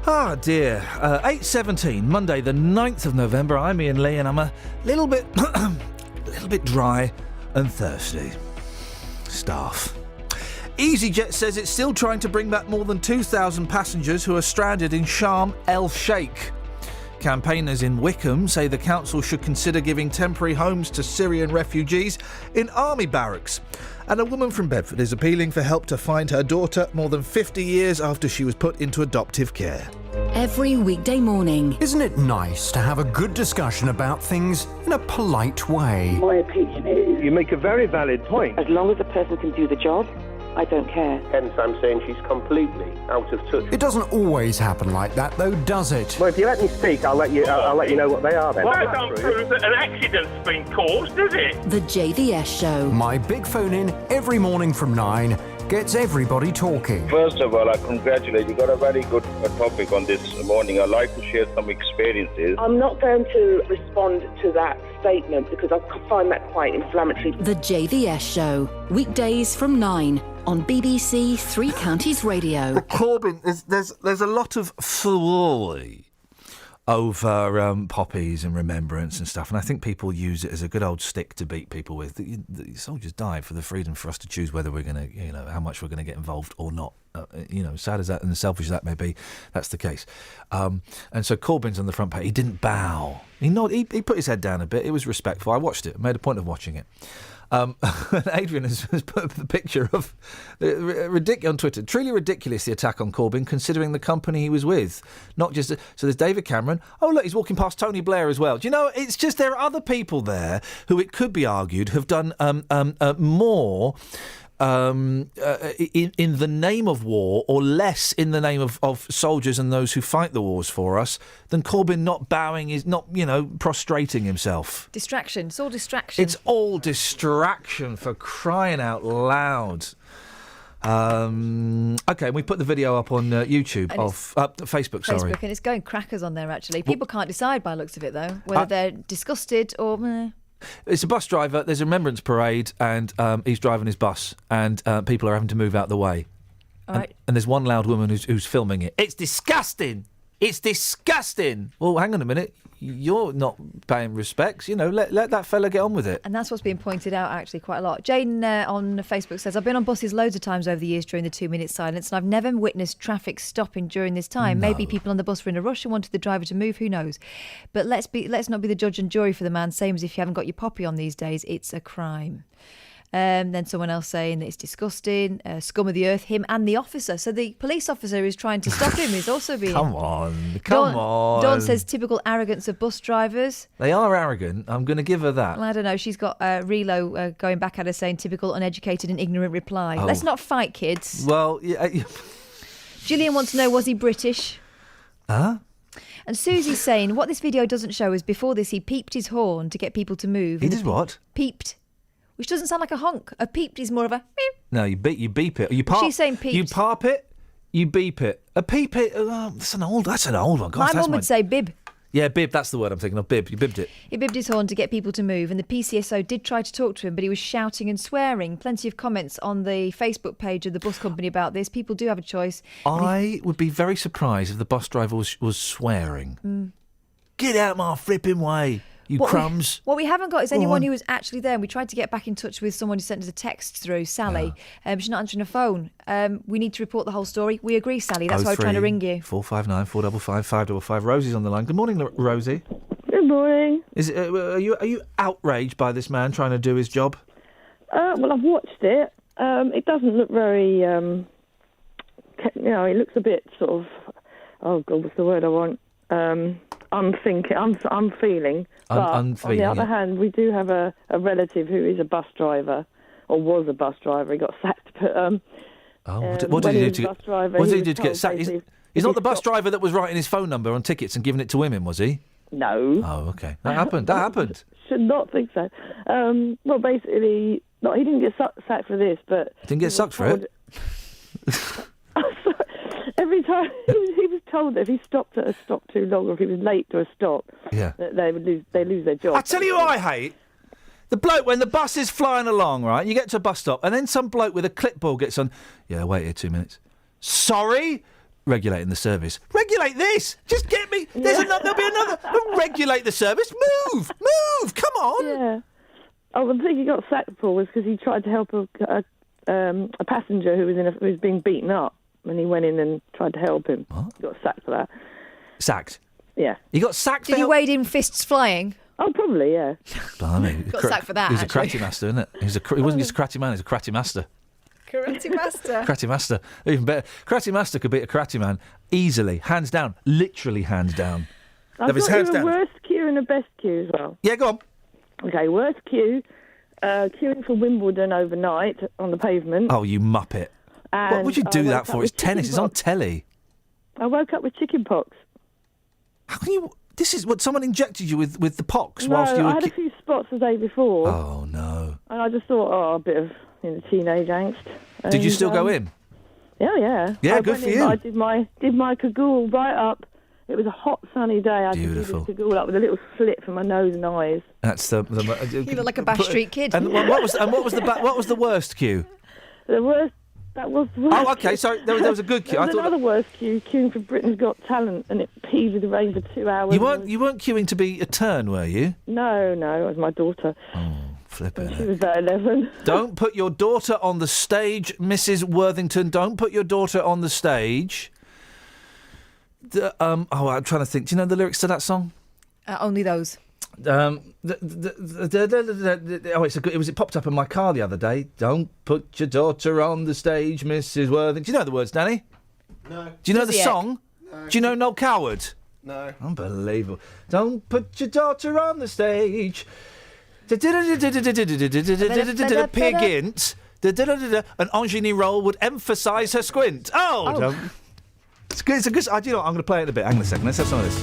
Ah, dear. 8:17, Monday, the 9th of November. I'm Iain Lee, and I'm a little bit dry and thirsty. Staff. EasyJet says it's still trying to bring back more than 2,000 passengers who are stranded in Sharm el-Sheikh. Campaigners in Wycombe say the council should consider giving temporary homes to Syrian refugees in army barracks. And a woman from Bedford is appealing for help to find her daughter more than 50 years after she was put into adoptive care. every weekday morning. Isn't it nice to have a good discussion about things in a polite way? My opinion is... You make a very valid point. As long as the person can do the job, I don't care. Hence, I'm saying she's completely out of touch. It doesn't always happen like that, though, does it? Well, if you let me speak, I'll let you know what they are then. Well, that don't prove that an accident's been caused, does it? The JVS Show. My big phone in every morning from 9 gets everybody talking. First of all, I congratulate you. Got a very good topic on this morning. I'd like to share some experiences. I'm not going to respond to that statement because I find that quite inflammatory. The JVS Show. Weekdays from 9 on BBC Three Counties Radio. Corbyn, there's a lot of furore over poppies and remembrance and stuff, and I think people use it as a good old stick to beat people with. The soldiers died for the freedom for us to choose whether we're going to, how much we're going to get involved or not. Sad as that and selfish as that may be, that's the case. And so Corbyn's on the front page. He didn't bow. He put his head down a bit. It was respectful. I watched it. I made a point of watching it. And Adrian has put up the picture of on Twitter. Truly ridiculous, the attack on Corbyn, considering the company he was with. Not just so. There's David Cameron. Oh look, he's walking past Tony Blair as well. Do you know? It's just there are other people there who it could be argued have done more. In the name of war, or less in the name of soldiers and those who fight the wars for us, than Corbyn not bowing, is not, prostrating himself. Distraction. It's all distraction. It's all distraction, for crying out loud. Okay, we put the video up on YouTube Facebook. Sorry, Facebook, and it's going crackers on there. Actually, people can't decide by the looks of it though whether they're disgusted or. Meh. It's a bus driver. There's a remembrance parade, and he's driving his bus, and people are having to move out the way. All right. And there's one loud woman who's filming it. It's disgusting. It's disgusting. Well, hang on a minute. You're not paying respects. Let that fella get on with it. And that's what's being pointed out actually quite a lot. Jane on Facebook says, I've been on buses loads of times over the years during the 2-minute silence, and I've never witnessed traffic stopping during this time. No. Maybe people on the bus were in a rush and wanted the driver to move. Who knows? But let's not be the judge and jury for the man. Same as if you haven't got your poppy on these days, it's a crime. Then someone else saying that it's disgusting, scum of the earth, him and the officer. So the police officer who's trying to stop him is also being... Come on. Dawn says typical arrogance of bus drivers. They are arrogant. I'm going to give her that. Well, I don't know. She's got Relo going back at her saying typical uneducated and ignorant reply. Oh. Let's not fight, kids. Well, yeah. Gillian wants to know, was he British? Huh? And Susie's saying what this video doesn't show is before this he peeped his horn to get people to move. He did what? Peeped. Which doesn't sound like a honk. A peeped is more of a... No, you beep it. She's saying peeped. You parp it, you beep it. A peep it, that's an old one. Gosh, my mum would say bib. Yeah, bib, that's the word I'm thinking of, bib. You bibbed it. He bibbed his horn to get people to move, and the PCSO did try to talk to him, but he was shouting and swearing. Plenty of comments on the Facebook page of the bus company about this. People do have a choice. I would be very surprised if the bus driver was swearing. Mm. Get out my flipping way, you crumbs. What we haven't got is anyone who was actually there. And we tried to get back in touch with someone who sent us a text through, Sally. She's not answering her phone. We need to report the whole story. We agree, Sally. That's why we're trying to ring you. 459 455 555. Rosie's on the line. Good morning, Rosie. Good morning. Are you outraged by this man trying to do his job? Well, I've watched it. It doesn't look very. It looks a bit sort of. Oh God, what's the word I want? I'm feeling. But on the other hand, we do have a relative who is a bus driver, or was a bus driver. He got sacked. But what did he do to get sacked? He's not the bus driver that was writing his phone number on tickets and giving it to women, was he? No. Oh, okay. That happened. Should not think so. Well, basically, no, he didn't get sacked for this, but... Didn't get sucked for it? Every time he was told that if he stopped at a stop too long, or if he was late to a stop, that they lose their job. I tell you what I hate. The bloke, when the bus is flying along, right, you get to a bus stop, and then some bloke with a clipboard gets on, wait here 2 minutes. Sorry? Regulating the service. Regulate this! Just get me... There'll be another... Regulate the service. Move! Come on! Yeah. Oh, the thing he got sacked for was because he tried to help a passenger who was being beaten up. And he went in and tried to help him. What? He got sacked for that. Sacked? Yeah. He got sacked for... Did he wade in fists flying? Oh, probably, yeah. Blimey. Got sacked for that, He's actually. a karate master, isn't it? He wasn't just a karate man, he's a karate master. Karate master. Karate master, even better. Karate master could beat a karate man easily, hands down, literally hands down. I've his got hands you a down. worst queue and a best queue as well. Yeah, go on. Okay, worst queue, queuing for Wimbledon overnight on the pavement. Oh, you muppet! And What would you I do woke that up for? with It's tennis. It's on chickenpox. telly. I woke up with chicken pox. How can you? This is what someone injected you with the pox No, whilst you were. I had a few spots the day before. Oh no! And I just thought, a bit of teenage angst. Did you And, still go in? Yeah, yeah. Yeah, I good went for in, you. I did my cagoule right up. It was a hot, sunny day. I Beautiful. did this cagoule up with a little slit for my nose and eyes. That's the. You look like a Bash Street kid. And what was the worst queue? The worst. That was the worst. Oh, okay. Sorry, there was a good queue. There I was thought another worst queue, queuing for Britain's Got Talent, and it peed with the rain for 2 hours. you weren't queuing to be a turn, were you? No, it was my daughter. Flipping She was about 11. Don't put your daughter on the stage, Mrs. Worthington. Don't put your daughter on the stage. I'm trying to think. Do you know the lyrics to that song? Only those. It popped up in my car the other day. Don't put your daughter on the stage, Mrs. Worthington. Do you know the words, Danny? No. Do you know the Does he? song? No. Do you know Noel Coward? No. Unbelievable. Don't put your daughter on the stage. Pig int. An Angini roll would emphasise her squint. Oh! It's good. Do you know what? I'm going to play it in a bit. Hang on a second. Let's have some of this.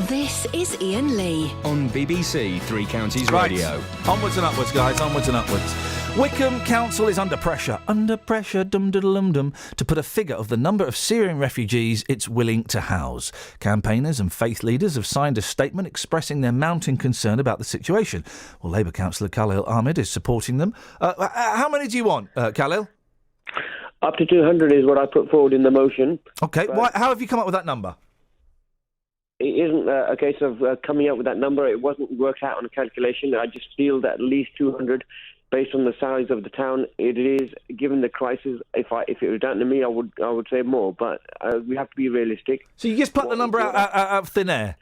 This is Iain Lee. On BBC Three Counties Right. Radio. Onwards and upwards, guys. Onwards and upwards. Wickham Council is under pressure, dum-diddle-dum-dum, to put a figure of the number of Syrian refugees it's willing to house. Campaigners and faith leaders have signed a statement expressing their mounting concern about the situation. Well, Labour councillor Khalil Ahmed is supporting them. How many do you want, Khalil? Up to 200 is what I put forward in the motion. Okay, how have you come up with that number? It isn't a case of coming up with that number. It wasn't worked out on a calculation. I just feel that at least 200, based on the size of the town, it is, given the crisis, if it was down to me, I would say more. But we have to be realistic. So you just put the number out of thin air?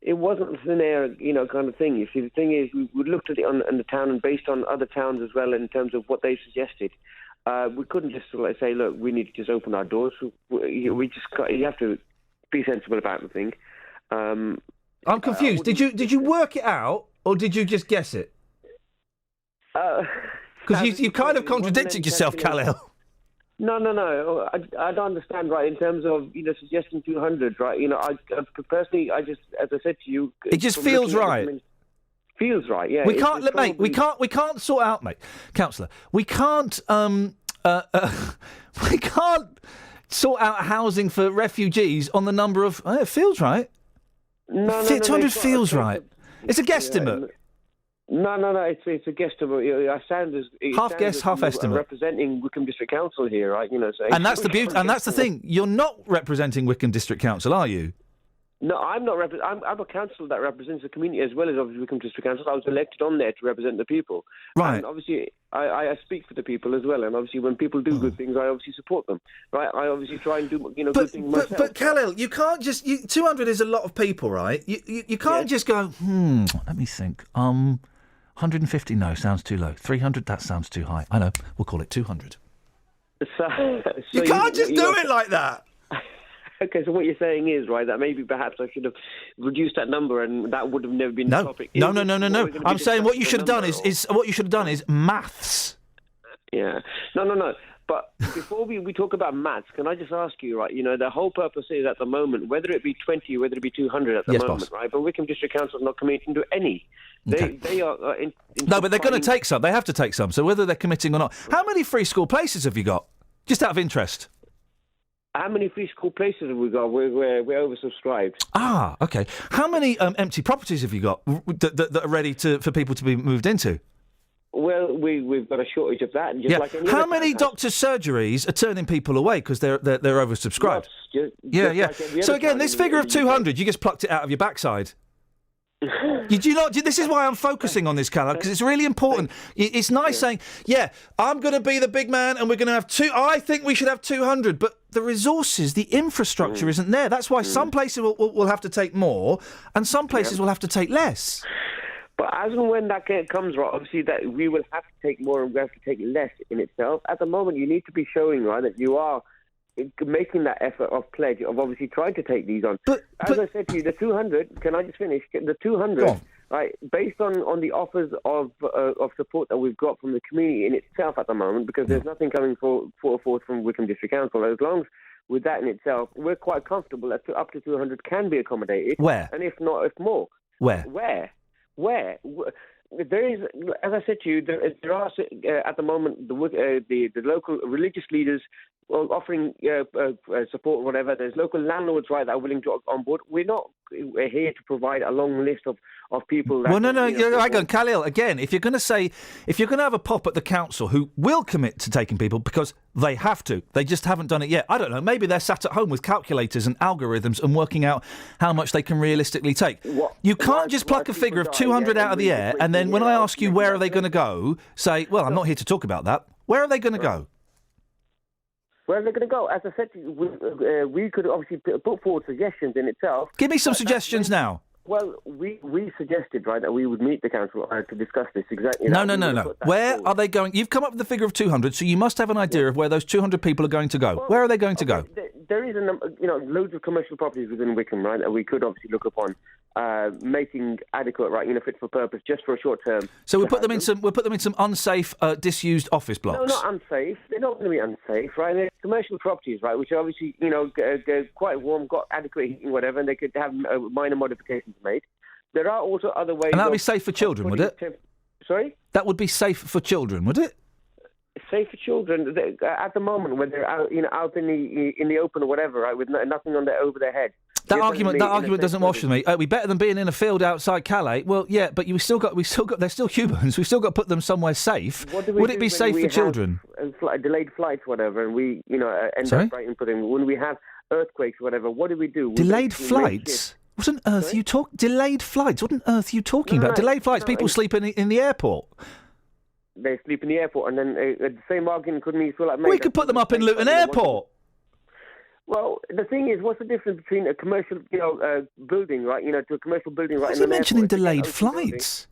It wasn't thin air, kind of thing. You see, the thing is, we looked at it on the town and based on other towns as well in terms of what they suggested. We couldn't just say, look, we need to just open our doors. You have to be sensible about the thing. I'm confused. Did you work it out, or did you just guess it? Because you kind of contradicted yourself, Khalil. No. I don't understand, right, in terms of, suggesting 200, right? I personally, as I said to you... It just feels right. Feels right, yeah. We can't, mate. We can't sort out, mate. Councillor, we can't. We can't sort out housing for refugees on the number of. It feels right. No, 200 feels right. It's a guesstimate. No. It's a guesstimate. I sound as half guess, half estimate. Representing Wickham District Council here, right? So and that's the beauty. And that's the thing. You're not representing Wickham District Council, are you? No, I'm not. I'm a council that represents the community as well as obviously Wickham District Council. I was elected on there to represent the people. Right. And obviously, I speak for the people as well. And obviously, when people do good things, I obviously support them. Right. I obviously try and do good things myself. But Khalil, you can't just. 200 is a lot of people, right? You can't just go. Let me think. 150. No, sounds too low. 300. That sounds too high. I know. We'll call it 200. You can't just do it like that. Okay, so what you're saying is, right, that maybe perhaps I should have reduced that number and that would have never been the topic. No. I'm saying what you should have done is maths. Yeah. No. But before we talk about maths, can I just ask you, right, the whole purpose is at the moment, whether it be 20, whether it be 200 at the moment, boss. right, but Wickham District Council is not committing to any. They are... No, but they're going to take some. They have to take some. So whether they're committing or not. How many free school places have you got? Just out of interest. How many free school places have we got? We're oversubscribed. Ah, okay. How many empty properties have you got that are ready for people to be moved into? Well, we've got a shortage of that. Just like any How other many town doctors' surgeries are turning people away because they're oversubscribed? Just Yeah. like every So other again, town this in figure of the UK. 200, you just plucked it out of your backside. Did you not? This is why I'm focusing on this, Callum, because it's really important. It's nice saying, I'm going to be the big man and we're going to have I think we should have 200, but the resources, the infrastructure isn't there. That's why some places will have to take more and some places will have to take less. But But as and when that comes, right, obviously that we will have to take more and we have to take less in itself. At the moment, you need to be showing, right, that you are making that effort of pledge of obviously trying to take these on. But as I said to you, the 200, can I just finish? The 200, right, based on the offers of support that we've got from the community in itself at the moment, because there's nothing coming forth from Wickham District Council, as long as with that in itself, we're quite comfortable that up to 200 can be accommodated. Where? And if not, if more. Where? Where? There is, as I said to you, there are at the moment the local religious leaders offering support or whatever. There's local landlords, right, that are willing to on board. We're not here to provide a long list of people. That hang on, Khalil. Again, if you're going to have a pop at the council who will commit to taking people because they have to, they just haven't done it yet. I don't know. Maybe they're sat at home with calculators and algorithms and working out how much they can realistically take. You can't just pluck a figure of 200 out of the air and then when I ask you where are they going to go, say, well, I'm not here to talk about that. Where are they going to go? Where are they going to go? As I said to you, we could obviously put forward suggestions in itself. Give me some suggestions now. Well, we suggested, right, that we would meet the council to discuss this exactly. No. Where are they going? You've come up with the figure of 200, so you must have an idea of where those 200 people are going to go. Where are they going to go? There is loads of commercial properties within Wickham, right, that we could obviously look upon making adequate, right, fit for purpose, just for a short term. So we'll put them in some unsafe, disused office blocks. No, not unsafe. They're not going to be unsafe, right? They're commercial properties, right, which are obviously they're quite warm, got adequate heating, whatever, and they could have minor modifications made. There are also other ways. And that would be safe for children, would it? Sorry? That would be safe for children, would it? Safe for children at the moment when they're out, out in the open or whatever, right, with nothing over their head. That argument doesn't wash with me. We better than being in a field outside Calais. Well, yeah, but they're still humans. We've still got to put them somewhere safe. Would it be safe for children? Delayed flights, whatever, and we end up putting when we have earthquakes, whatever. What do we do? Delayed flights. What on earth are you talking? Delayed flights. What on earth are you talking about? Delayed flights. People sleep in the airport. They sleep in the airport, and then the same argument couldn't be like. We could put them up in Luton Airport. Well, the thing is, what's the difference between a commercial, building, right? To a commercial building, right? Why are you mentioning delayed flights?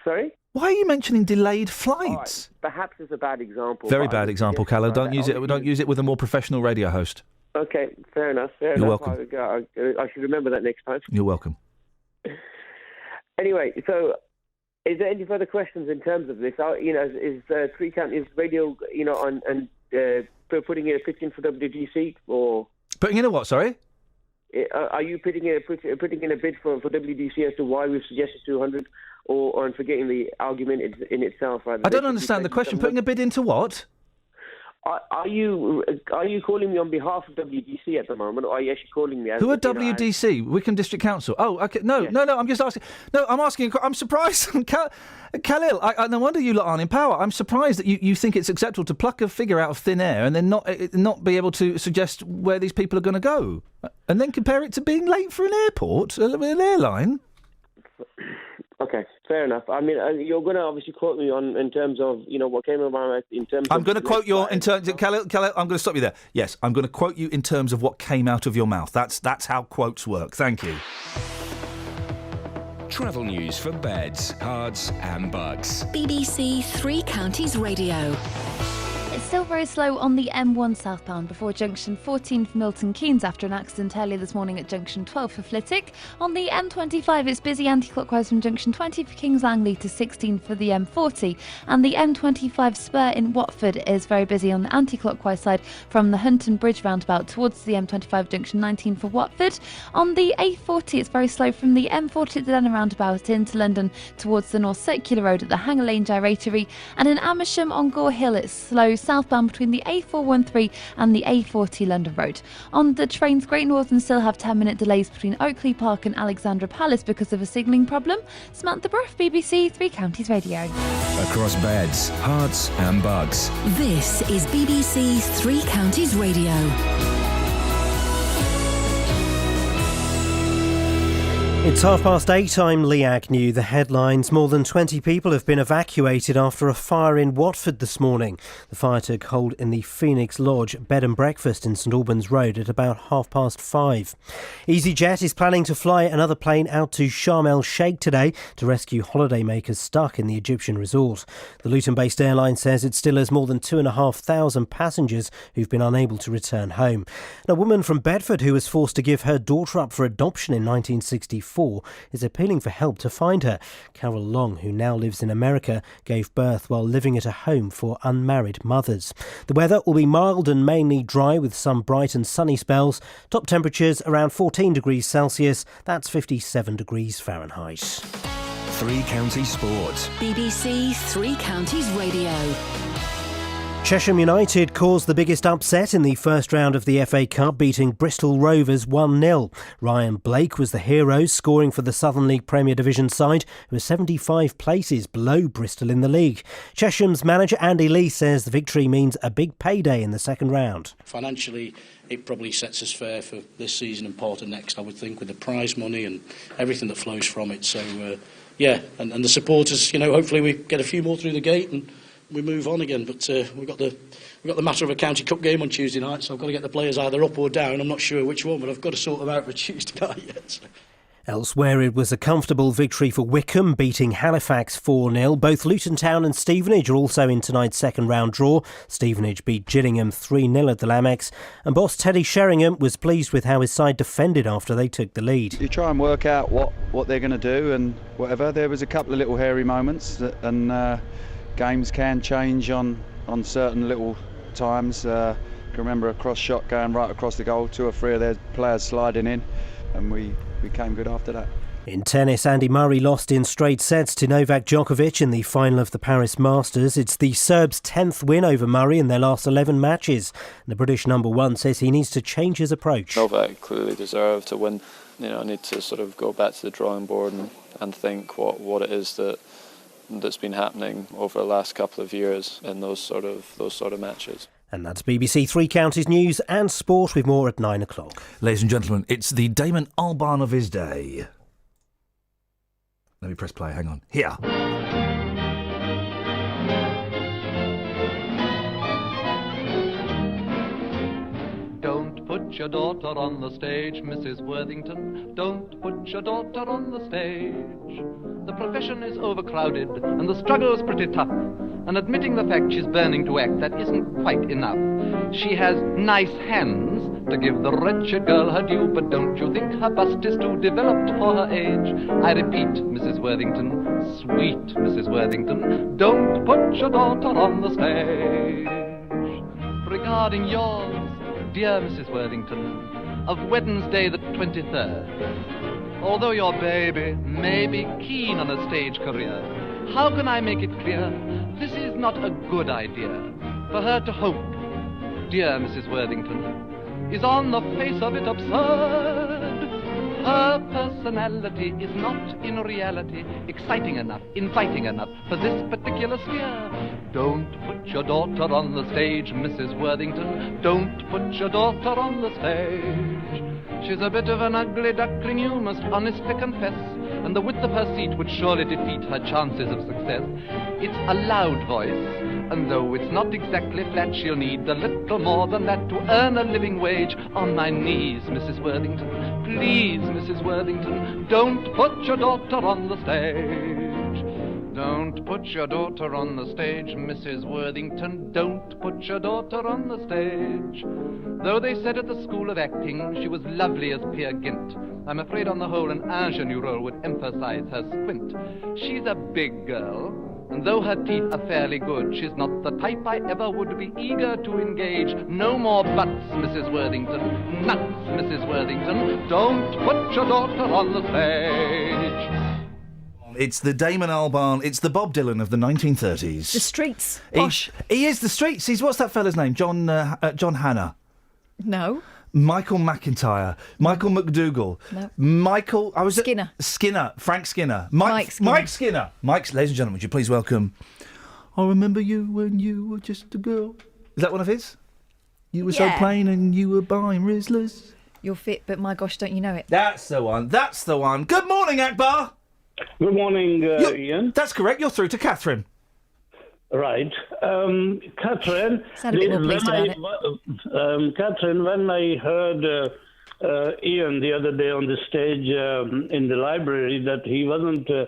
Sorry. Why are you mentioning delayed flights? Right. Perhaps it's a bad example. Very bad example, Callow. Don't use it. Don't use it with a more professional radio host. Okay, fair enough. You're welcome. I should remember that next time. You're welcome. Anyway, so. Is there any further questions in terms of this? Is Three Counties Radio, on putting in a pitch in for WDC or putting in a what? Sorry. Are you putting in a bid for WDC as to why we've suggested 200, or on forgetting the argument in itself? Right? I don't understand the question. Putting a bid into what? Are you calling me on behalf of WDC at the moment, or are you actually calling me? Who are WDC? Wickham District Council. Oh, okay. No. I'm just asking. No, I'm asking. I'm surprised, Khalil. No wonder you lot aren't in power. I'm surprised that you think it's acceptable to pluck a figure out of thin air and then not be able to suggest where these people are going to go, and then compare it to being late for an airport, an airline. Okay, fair enough. I mean, you're going to obviously quote me in terms of what came about in terms. I'm going to quote you in terms of Khalil. I'm going to stop you there. Yes, I'm going to quote you in terms of what came out of your mouth. That's how quotes work. Thank you. Travel news for beds, cards and bugs. BBC Three Counties Radio. It's still very slow on the M1 southbound before junction 14 for Milton Keynes after an accident earlier this morning at junction 12 for Flitwick. On the M25 it's busy anti-clockwise from junction 20 for Kings Langley to 16 for the M40, and the M25 spur in Watford is very busy on the anti-clockwise side from the Hunton Bridge roundabout towards the M25 junction 19 for Watford. On the A40 it's very slow from the M40 at the Denner roundabout into London towards the North Circular Road at the Hanger Lane Gyratory, and in Amersham on Gore Hill it's slow southbound between the A413 and the A40 London Road. On the trains, Great Northern still have 10-minute delays between Oakley Park and Alexandra Palace because of a signalling problem. Samantha Bruff, BBC Three Counties Radio. Across beds, hearts and bugs. This is BBC Three Counties Radio. It's 8:30. I'm Lee Agnew. The headlines: more than 20 people have been evacuated after a fire in Watford this morning. The fire took hold in the Phoenix Lodge bed and breakfast in St Albans Road at about 5:30. EasyJet is planning to fly another plane out to Sharm el Sheikh today to rescue holidaymakers stuck in the Egyptian resort. The Luton-based airline says it still has more than 2,500 passengers who've been unable to return home. A woman from Bedford who was forced to give her daughter up for adoption in 1964 is appealing for help to find her. Carol Long, who now lives in America, gave birth while living at a home for unmarried mothers. The weather will be mild and mainly dry with some bright and sunny spells. Top temperatures around 14 degrees Celsius, that's 57 degrees Fahrenheit. Three Counties Sports. BBC Three Counties Radio. Cheshire United caused the biggest upset in the first round of the FA Cup, beating Bristol Rovers 1-0. Ryan Blake was the hero, scoring for the Southern League Premier Division side, who are 75 places below Bristol in the league. Chesham's manager Andy Lee says the victory means a big payday in the second round. Financially, it probably sets us fair for this season and part of next, I would think, with the prize money and everything that flows from it. So, and the supporters, hopefully we get a few more through the gate and we move on again, but we've got the matter of a county cup game on Tuesday night, so I've got to get the players either up or down. I'm not sure which one, but I've got to sort them out for Tuesday night yet. So. Elsewhere, it was a comfortable victory for Wycombe, beating Halifax 4-0. Both Luton Town and Stevenage are also in tonight's second round draw. Stevenage beat Gillingham 3-0 at the Lamex, and boss Teddy Sheringham was pleased with how his side defended after they took the lead. You try and work out what they're going to do and whatever. There was a couple of little hairy moments and games can change on certain little times. I can remember a cross shot going right across the goal, 2 or 3 of their players sliding in, and we came good after that. In tennis, Andy Murray lost in straight sets to Novak Djokovic in the final of the Paris Masters. It's the Serbs' 10th win over Murray in their last 11 matches. The British number one says he needs to change his approach. Novak clearly deserved to win. I need to sort of go back to the drawing board and think what it is that's been happening over the last couple of years in those sort of matches. And that's BBC Three Counties News and Sport, with more at 9 o'clock. Ladies and gentlemen, it's the Damon Albarn of his day. Let me press play, hang on. Here. Don't put your daughter on the stage, Mrs. Worthington. Don't put your daughter on the stage. The profession is overcrowded and the struggle's pretty tough. And admitting the fact she's burning to act, that isn't quite enough. She has nice hands to give the wretched girl her due, but don't you think her bust is too developed for her age? I repeat, Mrs. Worthington, sweet Mrs. Worthington, don't put your daughter on the stage. Regarding yours, dear Mrs. Worthington, of Wednesday the 23rd, although your baby may be keen on a stage career, how can I make it clear this is not a good idea for her to hope, dear Mrs. Worthington, is on the face of it absurd. Her personality is not in reality exciting enough, inviting enough for this particular sphere. Don't put your daughter on the stage, Mrs. Worthington. Don't put your daughter on the stage. She's a bit of an ugly duckling, you must honestly confess, and the width of her seat would surely defeat her chances of success. It's a loud voice, and though it's not exactly flat, she'll need a little more than that to earn a living wage. On my knees, Mrs. Worthington, please, Mrs. Worthington, don't put your daughter on the stage. Don't put your daughter on the stage, Mrs. Worthington, don't put your daughter on the stage. Though they said at the School of Acting she was lovely as Peer Gynt, I'm afraid on the whole an ingenue role would emphasize her squint. She's a big girl, and though her teeth are fairly good, she's not the type I ever would be eager to engage. No more buts, Mrs. Worthington, nuts, Mrs. Worthington, don't put your daughter on the stage. It's the Damon Albarn, it's the Bob Dylan of the 1930s. The Streets. He is the Streets. What's that fella's name? John Hannah. No. Michael McIntyre, Michael McDougall, No. Michael. Skinner. Frank Skinner, Mike Skinner. Mike Skinner. Ladies and gentlemen, would you please welcome? I remember you when you were just a girl. Is that one of his? You were so plain and you were buying Rizzlers. You're fit, but my gosh, don't you know it? That's the one. That's the one. Good morning, Akbar. Good morning, Ian. That's correct. You're through to Catherine. Right. Catherine, Sound a bit more pleased about it. Catherine, when I heard Iain the other day on the stage in the library that he wasn't a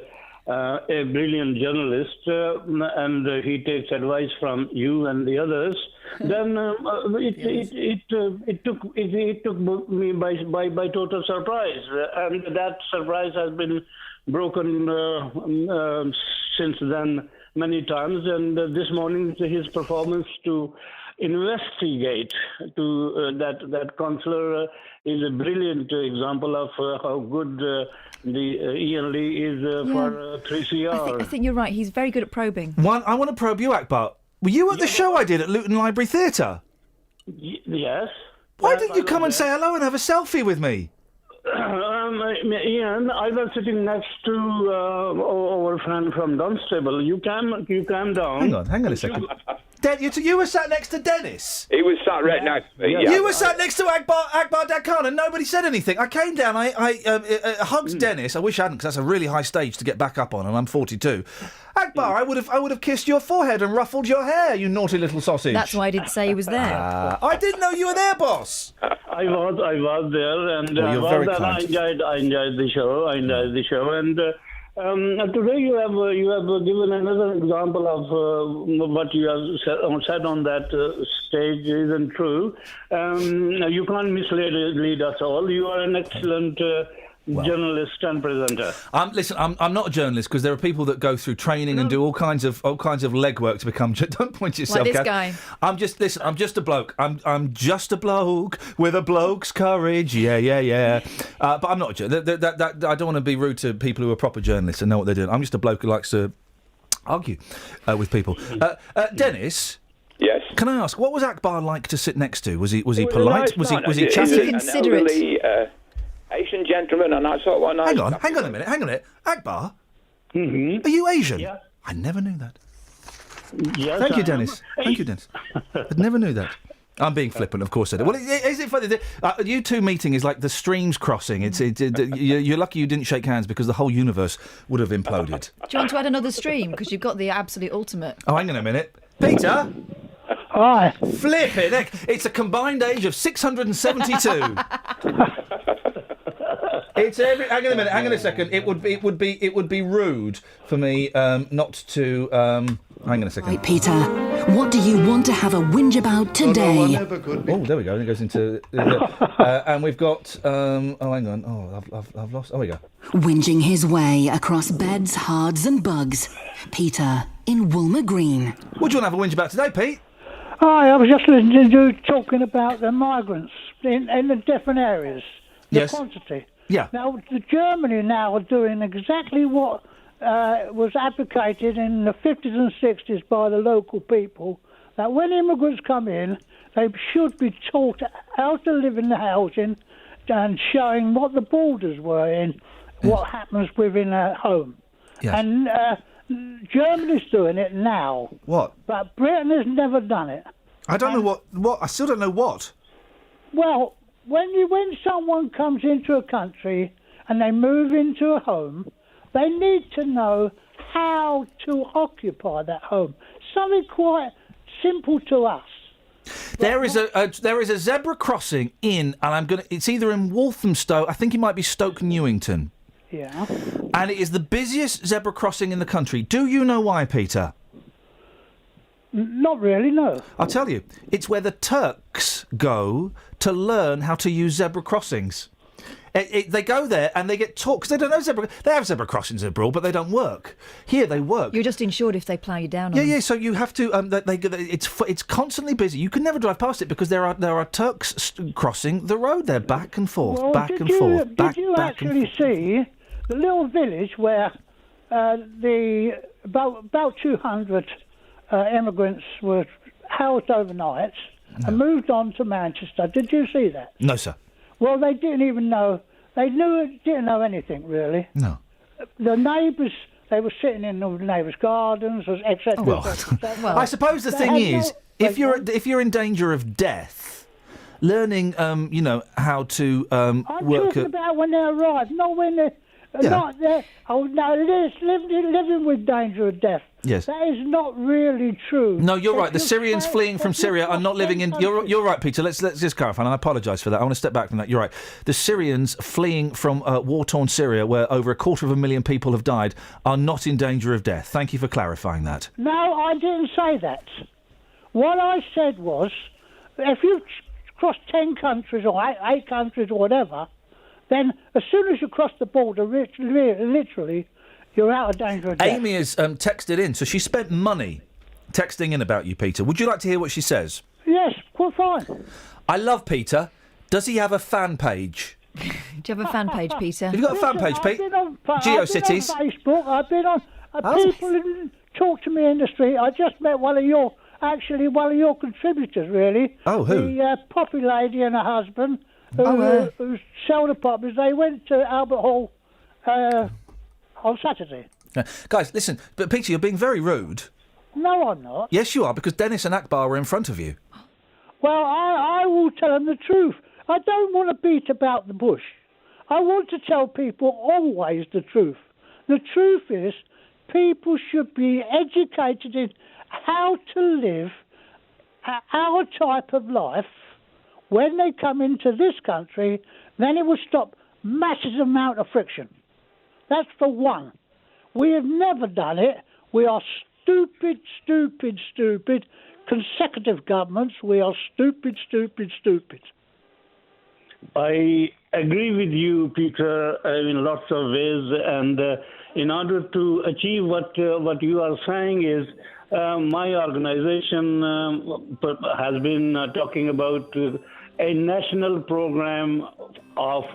brilliant journalist and he takes advice from you and the others, then it took me by total surprise, and that surprise has been broken since then many times. And this morning, his performance to investigate to that councillor is a brilliant example of how good the Iain Lee is for 3CR. I think you're right. He's very good at probing. I want to probe you, Akbar. Were you at the show I did at Luton Library Theatre? Yes. Why didn't you come and say hello and have a selfie with me? Iain, I was sitting next to our friend from Dunstable. You came down. Hang on a second. You were sat next to Dennis? He was sat right next to me, yeah. You were sat next to Akbar Dakhan and nobody said anything. I came down, I hugged Dennis. I wish I hadn't, because that's a really high stage to get back up on, and I'm 42. Akbar, I would have kissed your forehead and ruffled your hair, you naughty little sausage. That's why I didn't say he was there. I didn't know you were there, boss. I was there, and you're very kind. I enjoyed the show. And today you have given another example of what you have said on that stage isn't true. You can't mislead us all. You are an excellent journalist and presenter. Listen, I'm not a journalist, because there are people that go through training and do all kinds of legwork to become. Don't point to yourself, like this Kath. guy. I'm just a bloke. I'm just a bloke with a bloke's courage. Yeah. But I'm not a journalist. I don't want to be rude to people who are proper journalists and know what they're doing. I'm just a bloke who likes to argue with people. Dennis. Yes. Can I ask, what was Akbar like to sit next to? Was he polite? Was he chatty? Considerate. Asian gentleman and that sort of one. Hang on a minute. Akbar? Are you Asian? Yeah. I never knew that. Yes, Thank you, Dennis. I never knew that. I'm being flippant, of course I do. Well, is it funny? You two meeting is like the streams crossing. You're lucky you didn't shake hands, because the whole universe would have imploded. Do you want to add another stream? Because you've got the absolute ultimate. Oh, hang on a minute. Peter? Hi. Flip it, heck. It's a combined age of 672. Hang on a second. It would be rude for me not to. Hang on a second. Right, Peter. What do you want to have a whinge about today? Oh, there we go. It goes into. And we've got. Oh, hang on. Oh, I've lost. Oh, we go. Whinging his way across beds, hards, and bugs. Peter in Woolmer Green. What do you want to have a whinge about today, Pete? Hi, I was just listening to you talking about the migrants in the different areas. The quantity. Yeah. Now, Germany now are doing exactly what was advocated in the 50s and 60s by the local people, that when immigrants come in, they should be taught how to live in the housing and showing what the borders were in, what happens within a home. Yes. And Germany's doing it now. What? But Britain has never done it. I don't know what. I still don't know what. Well, when someone comes into a country and they move into a home, they need to know how to occupy that home. Something quite simple to us. There is a zebra crossing it's either in Walthamstow, I think it might be Stoke Newington. Yeah. And it is the busiest zebra crossing in the country. Do you know why, Peter? Not really, no. I'll tell you. It's where the Turks go to learn how to use zebra crossings. They go there and they get taught, because they don't know zebra. They have zebra crossings abroad, but they don't work. Here they work. You're just insured if they plough you down. Yeah. So you have to. It's constantly busy. You can never drive past it because there are Turks crossing the road. They're back and forth, Did you actually see the little village where about 200 immigrants were housed overnight and moved on to Manchester? Did you see that? No, sir. Well, they didn't even know. Didn't know anything really. No. The neighbours, they were sitting in the neighbours' gardens, etc. I suppose the thing is, if you're in danger of death, learning, how to I'm work. talking about when they arrive, not when they're not there. Oh no, it is living with danger of death. Yes. That is not really true. No, you're right. The If you Syrians say- fleeing from if you Syria are not cross living in. 10 You're right, Peter. Let's just clarify, and I apologise for that. I want to step back from that. You're right. The Syrians fleeing from war-torn Syria, where over 250,000 people have died, are not in danger of death. Thank you for clarifying that. No, I didn't say that. What I said was, if you cross 10 countries or 8 countries or whatever, then as soon as you cross the border, literally, you're out of danger of death. Amy has texted in, so she spent money texting in about you, Peter. Would you like to hear what she says? Yes, quite fine. I love Peter. Does he have a fan page? Do you have a fan page, Peter? Have you got a fan page, Pete? GeoCities. I've been on Facebook. I've been on... people talk to me in the street. I just met one of your contributors, really. Oh, who? The Poppy lady and her husband, who sell the poppies. They went to Albert Hall on Saturday. Guys, listen, but Peter, you're being very rude. No, I'm not. Yes, you are, because Dennis and Akbar were in front of you. Well, I will tell them the truth. I don't want to beat about the bush. I want to tell people always the truth. The truth is, people should be educated in how to live our type of life when they come into this country. Then it will stop massive amount of friction. That's for one. We have never done it. We are stupid consecutive governments. We are stupid. I agree with you, Peter, in lots of ways. And in order to achieve what you are saying is, my organization has been talking about a national program of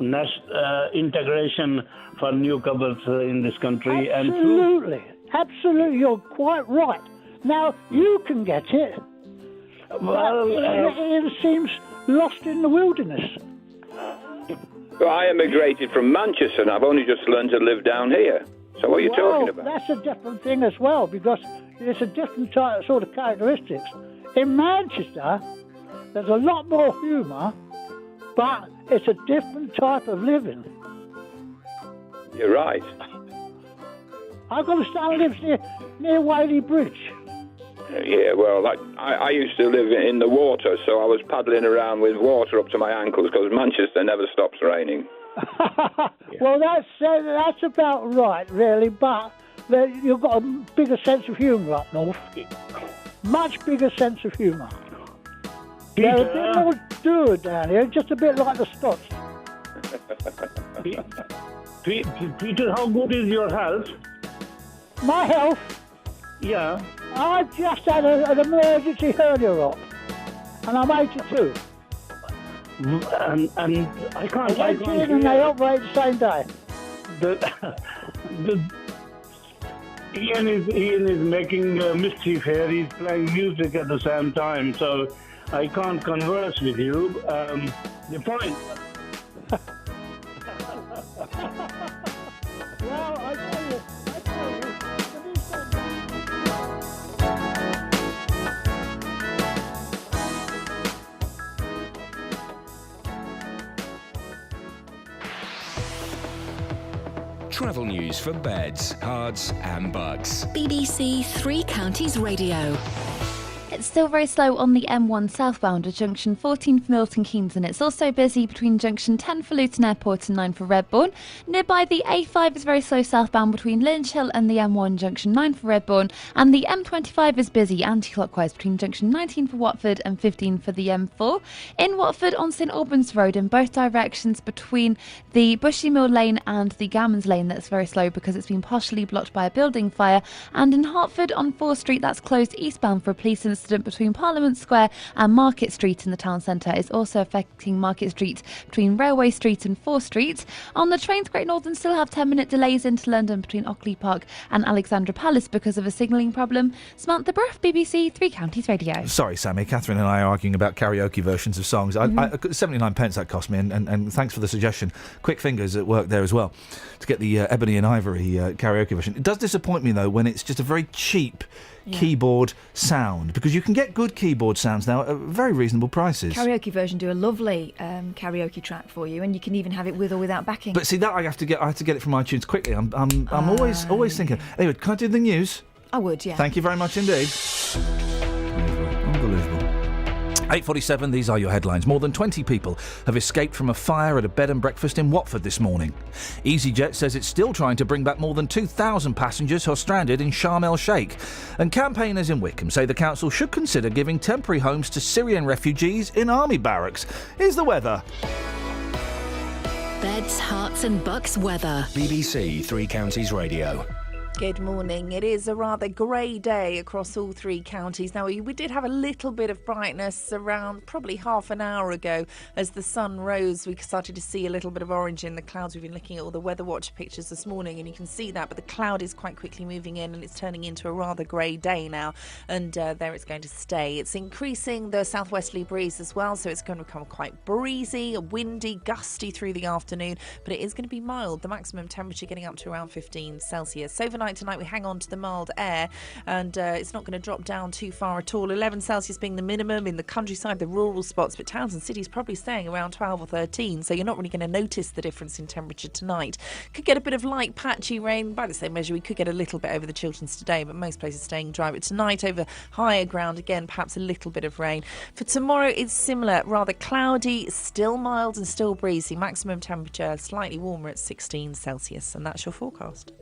integration for newcomers in this country. Absolutely, you're quite right. Now, you can get it. Well, it seems lost in the wilderness. Well, I emigrated from Manchester and I've only just learned to live down here. So what are you talking about? That's a different thing as well, because it's a different sort of characteristics. In Manchester, there's a lot more humour, but it's a different type of living. You're right. I've got a son who lives near Whaley Bridge. Yeah, well, I used to live in the water, so I was paddling around with water up to my ankles because Manchester never stops raining. Well, that's about right, really, but you've got a bigger sense of humour up north. Much bigger sense of humour. They're a bit more dour down here, just a bit like the Scots. Peter, how good is your health? My health? Yeah. I've just had an emergency hernia op, and I'm 82. And I can't. I went in and they operate the same day. Iain is making mischief here. He's playing music at the same time, so I can't converse with you. The point. Well, I tell you. Travel news for beds, cards and bugs. BBC Three Counties Radio. It's still very slow on the M1 southbound at junction 14 for Milton Keynes, and it's also busy between junction 10 for Luton Airport and 9 for Redbourne. Nearby, the A5 is very slow southbound between Lynch Hill and the M1 junction 9 for Redbourne, and the M25 is busy anti-clockwise between junction 19 for Watford and 15 for the M4. In Watford on St Albans Road in both directions between the Bushy Mill Lane and the Gammons Lane, that's very slow because it's been partially blocked by a building fire. And in Hertford on 4th Street, that's closed eastbound for a police incident between Parliament Square and Market Street in the town centre. Is also affecting Market Street between Railway Street and 4th Street. On the trains, Great Northern still have 10-minute delays into London between Ockley Park and Alexandra Palace because of a signalling problem. Samantha Bruff, BBC Three Counties Radio. Sorry, Sammy. Catherine and I are arguing about karaoke versions of songs. 79 pence that cost me, and thanks for the suggestion. Quick fingers at work there as well to get the Ebony and Ivory karaoke version. It does disappoint me, though, when it's just a very cheap keyboard sound, because you can get good keyboard sounds now at very reasonable prices. Karaoke version do a lovely karaoke track for you, and you can even have it with or without backing. But see, that I have to get it from iTunes quickly. I'm always thinking. Anyway, can I do the news? I would, yeah. Thank you very much indeed. Unbelievable. 8:47, these are your headlines. More than 20 people have escaped from a fire at a bed and breakfast in Watford this morning. EasyJet says it's still trying to bring back more than 2,000 passengers who are stranded in Sharm el-Sheikh. And campaigners in Wickham say the council should consider giving temporary homes to Syrian refugees in army barracks. Here's the weather. Beds, Hearts and Bucks weather. BBC Three Counties Radio. Good morning. It is a rather grey day across all three counties. Now, we did have a little bit of brightness around probably half an hour ago. As the sun rose, we started to see a little bit of orange in the clouds. We've been looking at all the Weather Watch pictures this morning, and you can see that, but the cloud is quite quickly moving in, and it's turning into a rather grey day now, and there it's going to stay. It's increasing the southwesterly breeze as well, so it's going to become quite breezy, windy, gusty through the afternoon, but it is going to be mild. The maximum temperature getting up to around 15 Celsius. Overnight tonight we hang on to the mild air, and it's not going to drop down too far at all. 11 Celsius being the minimum in the countryside, the rural spots, but towns and cities probably staying around 12 or 13, so you're not really going to notice the difference in temperature tonight. Could get a bit of light patchy rain. By the same measure, we could get a little bit over the Chilterns today, but most places staying dry. But tonight over higher ground, again, perhaps a little bit of rain. For tomorrow, it's similar, rather cloudy, still mild and still breezy. Maximum temperature slightly warmer at 16 Celsius, and that's your forecast.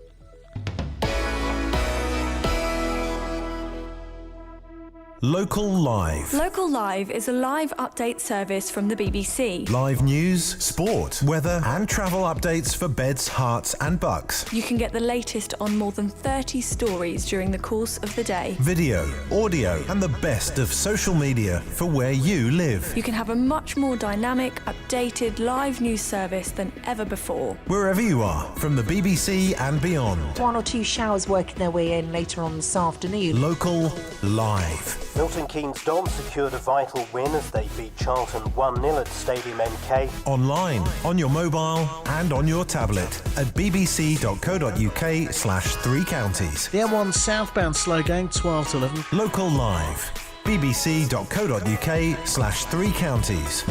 Local Live. Local Live is a live update service from the BBC. Live news, sport, weather and travel updates for beds, hearts and bucks. You can get the latest on more than 30 stories during the course of the day. Video, audio and the best of social media for where you live. You can have a much more dynamic, updated live news service than ever before. Wherever you are, from the BBC and beyond. One or two showers working their way in later on this afternoon. Local Live. Milton Keynes Dons secured a vital win as they beat Charlton 1-0 at Stadium MK. Online, on your mobile and on your tablet at bbc.co.uk/3 counties. The M1 southbound slow going 12 to 11. Local Live. bbc.co.uk/3 counties.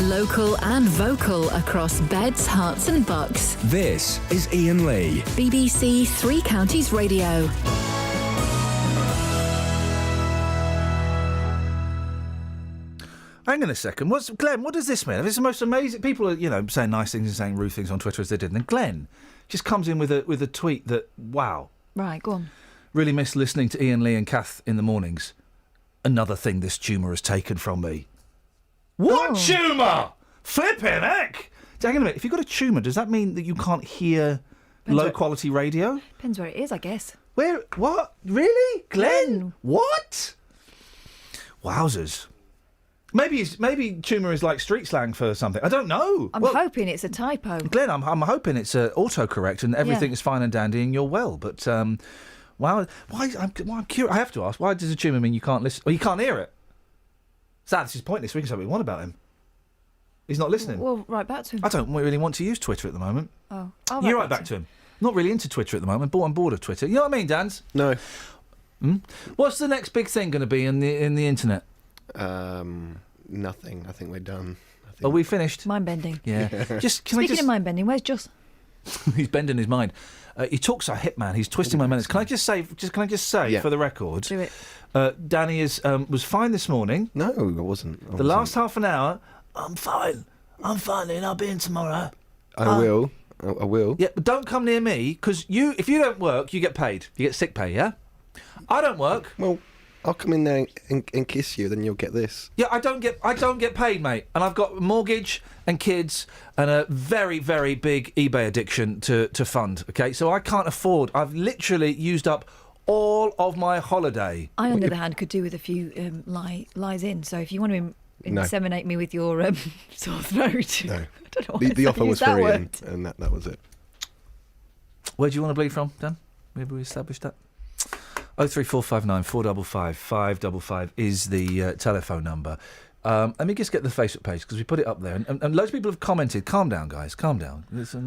Local and vocal across beds, hearts and bucks. This is Iain Lee. BBC Three Counties Radio. Hang on a second. Glenn, what does this mean? It's the most amazing... People are, saying nice things and saying rude things on Twitter as they did. And then Glenn just comes in with a tweet that, wow. Right, go on. Really miss listening to Iain Lee and Kath in the mornings. Another thing this tumour has taken from me. What tumour? Flippin' heck! Hang on a minute. If you've got a tumour, does that mean that you can't hear low-quality radio? Depends where it is, I guess. Where? What? Really? Glenn? What? Wowzers. Maybe tumour is like street slang for something. I don't know. I'm hoping it's a typo. Glenn, I'm hoping it's autocorrect and everything is fine and dandy and you're well. But wow, why? I'm curious. I have to ask. Why does a tumour mean you can't listen or you can't hear it? This is pointless. We can say what we want about him. He's not listening. Well, right back to him. I don't really want to use Twitter at the moment. Oh, you're right back to him. Not really into Twitter at the moment. I'm bored of Twitter. You know what I mean, Dans? No. What's the next big thing going to be in the internet? Nothing. I think we're done. Are we finished? Mind bending. Yeah. Speaking of mind bending, where's Just? He's bending his mind. He talks a hit man. He's twisting my minutes. Can I just say for the record? Do it. Danny was fine this morning. No, I wasn't. The last half an hour, I'm fine, and I'll be in tomorrow. I will. Yeah, but don't come near me because if you don't work, you get paid. You get sick pay. Yeah. I don't work. Well. I'll come in there and kiss you, then you'll get this. Yeah, I don't get paid, mate. And I've got a mortgage and kids and a very, very big eBay addiction to fund, okay? So I can't afford... I've literally used up all of my holiday. I, on the other hand, could do with a few lies in. So if you want to inseminate me with your sore throat... No. I don't know the offer was for Iain, and that was it. Where do you want to bleed from, Dan? Maybe we established that. 03459 455 555 is the telephone number. Let me just get the Facebook page because we put it up there, and loads of people have commented. Calm down, guys. Calm down. Listen,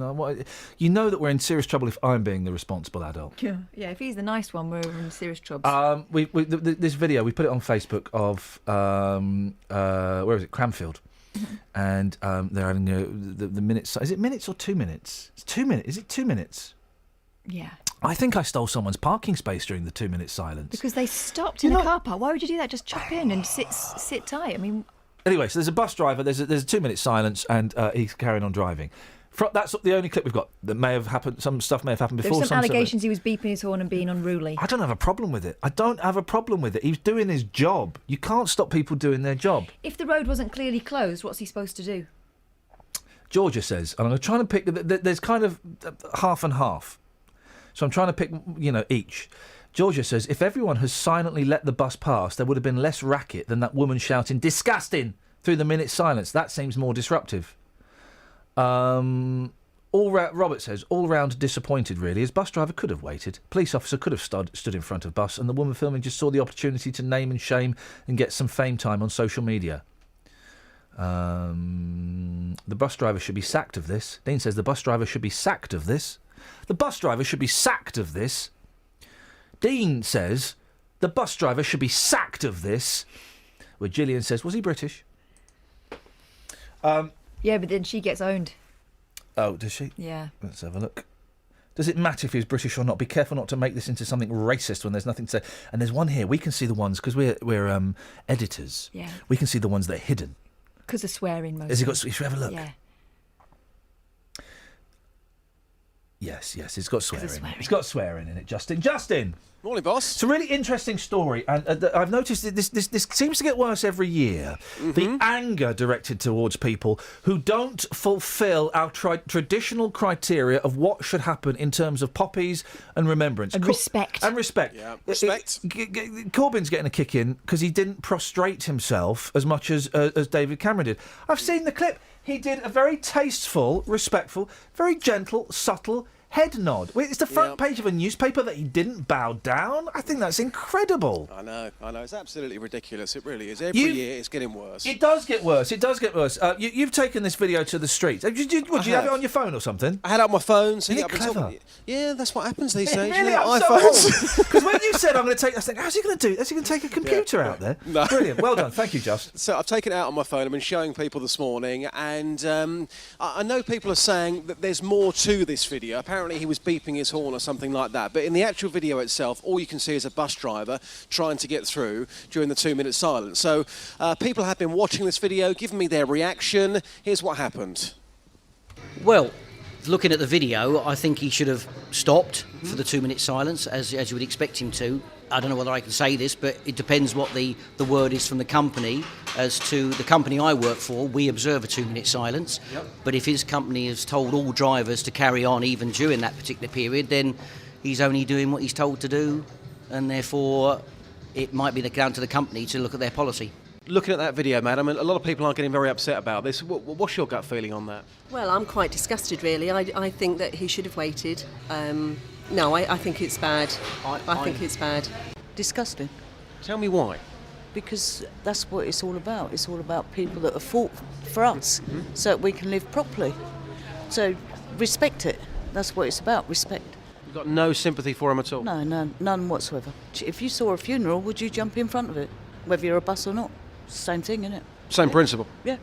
you know that we're in serious trouble if I'm being the responsible adult. Yeah, if he's the nice one, we're in serious trouble. This video we put it on Facebook of where is it? Cranfield, and they're having the minutes. Is it minutes or 2 minutes? It's 2 minutes. Is it 2 minutes? Yeah. I think I stole someone's parking space during the 2 minute silence. Because they stopped in the car park. Why would you do that? Just chop in and sit tight. I mean... Anyway, so there's a bus driver, there's a 2 minute silence, and he's carrying on driving. That's the only clip we've got that may have happened. Some stuff may have happened before. There's some allegations he was beeping his horn and being unruly. I don't have a problem with it. He's doing his job. You can't stop people doing their job. If the road wasn't clearly closed, what's he supposed to do? Georgia says, and I'm trying to pick... There's kind of half and half. So I'm trying to pick, each. Georgia says, if everyone has silently let the bus pass, there would have been less racket than that woman shouting, "Disgusting!" through the minute's silence. That seems more disruptive. Robert says, all round disappointed, really. His bus driver could have waited. Police officer could have stood in front of bus, and the woman filming just saw the opportunity to name and shame and get some fame time on social media. The bus driver should be sacked of this. Dean says the bus driver should be sacked of this. The bus driver should be sacked of this. Dean says the bus driver should be sacked of this. Where Gillian says, was he British? Yeah, but then she gets owned. Oh, does she? Yeah. Let's have a look. Does it matter if he's British or not? Be careful not to make this into something racist when there's nothing to say. And there's one here. We can see the ones, because we're editors. Yeah. We can see the ones that are hidden. Because of swearing, mostly. Has he got... Should we have a look? Yeah. Yes, it's got swearing. It's got swearing in it, Justin. Justin! Morning, boss. It's a really interesting story, and I've noticed that this seems to get worse every year. Mm-hmm. The anger directed towards people who don't fulfil our traditional criteria of what should happen in terms of poppies and remembrance. And respect. Yeah, respect. Corbyn's getting a kick in because he didn't prostrate himself as much as David Cameron did. I've seen the clip. He did a very tasteful, respectful, very gentle, subtle head nod. It's the front page of a newspaper that he didn't bow down. I think that's incredible. I know. It's absolutely ridiculous. It really is. Every year it's getting worse. It does get worse. You've taken this video to the streets. Did you have it on your phone or something? I had it on my phone. So Isn't it clever? Yeah, that's what happens these days. Really, iPhones. Because when you said I'm going to take, I was thinking, how's he going to do? Is he going to take a computer out there? No. Brilliant. Well done. Thank you, Just. So I've taken it out on my phone. I've been showing people this morning, and I know people are saying that there's more to this video. Apparently, he was beeping his horn or something like that. But in the actual video itself, all you can see is a bus driver trying to get through during the 2 minute silence. So people have been watching this video, giving me their reaction. Here's what happened. Well, looking at the video, I think he should have stopped for the 2 minute silence, as you would expect him to. I don't know whether I can say this, but it depends what the word is from the company. As to the company I work for, we observe a 2 minute silence. Yep. But if his company has told all drivers to carry on even during that particular period, then he's only doing what he's told to do, and therefore it might be down to the company to look at their policy. Looking at that video, madam, a lot of people are getting very upset about this. What's your gut feeling on that? Well, I'm quite disgusted, really. I think that he should have waited. No, I think it's bad. I think it's bad. Disgusting. Tell me why. Because that's what it's all about. It's all about people that have fought for us so that we can live properly. So respect it. That's what it's about, respect. You've got no sympathy for him at all? No, none whatsoever. If you saw a funeral, would you jump in front of it? Whether you're a bus or not. Same thing, isn't it? Same principle? Yeah.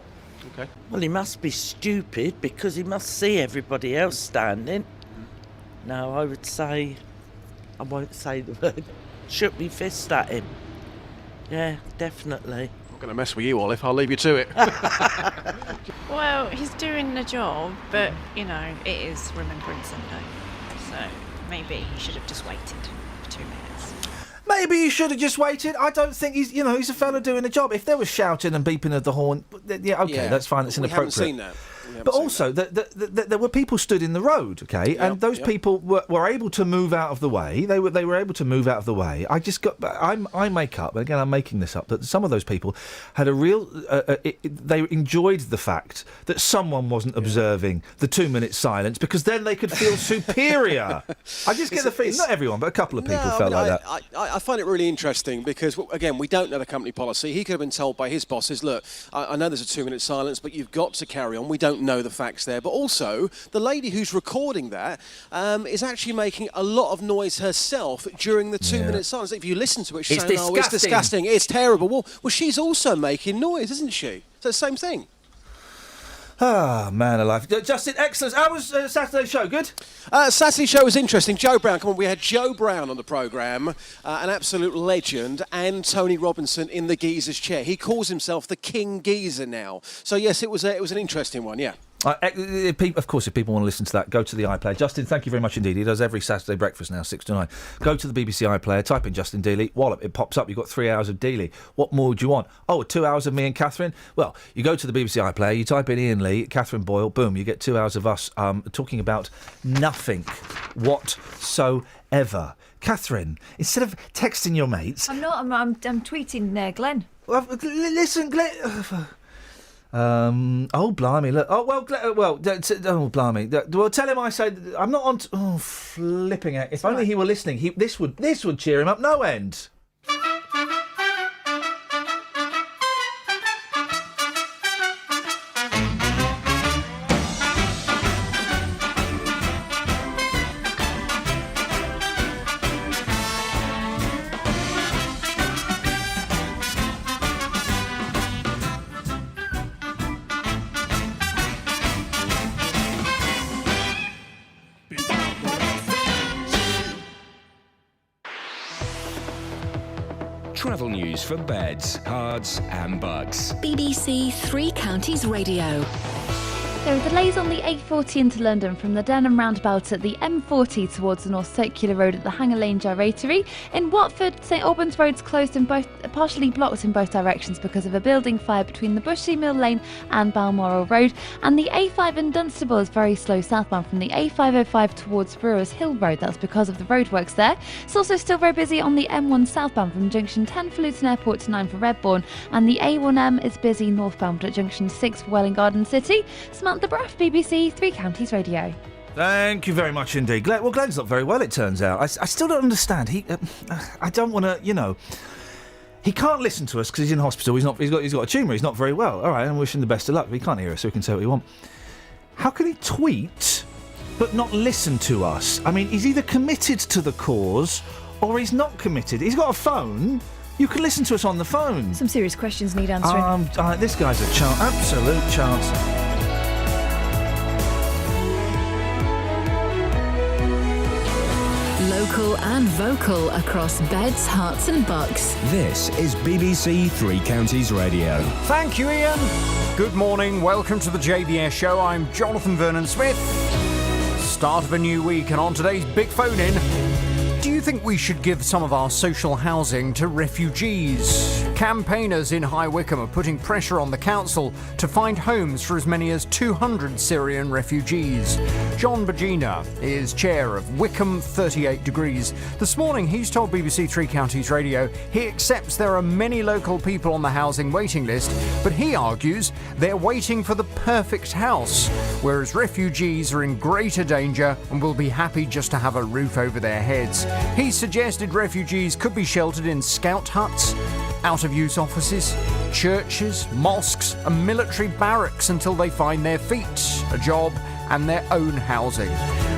Okay. Well, he must be stupid because he must see everybody else standing. No, I would say, I won't say the word, shook me fist at him. Yeah, definitely. I'm not going to mess with you, Olive. I'll leave you to it. Well, he's doing the job, but, it is Remembrance Sunday. So maybe he should have just waited for 2 minutes. Maybe he should have just waited. I don't think he's a fella doing a job. If there was shouting and beeping of the horn, that's fine. It's inappropriate. We haven't seen that. But also, there were people stood in the road, okay, and those people were able to move out of the way. They were able to move out of the way. I make up, again, I'm making this up, that some of those people had a real... they enjoyed the fact that someone wasn't observing the 2-minute silence, because then they could feel superior. I just get the feeling, not everyone, but a couple of people felt like that. I find it really interesting because, again, we don't know the company policy. He could have been told by his bosses, look, I know there's a 2-minute silence, but you've got to carry on. We don't know the facts there. But also, the lady who's recording that is actually making a lot of noise herself during the 2-minute silence. If you listen to it, she's saying, oh, it's disgusting, it's terrible. Well, she's also making noise, isn't she? So the same thing. Ah, man alive. Justin, excellent. How was Saturday's show? Good? Saturday's show was interesting. Joe Brown, come on, we had Joe Brown on the programme, an absolute legend, and Tony Robinson in the geezer's chair. He calls himself the King Geezer now. So, yes, it was an interesting one, yeah. Of course, if people want to listen to that, go to the iPlayer. Justin, thank you very much indeed. He does every Saturday breakfast now, 6 to 9. Go to the BBC iPlayer, type in Justin Dealey, wallop, it pops up. You've got 3 hours of Dealey. What more would you want? Oh, 2 hours of me and Catherine? Well, you go to the BBC iPlayer, you type in Iain Lee, Catherine Boyle, boom, you get 2 hours of us talking about nothing whatsoever. Catherine, instead of texting your mates... I'm not, I'm tweeting Glenn. Well, listen, Glenn... oh blimey! Look. Oh well. Oh blimey! Well, tell him I say I'm not on. Oh, flipping it! If only he were listening, this would cheer him up no end. Travel news for beds, cards and bugs. BBC Three Counties Radio. There are delays on the A40 into London from the Denham roundabout at the M40 towards the North Circular Road at the Hanger Lane Gyratory. In Watford, St Albans Road's closed partially blocked in both directions because of a building fire between the Bushy Mill Lane and Balmoral Road. And the A5 in Dunstable is very slow southbound from the A505 towards Brewers Hill Road. That's because of the roadworks there. It's also still very busy on the M1 southbound from junction 10 for Luton Airport to 9 for Redbourne. And the A1M is busy northbound at junction 6 for Welwyn Garden City. Samantha Braff, BBC Three Counties Radio. Thank you very much indeed. Glenn's not very well, it turns out. I still don't understand. I don't want to, he can't listen to us because he's in hospital. He's got a tumour. He's not very well. All right, I'm wishing the best of luck. But he can't hear us, so we can say what we want. How can he tweet but not listen to us? I mean, he's either committed to the cause or he's not committed. He's got a phone. You can listen to us on the phone. Some serious questions need answering. This guy's a absolute chance. Local and vocal across beds, hearts and bucks. This is BBC Three Counties Radio. Thank you, Iain. Good morning. Welcome to the JVS show. I'm Jonathan Vernon-Smith. Start of a new week, and on today's Big Phone In, do you think we should give some of our social housing to refugees? Campaigners in High Wycombe are putting pressure on the council to find homes for as many as 200 Syrian refugees. John Bagina is chair of Wycombe 38 Degrees. This morning he's told BBC Three Counties Radio he accepts there are many local people on the housing waiting list, but he argues they're waiting for the perfect house, whereas refugees are in greater danger and will be happy just to have a roof over their heads. He suggested refugees could be sheltered in scout huts, out-of-use offices, churches, mosques and military barracks until they find their feet, a job and their own housing.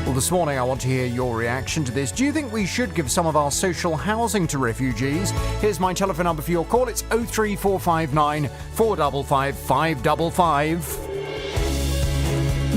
Well, this morning I want to hear your reaction to this. Do you think we should give some of our social housing to refugees? Here's my telephone number for your call. It's 03459 455 555.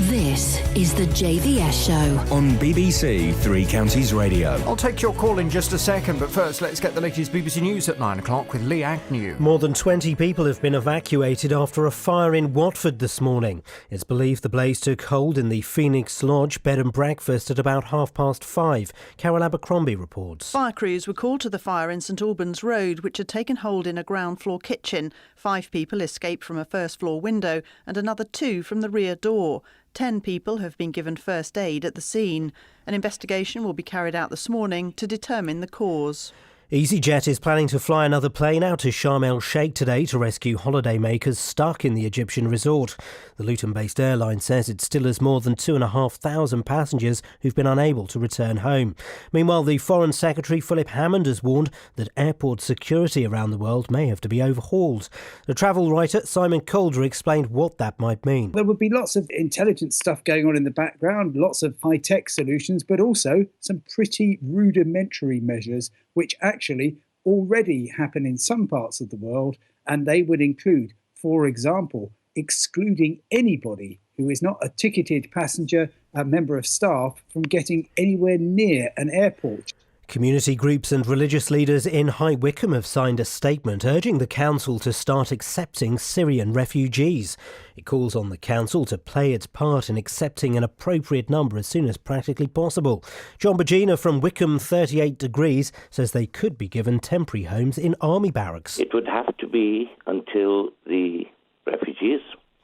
This is the JVS Show on BBC Three Counties Radio. I'll take your call in just a second, but first let's get the latest BBC News at 9 o'clock with Lee Agnew. More than 20 people have been evacuated after a fire in Watford this morning. It's believed the blaze took hold in the Phoenix Lodge bed and breakfast at about 5:30. Carol Abercrombie reports. Fire crews were called to the fire in St Albans Road, which had taken hold in a ground floor kitchen. 5 people escaped from a first floor window and another 2 from the rear door. 10 people have been given first aid at the scene. An investigation will be carried out this morning to determine the cause. EasyJet is planning to fly another plane out to Sharm el-Sheikh today to rescue holidaymakers stuck in the Egyptian resort. The Luton-based airline says it still has more than 2,500 passengers who've been unable to return home. Meanwhile, the Foreign Secretary Philip Hammond has warned that airport security around the world may have to be overhauled. The travel writer Simon Calder explained what that might mean. There would be lots of intelligent stuff going on in the background, lots of high-tech solutions, but also some pretty rudimentary measures which actually already happen in some parts of the world, and they would include, for example, excluding anybody who is not a ticketed passenger, a member of staff, from getting anywhere near an airport. Community groups and religious leaders in High Wycombe have signed a statement urging the council to start accepting Syrian refugees. It calls on the council to play its part in accepting an appropriate number as soon as practically possible. John Bagina from Wycombe 38 Degrees says they could be given temporary homes in army barracks. It would have to be until the refugees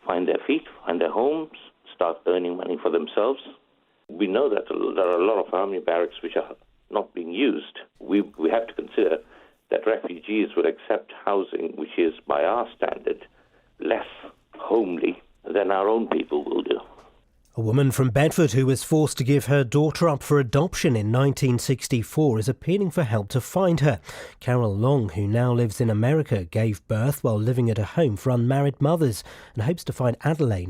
find their feet, find their homes, start earning money for themselves. We know that there are a lot of army barracks which are not being used. We have to consider that refugees would accept housing which is, by our standard, less homely than our own people will do. A woman from Bedford who was forced to give her daughter up for adoption in 1964 is appealing for help to find her. Carol Long, who now lives in America, gave birth while living at a home for unmarried mothers and hopes to find Adelaide